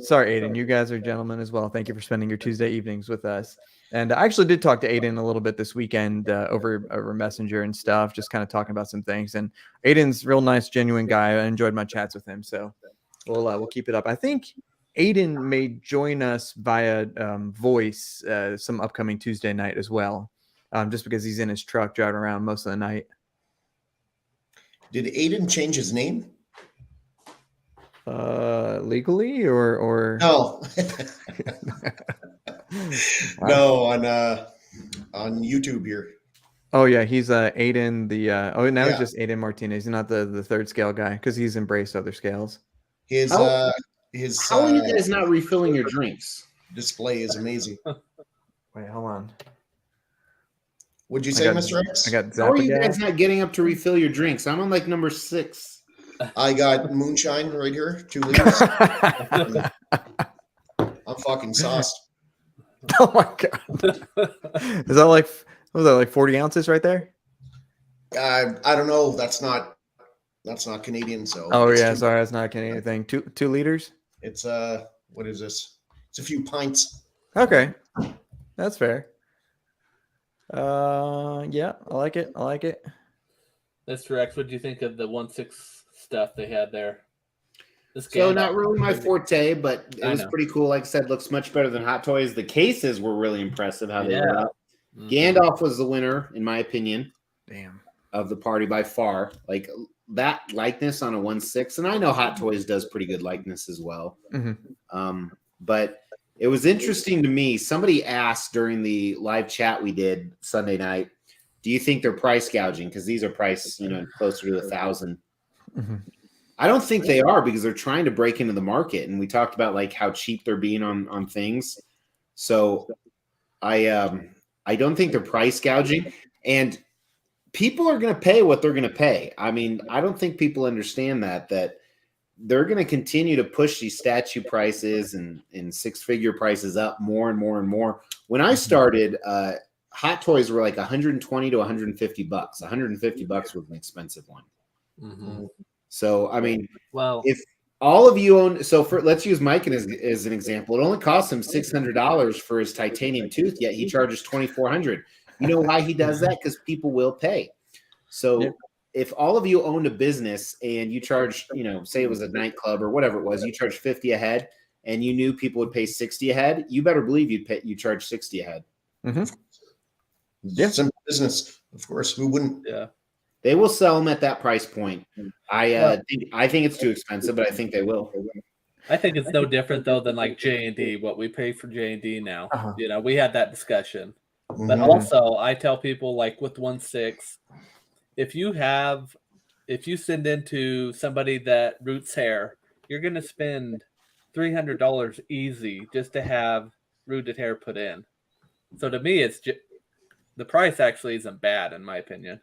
Sorry, Aiden. You guys are gentlemen as well. Thank you for spending your Tuesday evenings with us. And I actually did talk to Aiden a little bit this weekend over Messenger and stuff, just kind of talking about some things. And Aiden's real nice, genuine guy. I enjoyed my chats with him, so we'll keep it up. I think Aiden may join us via voice some upcoming Tuesday night as well, just because he's in his truck driving around most of the night. Did Aiden change his name? Legally or No. No, on YouTube here. Oh yeah, he's Aiden now he's Yeah. just Aiden Martinez. He's not the third scale guy because he's embraced other scales. His How are you guys not refilling your drinks? display is amazing. Wait, hold on. Would you say, Mr. X? I got How are you Zappa guys not getting up to refill your drinks? I'm on like number 6. I got moonshine right here, 2 liters. gas. I'm fucking sauced. Oh my god. Is that like what was that like 40 ounces right there? I don't know. That's not Canadian. So Oh it's yeah, two- sorry, that's not Canadian thing. 2 liters. It's what is this? It's a few pints. Okay, that's fair. Yeah, I like it. I like it. Mr. X, what do you think of the 1/6 stuff they had there? This So Gandalf not really my forte, but it I was know. pretty cool. Like I said, looks much better than Hot Toys. The cases were really impressive how they were Yeah. up. Mhm. Gandalf was the winner, in my opinion, Damn. of the party by far. Like that likeness on a 1/6, and I know Hot Toys does pretty good likeness as well. But it was interesting to me. Somebody asked during the live chat we did Sunday night, "Do you think they're price gouging? Because these are priced, closer to 1,000." I don't think they are, because they're trying to break into the market, and we talked about like how cheap they're being on things. So I don't think they're price gouging, and people are going to pay what they're going to pay. I mean, I don't think people understand that they're going to continue to push these statue prices and six-figure prices up more and more and more. When I started, Hot Toys were like 120 to 150 bucks. 150 bucks was an expensive one. Mm-hmm. So, I mean, well, if all of you own, so let's use Mike as an example. It only cost him $600 for his titanium tooth, yet he charges $2,400. You know why he does that? Because people will pay. So if all of you owned a business and you charge, say it was a nightclub or whatever it was, you charge 50 a head, and you knew people would pay 60 a head, you better believe you charge 60 a head. Yeah, simple business, of course. Who wouldn't? Yeah. They will sell them at that price point. I think it's too expensive, but I think they will. I think it's no different though than like J&D, what we pay for J&D now. We had that discussion. But also, I tell people, like with 1/6, if you send into somebody that roots hair, you're going to spend $300 easy just to have rooted hair put in. So to me, the price actually isn't bad in my opinion.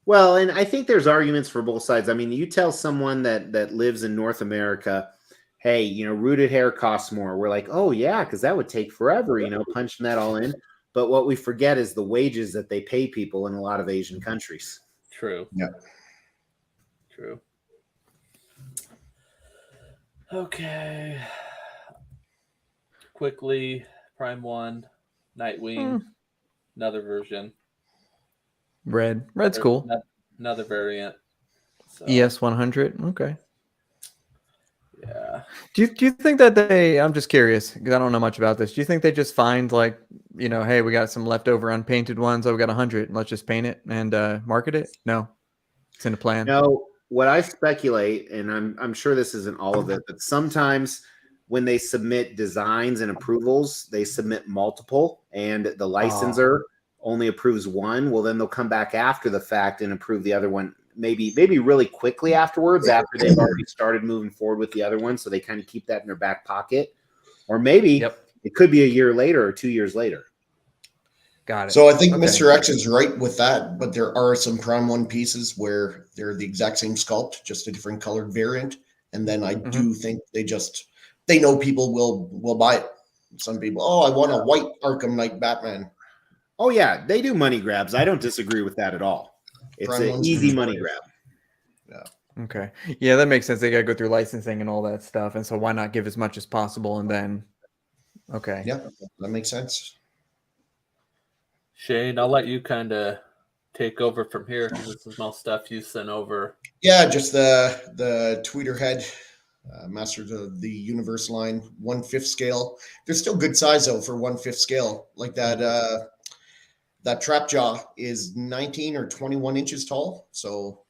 Well, and I think there's arguments for both sides. I mean, you tell someone that lives in North America, hey, rooted hair costs more. We're like, oh yeah, because that would take forever, punching that all in. But what we forget is the wages that they pay people in a lot of Asian countries. True. Yeah. True. Okay. Quickly, Prime 1, Nightwing, another version. Red's cool. Another variant. So, ES 100. Okay. Yeah. Do you think that I'm just curious because I don't know much about this. Do you think they just find like, hey, we got some leftover unpainted ones. Oh, we got 100. Let's just paint it and market it? No, it's in the plan. No, what I speculate, and I'm sure this isn't all of it, but sometimes when they submit designs and approvals, they submit multiple, and the licensor only approves one. Well, then they'll come back after the fact and approve the other one. Maybe really quickly afterwards, after they've already started moving forward with the other one, so they kind of keep that in their back pocket. Or maybe it could be a year later or 2 years later. Got it. So I think Mr. X is right with that, but there are some Prime 1 pieces where they're the exact same sculpt, just a different colored variant. And then I do think they know people will buy it. Some people, I want a white Arkham Knight Batman. Oh yeah, they do money grabs. I don't disagree with that at all. It's an easy money grab. Yeah. Okay. Yeah, that makes sense. They got to go through licensing and all that stuff. And so why not give as much as possible and then, okay. Yeah, that makes sense. Shane, I'll let you kind of take over from here because this is most stuff you sent over. Yeah, just the tweeter head, Masters of the Universe line, 1/5 scale. They're still good size though for 1/5 scale. Like that that trap jaw is 19 or 21 inches tall. So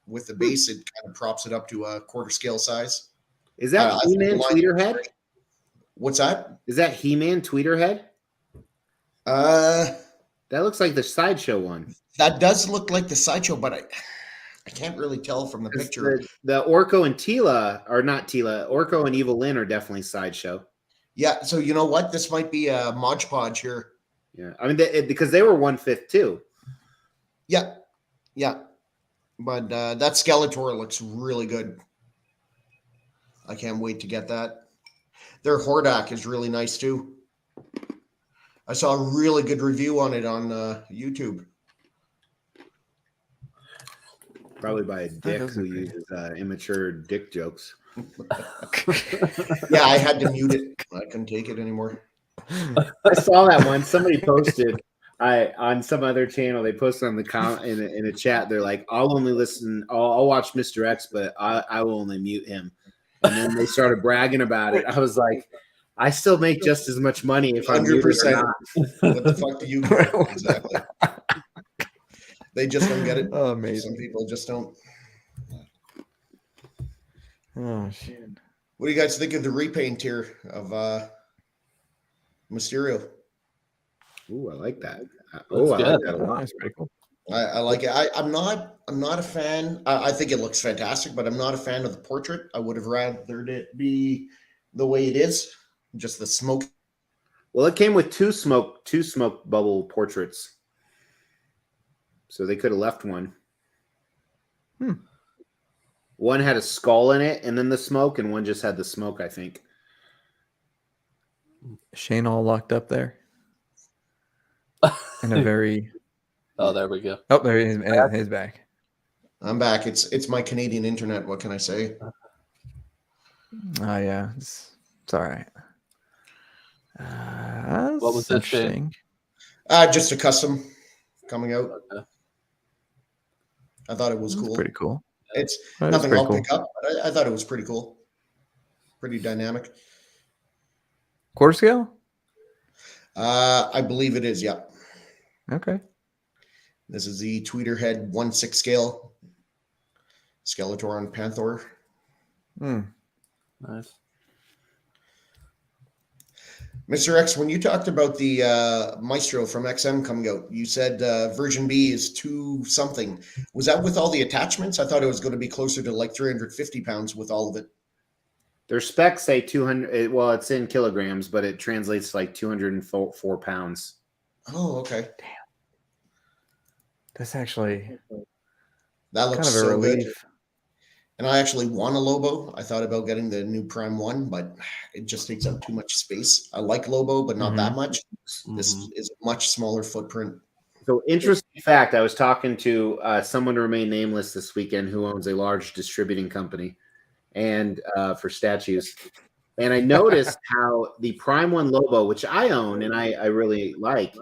with the base, it kind of props it up to a quarter scale size. Is that He-Man tweeter head? What's that? Is that He-Man tweeter head? That looks like the sideshow one. That does look like the sideshow, but I can't really tell from the picture. The Orko and Tila are not Tila. Orko and Evil Lynn are definitely sideshow. Yeah, so you know what? This might be a Mod Podge here. Yeah, I mean, because they were 1/5 too. Yeah, but that Skeletor looks really good. I can't wait to get that. Their Hordak is really nice too. I saw a really good review on it on YouTube. Probably by a dick who uses immature dick jokes. Yeah, I had to mute it. I couldn't take it anymore. I saw that one. Somebody posted on some other channel. They posted on the in a chat. They're like, I'll only listen. I'll watch Mr. X, but I will only mute him. And then they started bragging about it. I was like, I still make just as much money if I'm muted or not. What the fuck do you care? Exactly. They just don't get it. Oh, amazing. Some people just don't. Oh shit. What do you guys think of the repaint here of Mysterio? Ooh, I like that. I Looks like good. that a lot. That's pretty cool. I like it. I'm not a fan. I think it looks fantastic, but I'm not a fan of the portrait. I would have rather it be the way it is, just the smoke. Well, it came with two smoke bubble portraits, so they could have left one. One had a skull in it, and then the smoke, and one just had the smoke, I think. Shane all locked up there. In a very. Oh, there we go. Oh, there he is. He's back. I'm back. It's my Canadian internet. What can I say? Oh yeah, it's all right. What was that, Shane? interesting. Just a custom coming out. Okay. I thought it was That's cool. pretty cool. It's That is nothing pretty I'll cool. pick up, but I thought it was pretty cool. Pretty dynamic. Quarter scale? I believe it is. Yeah. Okay. This is the Tweeter Head 1/6 scale. Skeletor and Panther. Nice. Mr. X, when you talked about the Maestro from XM coming out, you said version B is 2 something. Was that with all the attachments? I thought it was going to be closer to like 350 pounds with all of it. Their specs say 200. Well, it's in kilograms, but it translates to like 204 pounds. Oh, okay. That's actually That looks kind of a so relief. good. And I actually want a Lobo. I thought about getting the new Prime 1, but it just takes up too much space. I like Lobo, but not that much. This is a much smaller footprint. So, interesting fact, I was talking to someone to remain nameless this weekend who owns a large distributing company and for statues. And I noticed how the Prime 1 Lobo, which I own and I really like,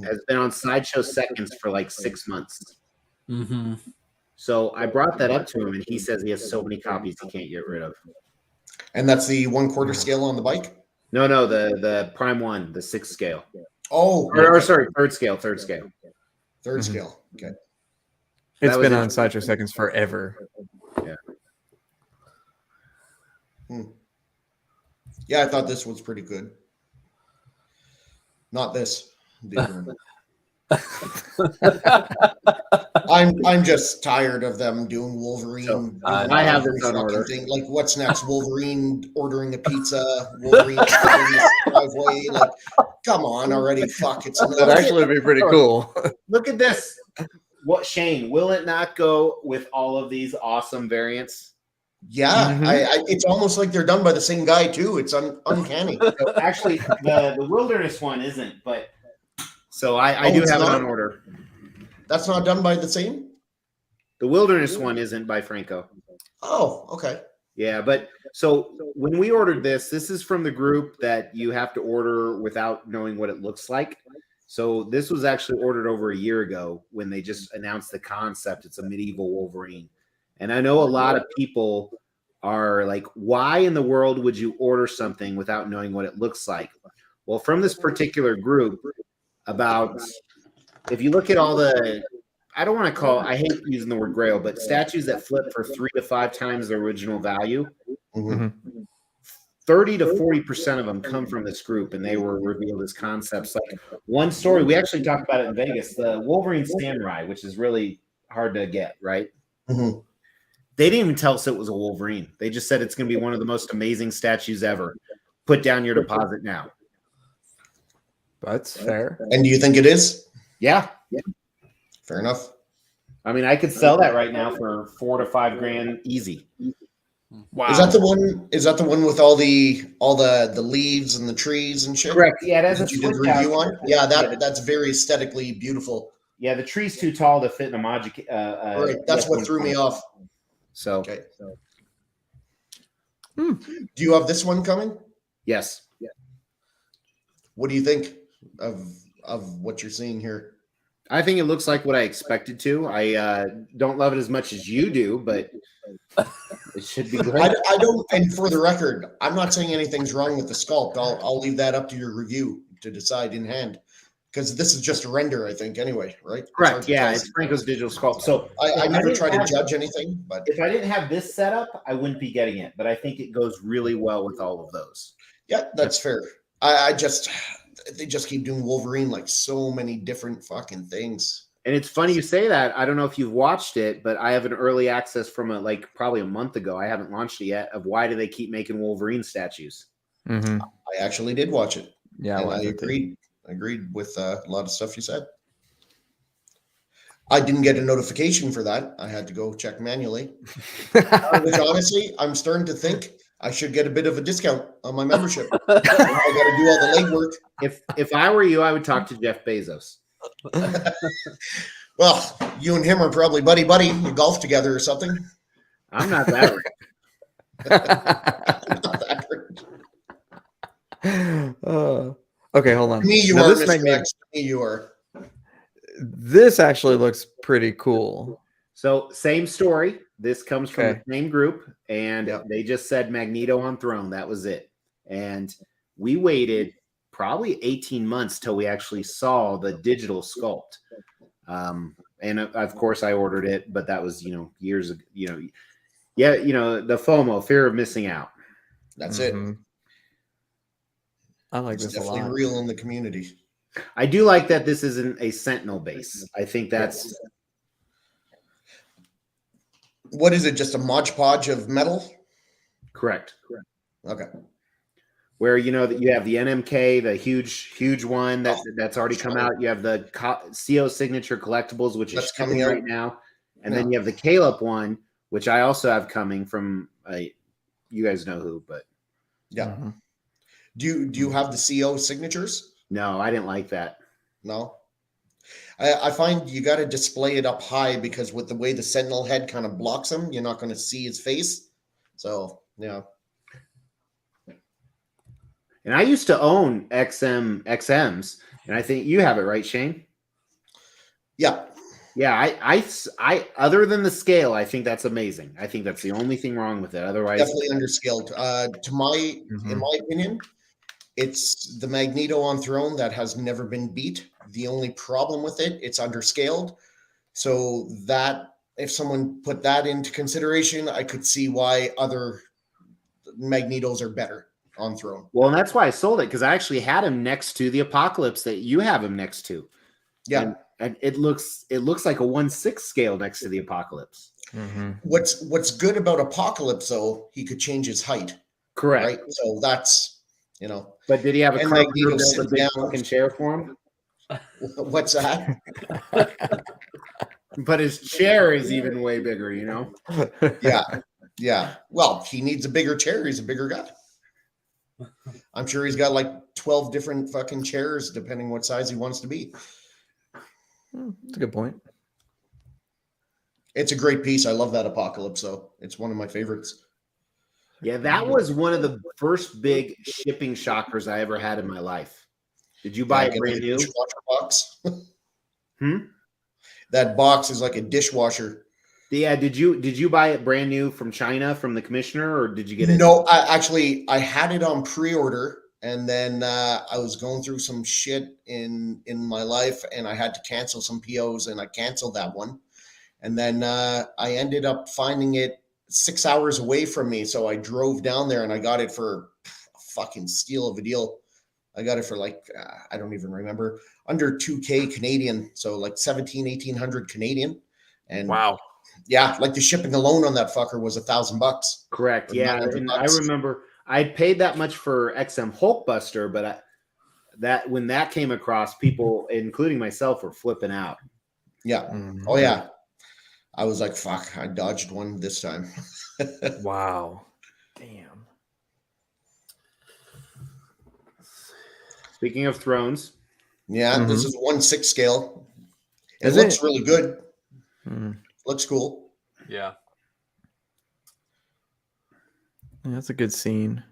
has been on Sideshow Seconds for like 6 months. Mm-hmm. So I brought that up to him, and he says he has so many copies he can't get rid of. And that's the 1/4 scale on the bike? No, the Prime 1, the 6 scale. Oh. Or sorry, third scale. Third scale. Okay. It's was been on interesting. Sideshow Seconds forever. Yeah, I thought this was pretty good. Not this. The other one. I'm just tired of them doing Wolverine. So, I have this on order. Thing. Like, what's next? Wolverine ordering a pizza. Wolverine in the driveway. Like, come on already. Fuck, it's That'd actually be pretty cool. Look at this. What, Shane? Will it not go with all of these awesome variants? Yeah, it's almost like they're done by the same guy too. It's uncanny. So actually, the Wilderness one isn't, but so I do have it on order. That's not done by the same? The Wilderness one isn't by Franco. Oh, okay. Yeah, but so when we ordered this is from the group that you have to order without knowing what it looks like. So this was actually ordered over a year ago when they just announced the concept. It's a medieval Wolverine. And I know a lot of people are like, why in the world would you order something without knowing what it looks like? Well, from this particular group, if you look at all the, I hate using the word grail, but statues that flip for 3 to 5 times the original value, 30 to 40% of them come from this group, and they were revealed as concepts. Like one story, we actually talked about it in Vegas, the Wolverine Samurai, which is really hard to get, right? They didn't even tell us it was a Wolverine. They just said it's going to be one of the most amazing statues ever. Put down your deposit now. That's fair. And do you think it is? Yeah. Fair enough. I mean, I could sell that right now for $4 to $5 grand easy. Wow. Is that the one with all the leaves and the trees and shit? Correct. Yeah, that's that you did the review on. Yeah, that's very aesthetically beautiful. Yeah, the tree's too tall to fit in a Magic. Right, that's what threw me off. So, okay. Hmm. Do you have this one coming? Yes. What do you think of what you're seeing here? I think it looks like what I expected to. I don't love it as much as you do, but it should be great. I don't, and for the record, I'm not saying anything's wrong with the sculpt. I'll leave that up to your review to decide in hand, because this is just a render, I think, anyway, right? Correct. Yeah, it's Franco's digital sculpt. So I never didn't try to have- judge anything, but If I didn't have this setup, I wouldn't be getting it. But I think it goes really well with all of those. yeah, that's fair. They just keep doing Wolverine like so many different fucking things. And it's funny you say that. I don't know if you've watched it, but I have an early access from probably a month ago. I haven't launched it yet. Of why do they keep making Wolverine statues? Mm-hmm. I actually did watch it. Yeah, and I agreed with a lot of stuff you said. I didn't get a notification for that. I had to go check manually. Which honestly, I'm starting to think I should get a bit of a discount on my membership. I got to do all the legwork. If I were you, I would talk to Jeff Bezos. Well, you and him are probably buddy. You golf together or something. I'm not that rich. Not that rich. Okay, hold on. To me, you Now, are, this Mr. X. To me, you are. This actually looks pretty cool. So same story. This comes from Okay. the same group, and Yep. they just said Magneto on throne. That was it. And we waited probably 18 months till we actually saw the digital sculpt. And of course I ordered it, but that was, years ago, the FOMO, fear of missing out. That's it. Mhm. I like It's this a definitely lot. real in the community. I do like that this isn't a Sentinel base. I think that's What is it? Just a Mod Podge of metal? correct. Okay. Where that you have the NMK, the huge one that's already come out. You have the CO signature collectibles, which is That's coming coming out. right now, and then you have the Caleb one, which I also have coming from. You guys know who, but Yeah. Mhm. Do you have the CO signatures? no, I didn't like that. No. I find you got to display it up high, because with the way the Sentinel head kind of blocks him, you're not going to see his face. So, yeah. And I used to own XMs, and I think you have it, right, Shane? Yeah. Yeah, I other than the scale, I think that's amazing. I think that's the only thing wrong with it. Otherwise, Definitely underscaled. In Mhm. my opinion, it's the Magneto on throne that has never been beat. The only problem with it, it's underscaled. So that, if someone put that into consideration, I could see why other Magnetos are better on throne. well, and that's why I sold it, because I actually had him next to the Apocalypse that you have him next to. Yeah. And it looks like a 1/6 scale next to the Apocalypse. Mhm. What's good about Apocalypse, though, he could change his height, Correct. right? So that's, But did he have a And carpenter Magneto build a sitting big down. fucking chair for him? what's that? But his chair is even way bigger, Yeah. Well, he needs a bigger chair. He's a bigger guy. I'm sure he's got like 12 different fucking chairs, depending what size he wants to be. That's a good point. It's a great piece. I love that Apocalypse, though. It's one of my favorites. Yeah, that was one of the first big shipping shockers I ever had in my life. Did you buy it Like brand a new? dishwasher box. Hmm? That box is like a dishwasher. Yeah, did you buy it brand new from China from the commissioner, or did you get it? No, I had it on pre-order, and then I was going through some shit in my life, and I had to cancel some POs, and I canceled that one. And then I ended up finding it 6 hours away from me, so I drove down there, and I got it for a fucking steal of a deal. I got it for like I don't even remember, under 2K Canadian, so like 1,800 Canadian. And Wow. yeah, like the shipping alone on that fucker was $1,000. Correct. Or Yeah, $900. and I remember I paid that much for XM Hulkbuster, but when that came across, people, including myself, were flipping out. Yeah. Mhm. Oh yeah. I was like, fuck, I dodged one this time. Wow. Damn. Speaking of thrones, Yeah, this is 1/6 scale. It Is looks it? really good. Mhm. Looks cool. Yeah. Yeah, that's a good scene.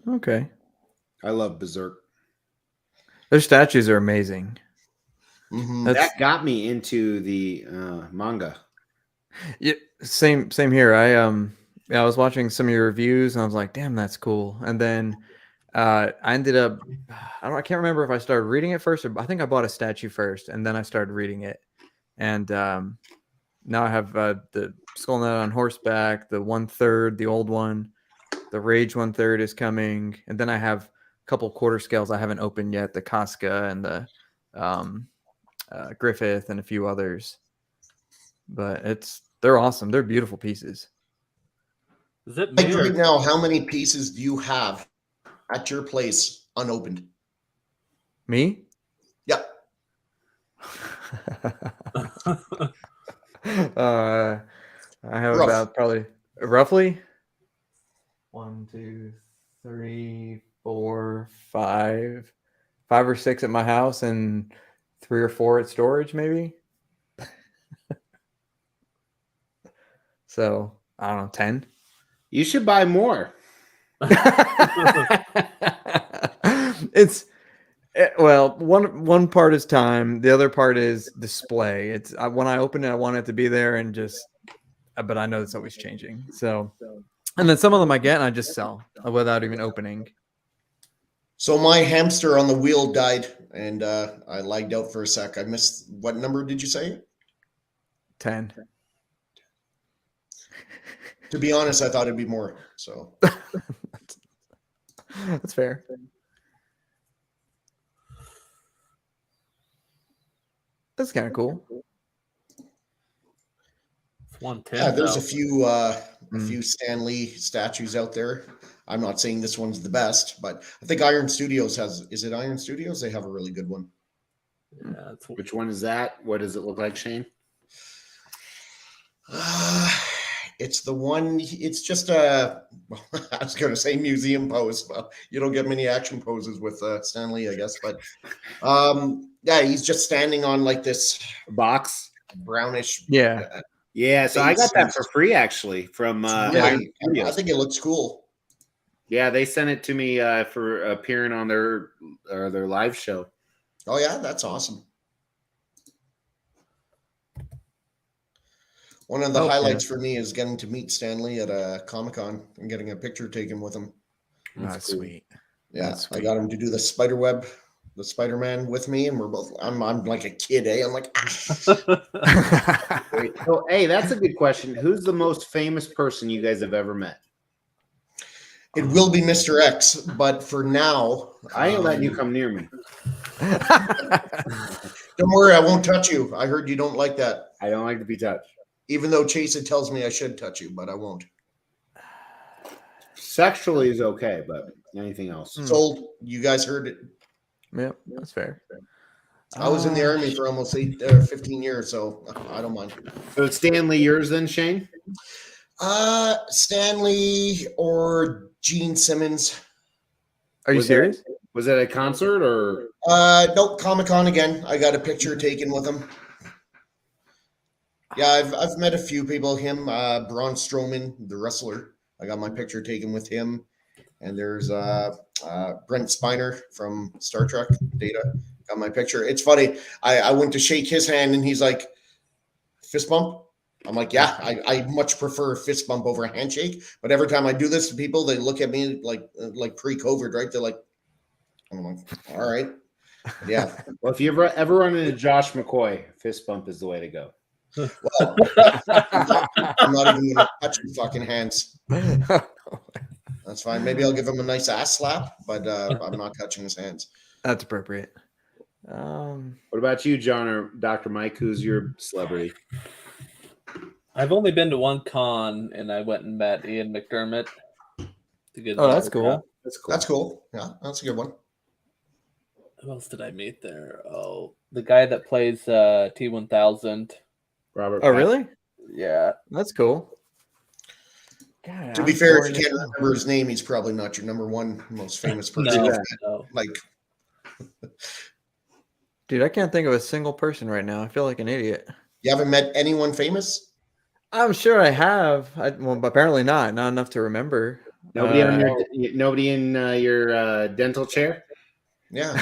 Okay. I love Berserk. Their statues are amazing. Mhm. That's That got me into the manga. yeah, same here. I was watching some of your reviews and I was like, damn, that's cool. And then I ended up I can't remember if I started reading it first or I think I bought a statue first and then I started reading it. And now I have the Skull Knight on horseback, the 1/3, the old one, the Rage 1/3 is coming, and then I have a couple quarter scales I haven't opened yet, the Casca and the um, Griffith and a few others. But they're awesome. They're beautiful pieces. Is it Like me right or now, how many pieces do you have at your place unopened? Me? Yeah. I have Rough. about probably roughly 1, 2, 3, 4, 5 or 6 at my house and 3 or 4 at storage, maybe. So I don't know, 10. You should buy more. Well, one part is time, the other part is display. It's when I open it, I want it to be there and just, but I know it's always changing. So, and then some of them I get and I just sell without even opening. So my hamster on the wheel died, and I lagged out for a sec. I missed, what number did you say? 10. To be honest, I thought it'd be more. So That's fair. That's kind of cool. it's 110? yeah, there's though. a few Stan Lee statues out there. I'm not saying this one's the best, but I think Iron Studios has. Is it Iron Studios? They have a really good one. Yeah, it's Which one is that? What does it look like, Shane? It's the one. It's just a. I was going to say museum pose. Well, you don't get many action poses with Stan Lee, I guess. But yeah, he's just standing on like this Box. brownish. Yeah. Yeah, so I got that Face. for free actually from Iron Really, I Studios. think it looks cool. Yeah, they sent it to me for appearing on their live show. Oh yeah, that's awesome. One of the highlights for me is getting to meet Stan Lee at a Comic-Con and getting a picture taken with him. That's cool. sweet. Yeah, That's I sweet. got him to do the Spider-Web, the Spider-Man with me, and we're both. I'm like a kid, eh? I'm like, So, hey, that's a good question. Who's the most famous person you guys have ever met? it will be Mr. X, but for now, I ain't letting you come near me. don't worry, I won't touch you. I heard you don't like that, I don't like to be touched. even though Chase tells me I should touch you, but I won't. Sexually is okay, but anything else? Sold. You guys heard it. Yep, that's fair. I was in the army for almost 15 years, so I don't mind. So it's Stanley yours then, Shane? Stanley or Gene Simmons. Are you serious? Was it a concert or? Nope, Comic-Con again. I got a picture taken with him. Yeah, I've met a few people. Him, Braun Strowman, the wrestler. I got my picture taken with him. And there's Brent Spiner from Star Trek, Data. Got my picture. It's funny. I went to shake his hand and he's like, fist bump? I'm like, yeah, I much prefer a fist bump over a handshake. But every time I do this to people, they look at me like pre-COVID, right? They're like, I'm like, all right. Yeah. Well, if you ever run into Josh McCoy, fist bump is the way to go. Well, I'm not even going to touch your fucking hands. That's fine. Maybe I'll give him a nice ass slap, but I'm not touching his hands. That's appropriate. What about you, John or Dr. Mike? Who's your celebrity? I've only been to one con, and I went and met Ian McDermott. Oh, that's cool. That's cool. That's cool. Yeah, that's a good one. Who else did I meet there? Oh, the guy that plays T1000. Robert. Oh, really? Yeah. That's cool. God, To be fair, if you can't remember his name, he's probably not your number one most famous person. No. Like, dude, I can't think of a single person right now. I feel like an idiot. you haven't met anyone famous? I'm sure I have. Well, apparently not. Not enough to remember. Nobody on Uh, nobody in your dental chair. Yeah.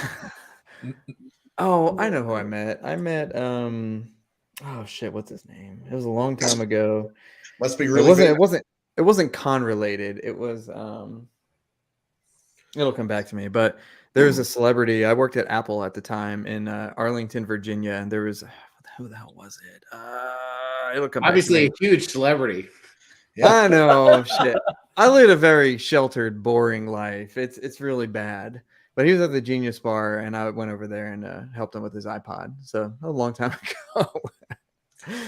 Oh, I know who I met. I met oh shit, what's his name? It was a long time ago. Must be It really wasn't big. it wasn't it wasn't con related. It was it'll come back to me, but there was a celebrity. I worked at Apple at the time in Arlington, Virginia, and there was who the hell was it? It'll come back to Obviously, me. a huge celebrity. Yeah. I know, shit. I lead a very sheltered, boring life. It's really bad. But he was at the Genius Bar, and I went over there and helped him with his iPod. So a long time ago.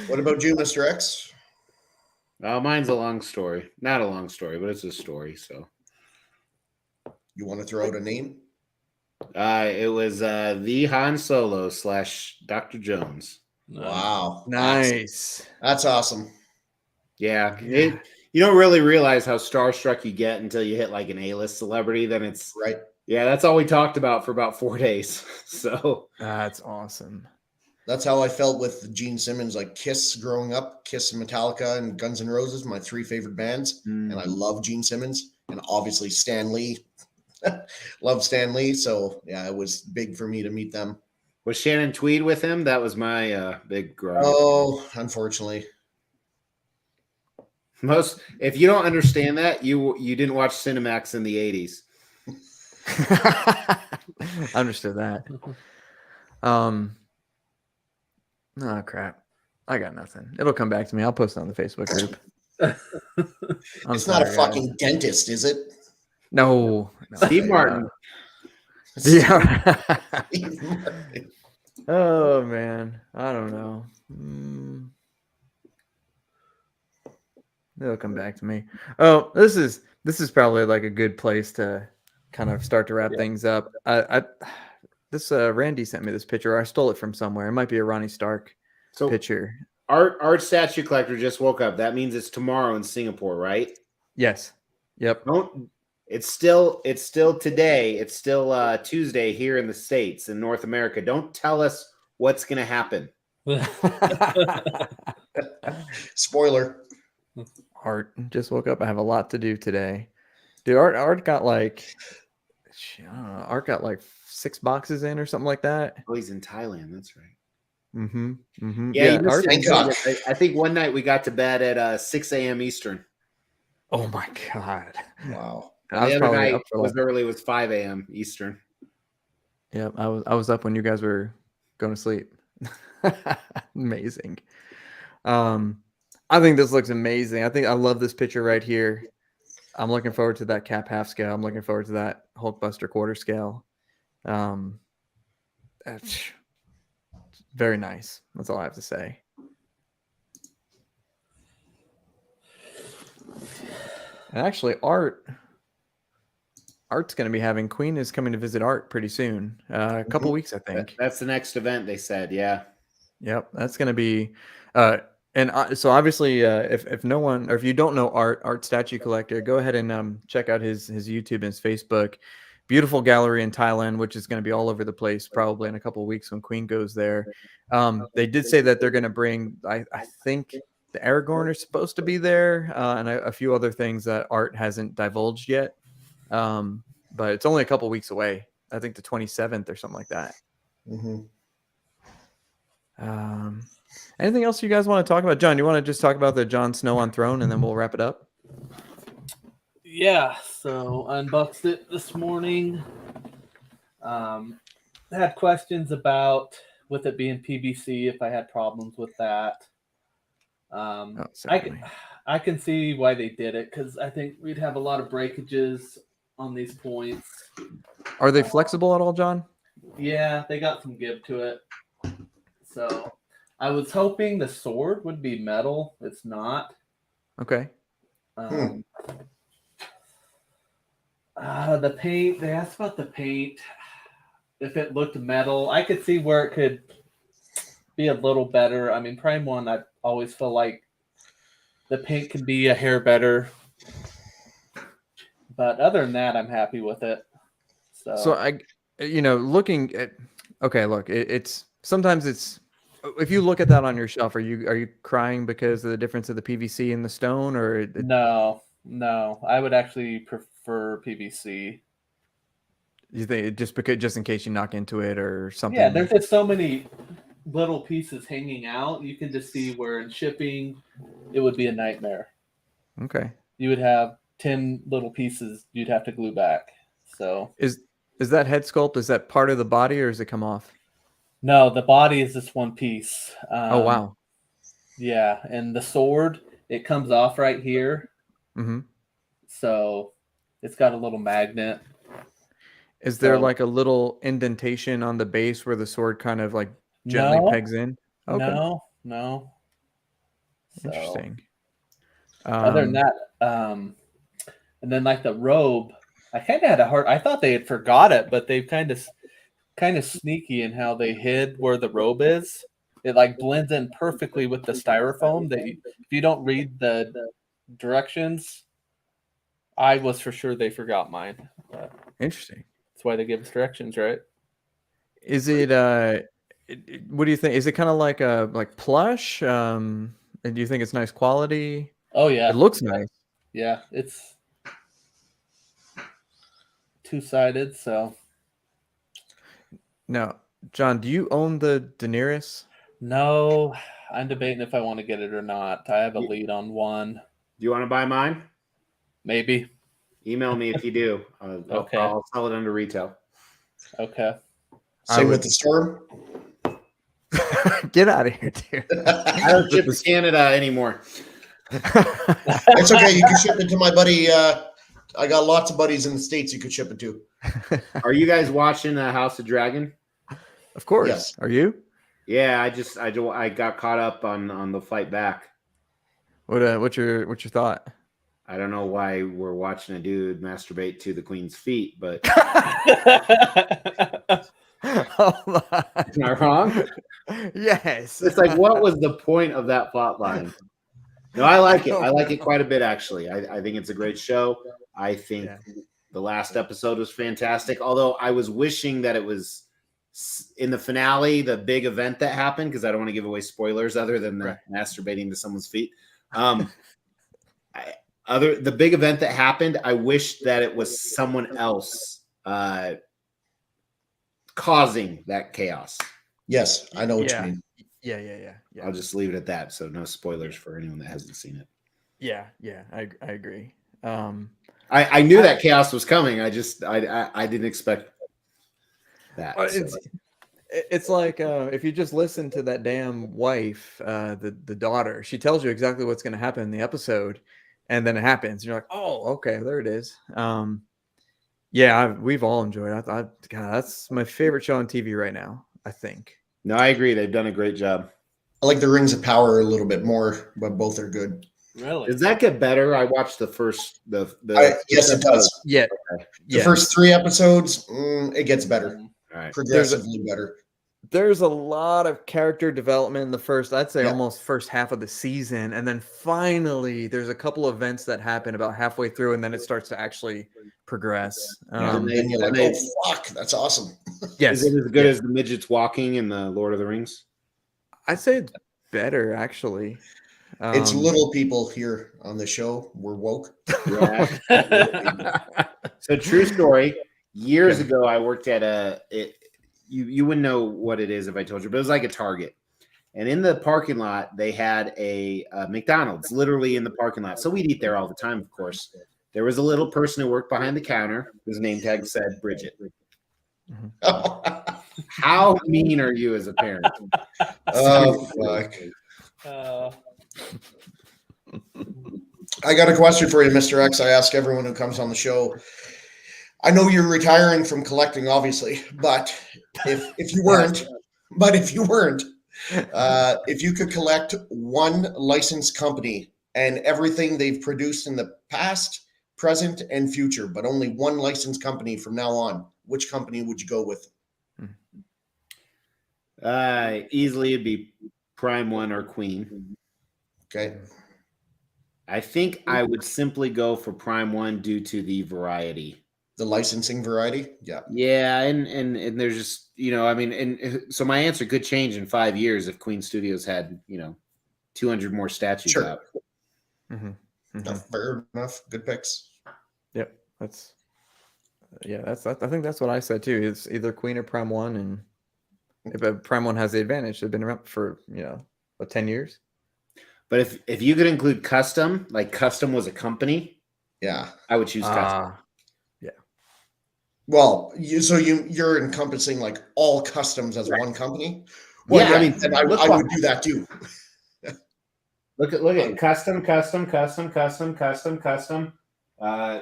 What about you, Mr. X? Mine's a long story. Not a long story, but it's a story. So You want to throw out a name? it was the Han Solo / Dr. Jones. Wow. Nice. That's awesome. Yeah, Yeah. you don't really realize how starstruck you get until you hit like an A-list celebrity. Then it's Right. yeah, that's all we talked about for about 4 days. So That's awesome. That's how I felt with Gene Simmons, like Kiss growing up, Kiss, Metallica, and Guns N' Roses, my 3 favorite bands. And I love Gene Simmons, and obviously Stan Lee. Love Stan Lee. So yeah, it was big for me to meet them. was Shannon Tweed with him? That was my big gripe. Oh, unfortunately. If you don't understand that, you didn't watch Cinemax in the 80s. Understood that. Oh crap. I got nothing. It'll come back to me. I'll post it on the Facebook group. It's not a fucking dentist, is it? No. Steve Martin. Yeah. Steve Martin. Oh man. I don't know. It'll come back to me. Oh, this is probably like a good place to kind of start to wrap things up. This Randy sent me this picture. I stole it from somewhere. It might be a Ronnie Stark picture. Art statue collector just woke up. That means it's tomorrow in Singapore, right? Yes. Yep. It's still today. It's still Tuesday here in the States in North America. Don't tell us what's gonna happen. Spoiler. Art just woke up. I have a lot to do today. Dude, Art got like I don't know, Art got like 6 boxes in or something like that. Oh, he's in Thailand. That's right. Yeah, Art, Thank God. I think one night we got to bed at 6 a.m. Eastern. Oh my god! Wow. I was the other probably night up for was early. It was 5 a.m. Eastern. Yeah, I was up when you guys were going to sleep. Amazing. I think this looks amazing. I love this picture right here. I'm looking forward to that cap half scale. I'm looking forward to that Hulkbuster quarter scale. That's very nice. That's all I have to say. And actually, Art's going to be having Queen is coming to visit Art pretty soon. A couple weeks, I think. That's the next event. They said, yeah. Yep, that's going to be. So obviously, if no one or if you don't know Art Statue Collector, go ahead and check out his YouTube and his Facebook. Beautiful gallery in Thailand, which is going to be all over the place probably in a couple of weeks when Queen goes there. They did say that they're going to bring, I think the Aragorn are supposed to be there, and a few other things that Art hasn't divulged yet. But it's only a couple weeks away. I think the 27th or something like that. Anything else you guys want to talk about? John, you want to just talk about the Jon Snow on Throne and then we'll wrap it up? Yeah, so unboxed it this morning. Had questions about with it being PVC, if I had problems with that. I can see why they did it because I think we'd have a lot of breakages on these points. Are they flexible at all, John? Yeah, they got some give to it. So I was hoping the sword would be metal. It's not. Okay. The paint, they asked about the paint. If it looked metal, I could see where it could be a little better. I mean, Prime 1, I always feel like the paint can be a hair better. But other than that, I'm happy with it. So looking at, okay, look, it's sometimes it's, if you look at that on your shelf, are you crying because of the difference of the PVC and the stone, or no, No, I would actually prefer PVC. You think just in case you knock into it or something? Yeah, there's just so many little pieces hanging out. You can just see where in shipping it would be a nightmare. Okay. You would have 10 little pieces you'd have to glue back. So Is that head sculpt? Is that part of the body or does it come off? no, the body is just one piece. Oh wow. Yeah, and the sword, it comes off right here. Mm-hmm. So it's got a little magnet. Is there So- like a little indentation on the base where the sword kind of like gently No. pegs in? Okay. No. So, Interesting. other than that, and then like the robe, I kind of had a hard. I thought they had forgot it, but they've kind of sneaky in how they hid where the robe is. It like blends in perfectly with the styrofoam. That if you don't read the directions, I was for sure they forgot mine. But Interesting. that's why they give us directions, right? Is it what do you think? Is it kind of like a plush? And do you think it's nice quality? Oh yeah, It looks nice. yeah. It's two-sided, so Now, John, do you own the Daenerys? no. I'm debating if I want to get it or not. I have a lead on one, Do you want to buy mine? maybe. Email me if you do. Okay. I'll sell it under retail. Okay. Same with the storm. Get out of here, dude. I don't ship to Canada anymore. It's okay. You can ship it to my buddy. I got lots of buddies in the States you could ship it to. Are you guys watching House of Dragon? Of course. Yes. Are you? Yeah, I got caught up on the fight back. What's your thought? I don't know why we're watching a dude masturbate to the queen's feet, but Hold on. am I wrong? Yes. It's like, what was the point of that plot line? No, I like it. I like it quite a bit, actually. I think it's a great show. I think the last episode was fantastic, although I was wishing that it was in the finale, the big event that happened, because I don't want to give away spoilers other than the masturbating to someone's feet. The big event that happened, I wish that it was someone else causing that chaos. Yes, I know what you mean. Yeah. I'll just leave it at that. So no spoilers for anyone that hasn't seen it. Yeah. I agree. I knew that chaos was coming. I didn't expect that. It's like if you just listen to that damn wife, the daughter, she tells you exactly what's going to happen in the episode, and then it happens. You're like, oh, okay, there it is. We've all enjoyed it. God, that's my favorite show on TV right now, I think. No, I agree. They've done a great job. I like the Rings of Power a little bit more, but both are good. Really? Does that get better? I watched the first Yes, it does. Yeah. The first 3 episodes, it gets better. All right. Progressively better. There's a lot of character development in the first, I'd say almost first half of the season. And then finally, there's a couple events that happen about halfway through, and then it starts to actually progress. And then you're like, oh, fuck, that's awesome. Yes. Is it as good as the midgets walking in the Lord of the Rings? I'd say it's better, actually. It's little people here on the show. We're woke. Yeah. So true story. Years ago, I worked at you wouldn't know what it is if I told you, but it was like a Target. And in the parking lot, they had a McDonald's literally in the parking lot. So we'd eat there all the time, of course. There was a little person who worked behind the counter whose name tag said Bridget. How mean are you as a parent? Oh, fuck. I got a question for you, Mr. X. I ask everyone who comes on the show. I know you're retiring from collecting, obviously, but if you weren't, if you could collect one licensed company and everything they've produced in the past, present, and future, but only one licensed company from now on, which company would you go with? Easily it'd be Prime One or Queen. Okay. I think I would simply go for Prime One due to the variety. The licensing variety? Yeah. Yeah, and there's just, and so my answer could change in 5 years if Queen Studios had, 200 more statues out. Mm-hmm. No, fair enough. Good picks. Yep, that's I think that's what I said too. It's either Queen or Prime One, and if Prime One has the advantage, they've been around for 10 years. But if you could include custom, like custom was a company, Yeah. I would choose custom. Yeah. Well, you're encompassing like all customs as one company. Well, Yeah, I mean, and I would do that too. Look at custom,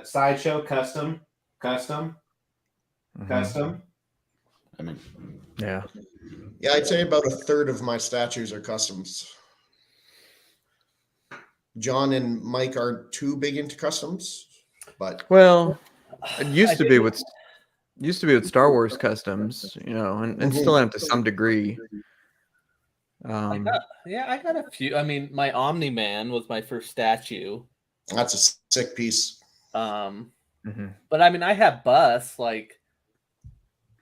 sideshow, custom. I mean, Yeah. Yeah, I'd say about a third of my statues are customs. John and Mike aren't too big into customs, but Well, it used to be with Star Wars customs, and still am to some degree. I got a few. I mean, my Omni Man was my first statue. that's a sick piece. But I mean, I have busts like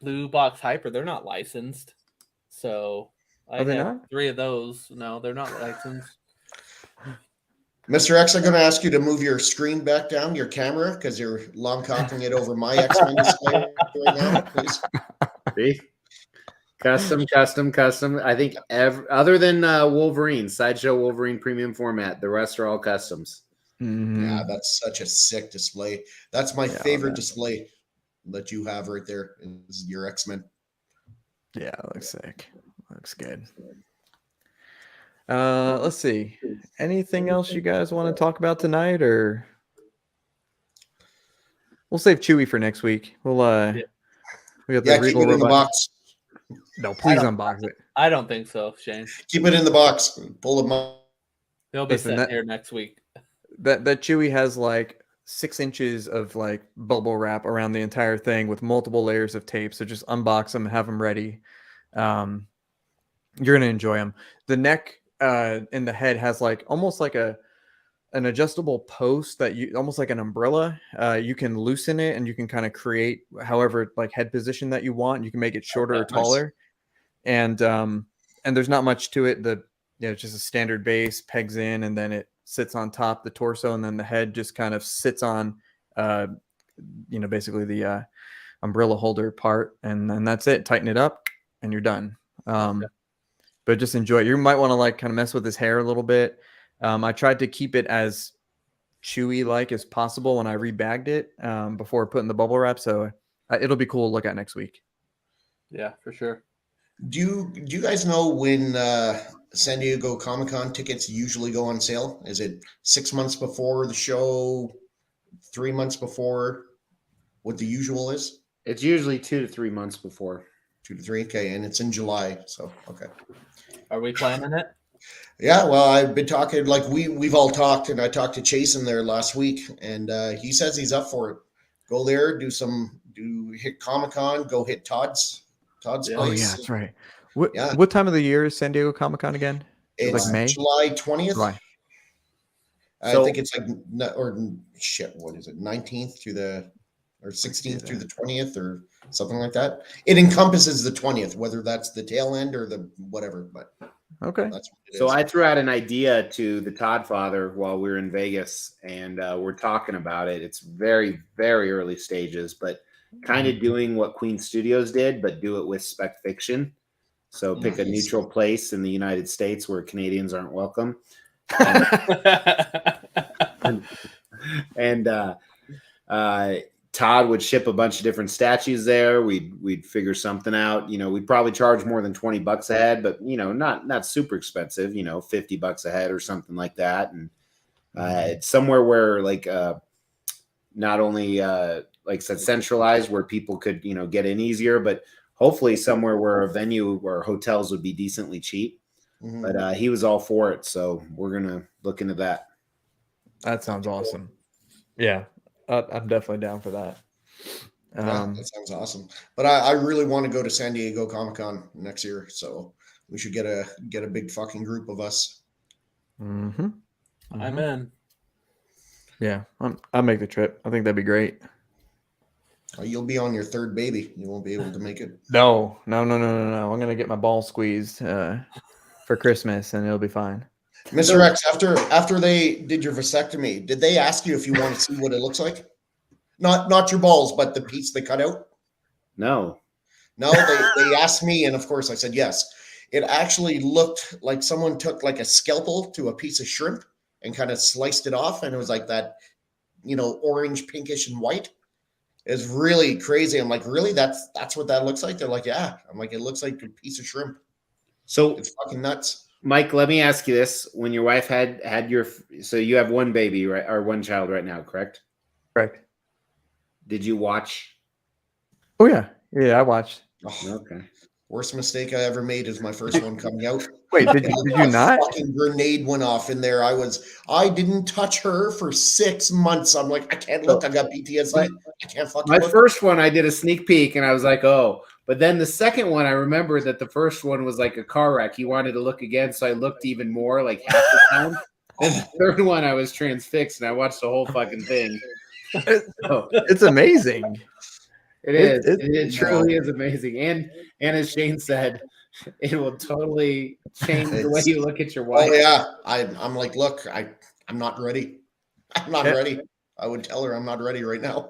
Blue Box Hyper. They're not licensed, so I Are they have not? 3 of those. No, they're not licensed. Mr. X, I'm going to ask you to move your screen back down, your camera, because you're long cocking it over my X-Men display right now, please. See? Custom. I think other than Wolverine, Sideshow Wolverine premium format, the rest are all customs. Yeah, that's such a sick display. That's my favorite display that you have right there is your X-Men. Yeah, it looks sick. Looks good. Let's see. Anything else you guys want to talk about tonight, or we'll save Chewy for next week? We'll we got the keep it in the box. No, please unbox it. I don't think so, Shane. Keep it in the box. Pull them up. They'll be sent here next week. That Chewy has like 6 inches of like bubble wrap around the entire thing with multiple layers of tape. So just unbox them, have them ready. You're gonna enjoy them. The neck and the head has like almost like an adjustable post that you almost like an umbrella. You can loosen it and you can kind of create however like head position that you want. You can make it shorter or taller. And there's not much to it. It's just a standard base, pegs in, and then it sits on top the torso, and then the head just kind of sits on basically the umbrella holder part, and then that's it. Tighten it up and you're done. But just enjoy it. You might want to like kind of mess with his hair a little bit. I tried to keep it as chewy like as possible when I rebagged it before putting the bubble wrap, so it'll be cool to look at next week. Yeah, for sure. Do you guys know when San Diego Comic-Con tickets usually go on sale? Is it 6 months before the show, 3 months before? What the usual is? It's usually 2 to 3 months before. 2 to 3, okay, and it's in July, so okay. Are we planning it? Yeah, well, I've been talking like we've all talked, and I talked to Chase in there last week, and he says he's up for it. Go there, hit Comic-Con, go hit Todd's place. Oh yeah, that's right. What time of the year is San Diego Comic-Con again? It's like May? July 20th. July. I think it's like, what is it? 19th or 16th through the 20th or something like that. It encompasses the 20th, whether that's the tail end or the whatever, but okay. That's what it So is. I threw out an idea to the Toddfather while we were in Vegas, and we're talking about it. It's very, very early stages, but kind of doing what Queen Studios did, but do it with spec fiction. So pick a neutral place in the United States where Canadians aren't welcome. And Todd would ship a bunch of different statues there. We'd figure something out. We'd probably charge more than $20 a head, but not super expensive. $50 a head or something like that. And it's somewhere where like not only like I said, centralized where people could get in easier, but hopefully somewhere where a venue or hotels would be decently cheap. Mm-hmm. But he was all for it, so we're gonna look into that. That sounds awesome. Yeah, I'm definitely down for that. That sounds awesome. But I really want to go to San Diego Comic-Con next year, so we should get a big fucking group of us. Mm-hmm. I'm in. Yeah, I'll make the trip. I think that'd be great. You'll be on your third baby. You won't be able to make it. No. I'm gonna get my ball squeezed for Christmas, and it'll be fine. Mr. X, after they did your vasectomy, did they ask you if you want to see what it looks like? Not your balls, but the piece they cut out? No. No, they asked me, and of course I said yes. It actually looked like someone took like a scalpel to a piece of shrimp and kind of sliced it off, and it was like that, orange, pinkish, and white. It's really crazy. I'm like, really? That's what that looks like? They're like, yeah. I'm like, it looks like a piece of shrimp. So It's fucking nuts. Mike, let me ask you this: when your wife had your, so you have one baby, right, or one child right now, correct? Correct. Did you watch? Oh yeah, I watched. Oh, Okay. worst mistake I ever made is my first one coming out. Wait, did you not? Fucking grenade went off in there. I didn't touch her for 6 months. I'm like, I can't look. I got PTSD. I can't fucking My look. first one, I did a sneak peek, and I was like, oh. But then the second one, I remember that the first one was like a car wreck. He wanted to look again, so I looked even more, like half the time. And the third one, I was transfixed, and I watched the whole fucking thing. So, It's amazing. it is. It- It truly is amazing. And as Shane said, it will totally change the way you look at your wife. Oh yeah. I'm like, look, I'm not ready. I'm not Yeah. ready. I would tell her I'm not ready right now.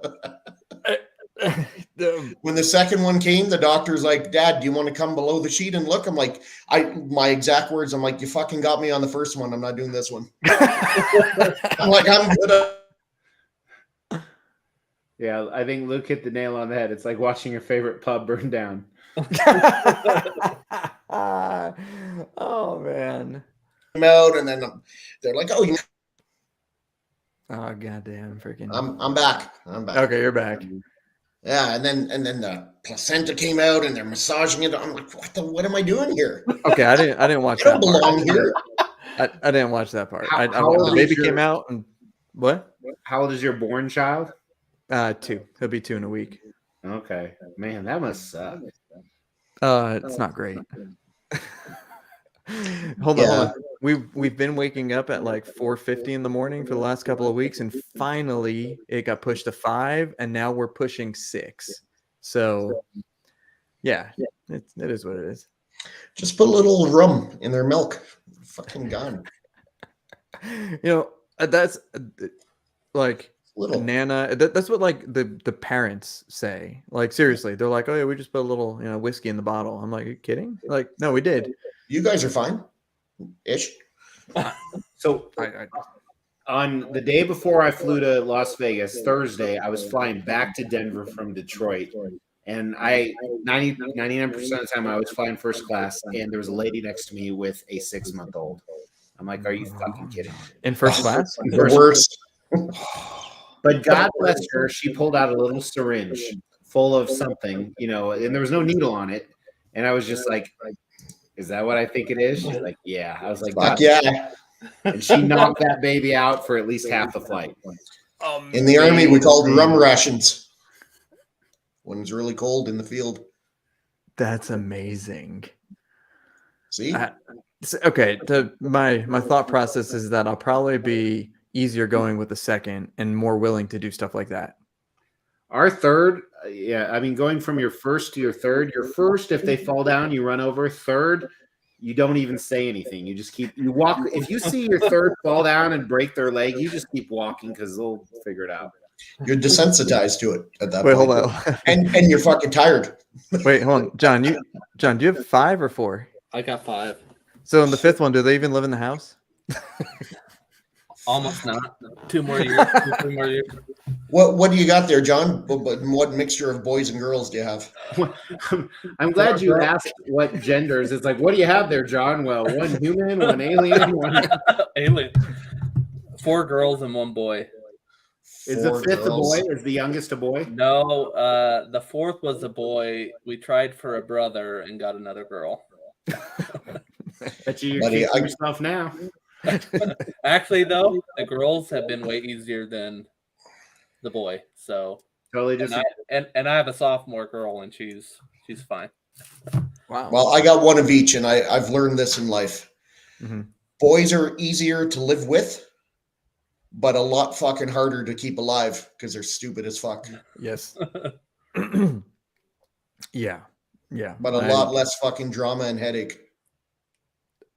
The- When the second one came, the doctor's like, Dad, do you want to come below the sheet and look? I'm like, my exact words, I'm like, you fucking got me on the first one. I'm not doing this one. I'm like, I'm good. Yeah, I think Luke hit the nail on the head. It's like watching your favorite pub burn down. Oh man. Out, and then they're like, oh, Oh goddamn freaking. I'm back. I'm back. Okay, you're back. Yeah, and then the placenta came out, and they're massaging it. I'm like, what am I doing here? Okay, I didn't watch I don't that part. belong here. I didn't watch that part. How old The baby is your- came out and what? How old is your born child? 2. He'll be 2 in a week. Okay. Man, that must suck. It's not great. Hold on. We've been waking up at like 4:50 in the morning for the last couple of weeks, and finally it got pushed to 5, and now we're pushing 6. So yeah, it is what it is. Just put a little rum in their milk. Fucking gone. That's like Little. Nana. That's what like the parents say. Like seriously, they're like, oh yeah, we just put a little whiskey in the bottle. I'm like, are you kidding? Like, no, we did. You guys are fine. Ish. So I on the day before I flew to Las Vegas, Thursday, I was flying back to Denver from Detroit. And 99% of the time I was flying first class, and there was a lady next to me with a 6-month-old. I'm like, are you fucking kidding? in first class. The worst. But God bless her, she pulled out a little syringe full of something, and there was no needle on it. And I was just like, is that what I think it is? She's like, yeah. I was like, Fuck God. yeah. And she knocked that baby out for at least half the flight. In the Army, we called rum rations when it's really cold in the field. That's amazing. See? Okay, my thought process is that I'll probably be easier going with the second and more willing to do stuff like that. Our third, going from your first to your first, if they fall down, you run over. Third, you don't even say anything. You just you walk. If you see your third fall down and break their leg, you just keep walking because they'll figure it out. You're desensitized to it at that Wait, point. hold on. And you're fucking tired. Wait, hold on, John. Do you have 5 or 4? I got 5. So in the 5th one, do they even live in the house? Almost not. 2 more years. 2 more years. What do you got there, John? What mixture of boys and girls do you have? I'm glad you asked what genders. It's like, what do you have there, John? Well, one human, one alien, one Alien. 4 girls and 1 boy. Is the 5th a girls. boy? Is the youngest a boy? No, the 4th was a boy. We tried for a brother and got another girl. Bet you're Buddy, kicking yourself now. Actually, though, the girls have been way easier than the boy. So Totally just. and I have a sophomore girl, and she's fine. Wow. Well, I got one of each, and I've learned this in life. Mhm. Boys are easier to live with, but a lot fucking harder to keep alive because they're stupid as fuck. Yes. Yeah. But a lot less fucking drama and headache.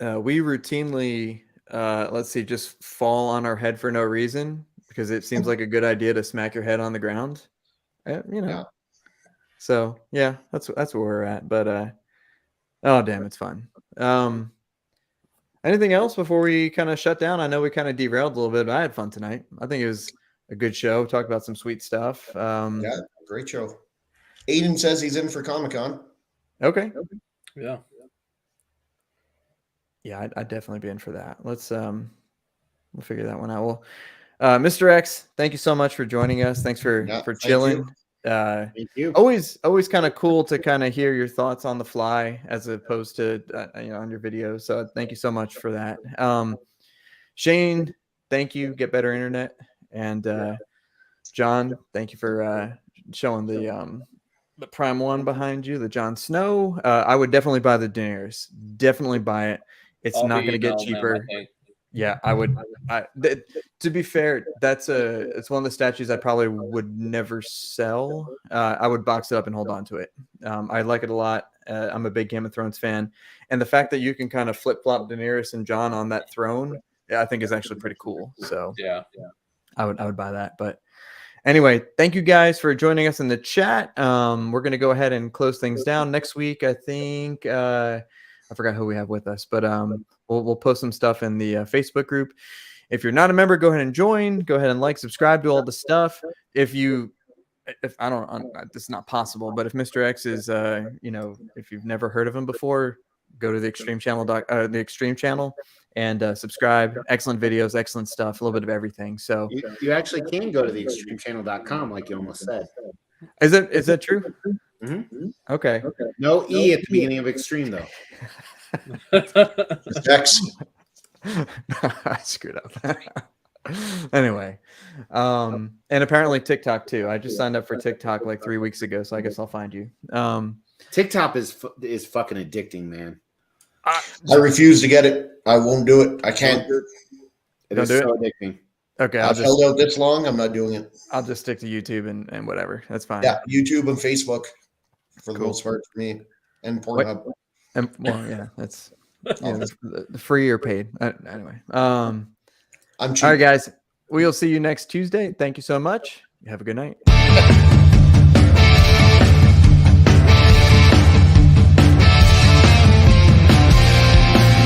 We routinely let's see, just fall on our head for no reason because it seems like a good idea to smack your head on the ground. You know. Yeah. So yeah, that's where we're at. But oh damn, it's fun. Anything else before we kind of shut down? I know we kind of derailed a little bit, but I had fun tonight. I think it was a good show. Talked about some sweet stuff. Yeah, great show. Aiden says he's in for Comic-Con. Okay. Yeah. Yeah, I'd definitely be in for that. Let's we'll figure that one out. Well, Mr. X, thank you so much for joining us. Thanks for Thank chilling. you. Thank you. Always kind of cool to kind of hear your thoughts on the fly as opposed to on your videos. So thank you so much for that. Shane, thank you. Get better internet. And John, thank you for showing the Prime 1 behind you, the Jon Snow. I would definitely buy the Daenerys. Definitely buy it. It's not going to get cheaper. Yeah, I would. To be fair, it's one of the statues I probably would never sell. I would box it up and hold on to it. I like it a lot. I'm a big Game of Thrones fan, and the fact that you can kind of flip flop Daenerys and Jon on that throne, I think is actually pretty cool. So yeah, I would buy that. But anyway, thank you guys for joining us in the chat. We're gonna go ahead and close things down next week. I think I forgot who we have with us, but we'll post some stuff in the Facebook group. If you're not a member, go ahead and join. Go ahead and like, subscribe to all the stuff. If I don't, this is not possible, but if Mr. X is, if you've never heard of him before, go to the Xtreme channel, the Xtreme channel, and subscribe. Excellent videos, excellent stuff, a little bit of everything. So you actually can go to the extremechannel.com, like you almost said. Is that true? Mm-hmm. Okay. No E at the beginning of Extreme though. X. I screwed up. Anyway, and apparently TikTok too. I just signed up for TikTok like 3 weeks ago, so I guess I'll find you. TikTok is fucking addicting, man. I refuse to get it. I won't do it. I can't. It is so addicting. Okay, I've held out this long. I'm not doing it. I'll just stick to YouTube and whatever. That's fine. Yeah, YouTube and Facebook for the most part for me, and Pornhub. Well, yeah, that's the free or paid. Anyway, I'm cheap. all right, guys. We'll see you next Tuesday. Thank you so much. Have a good night.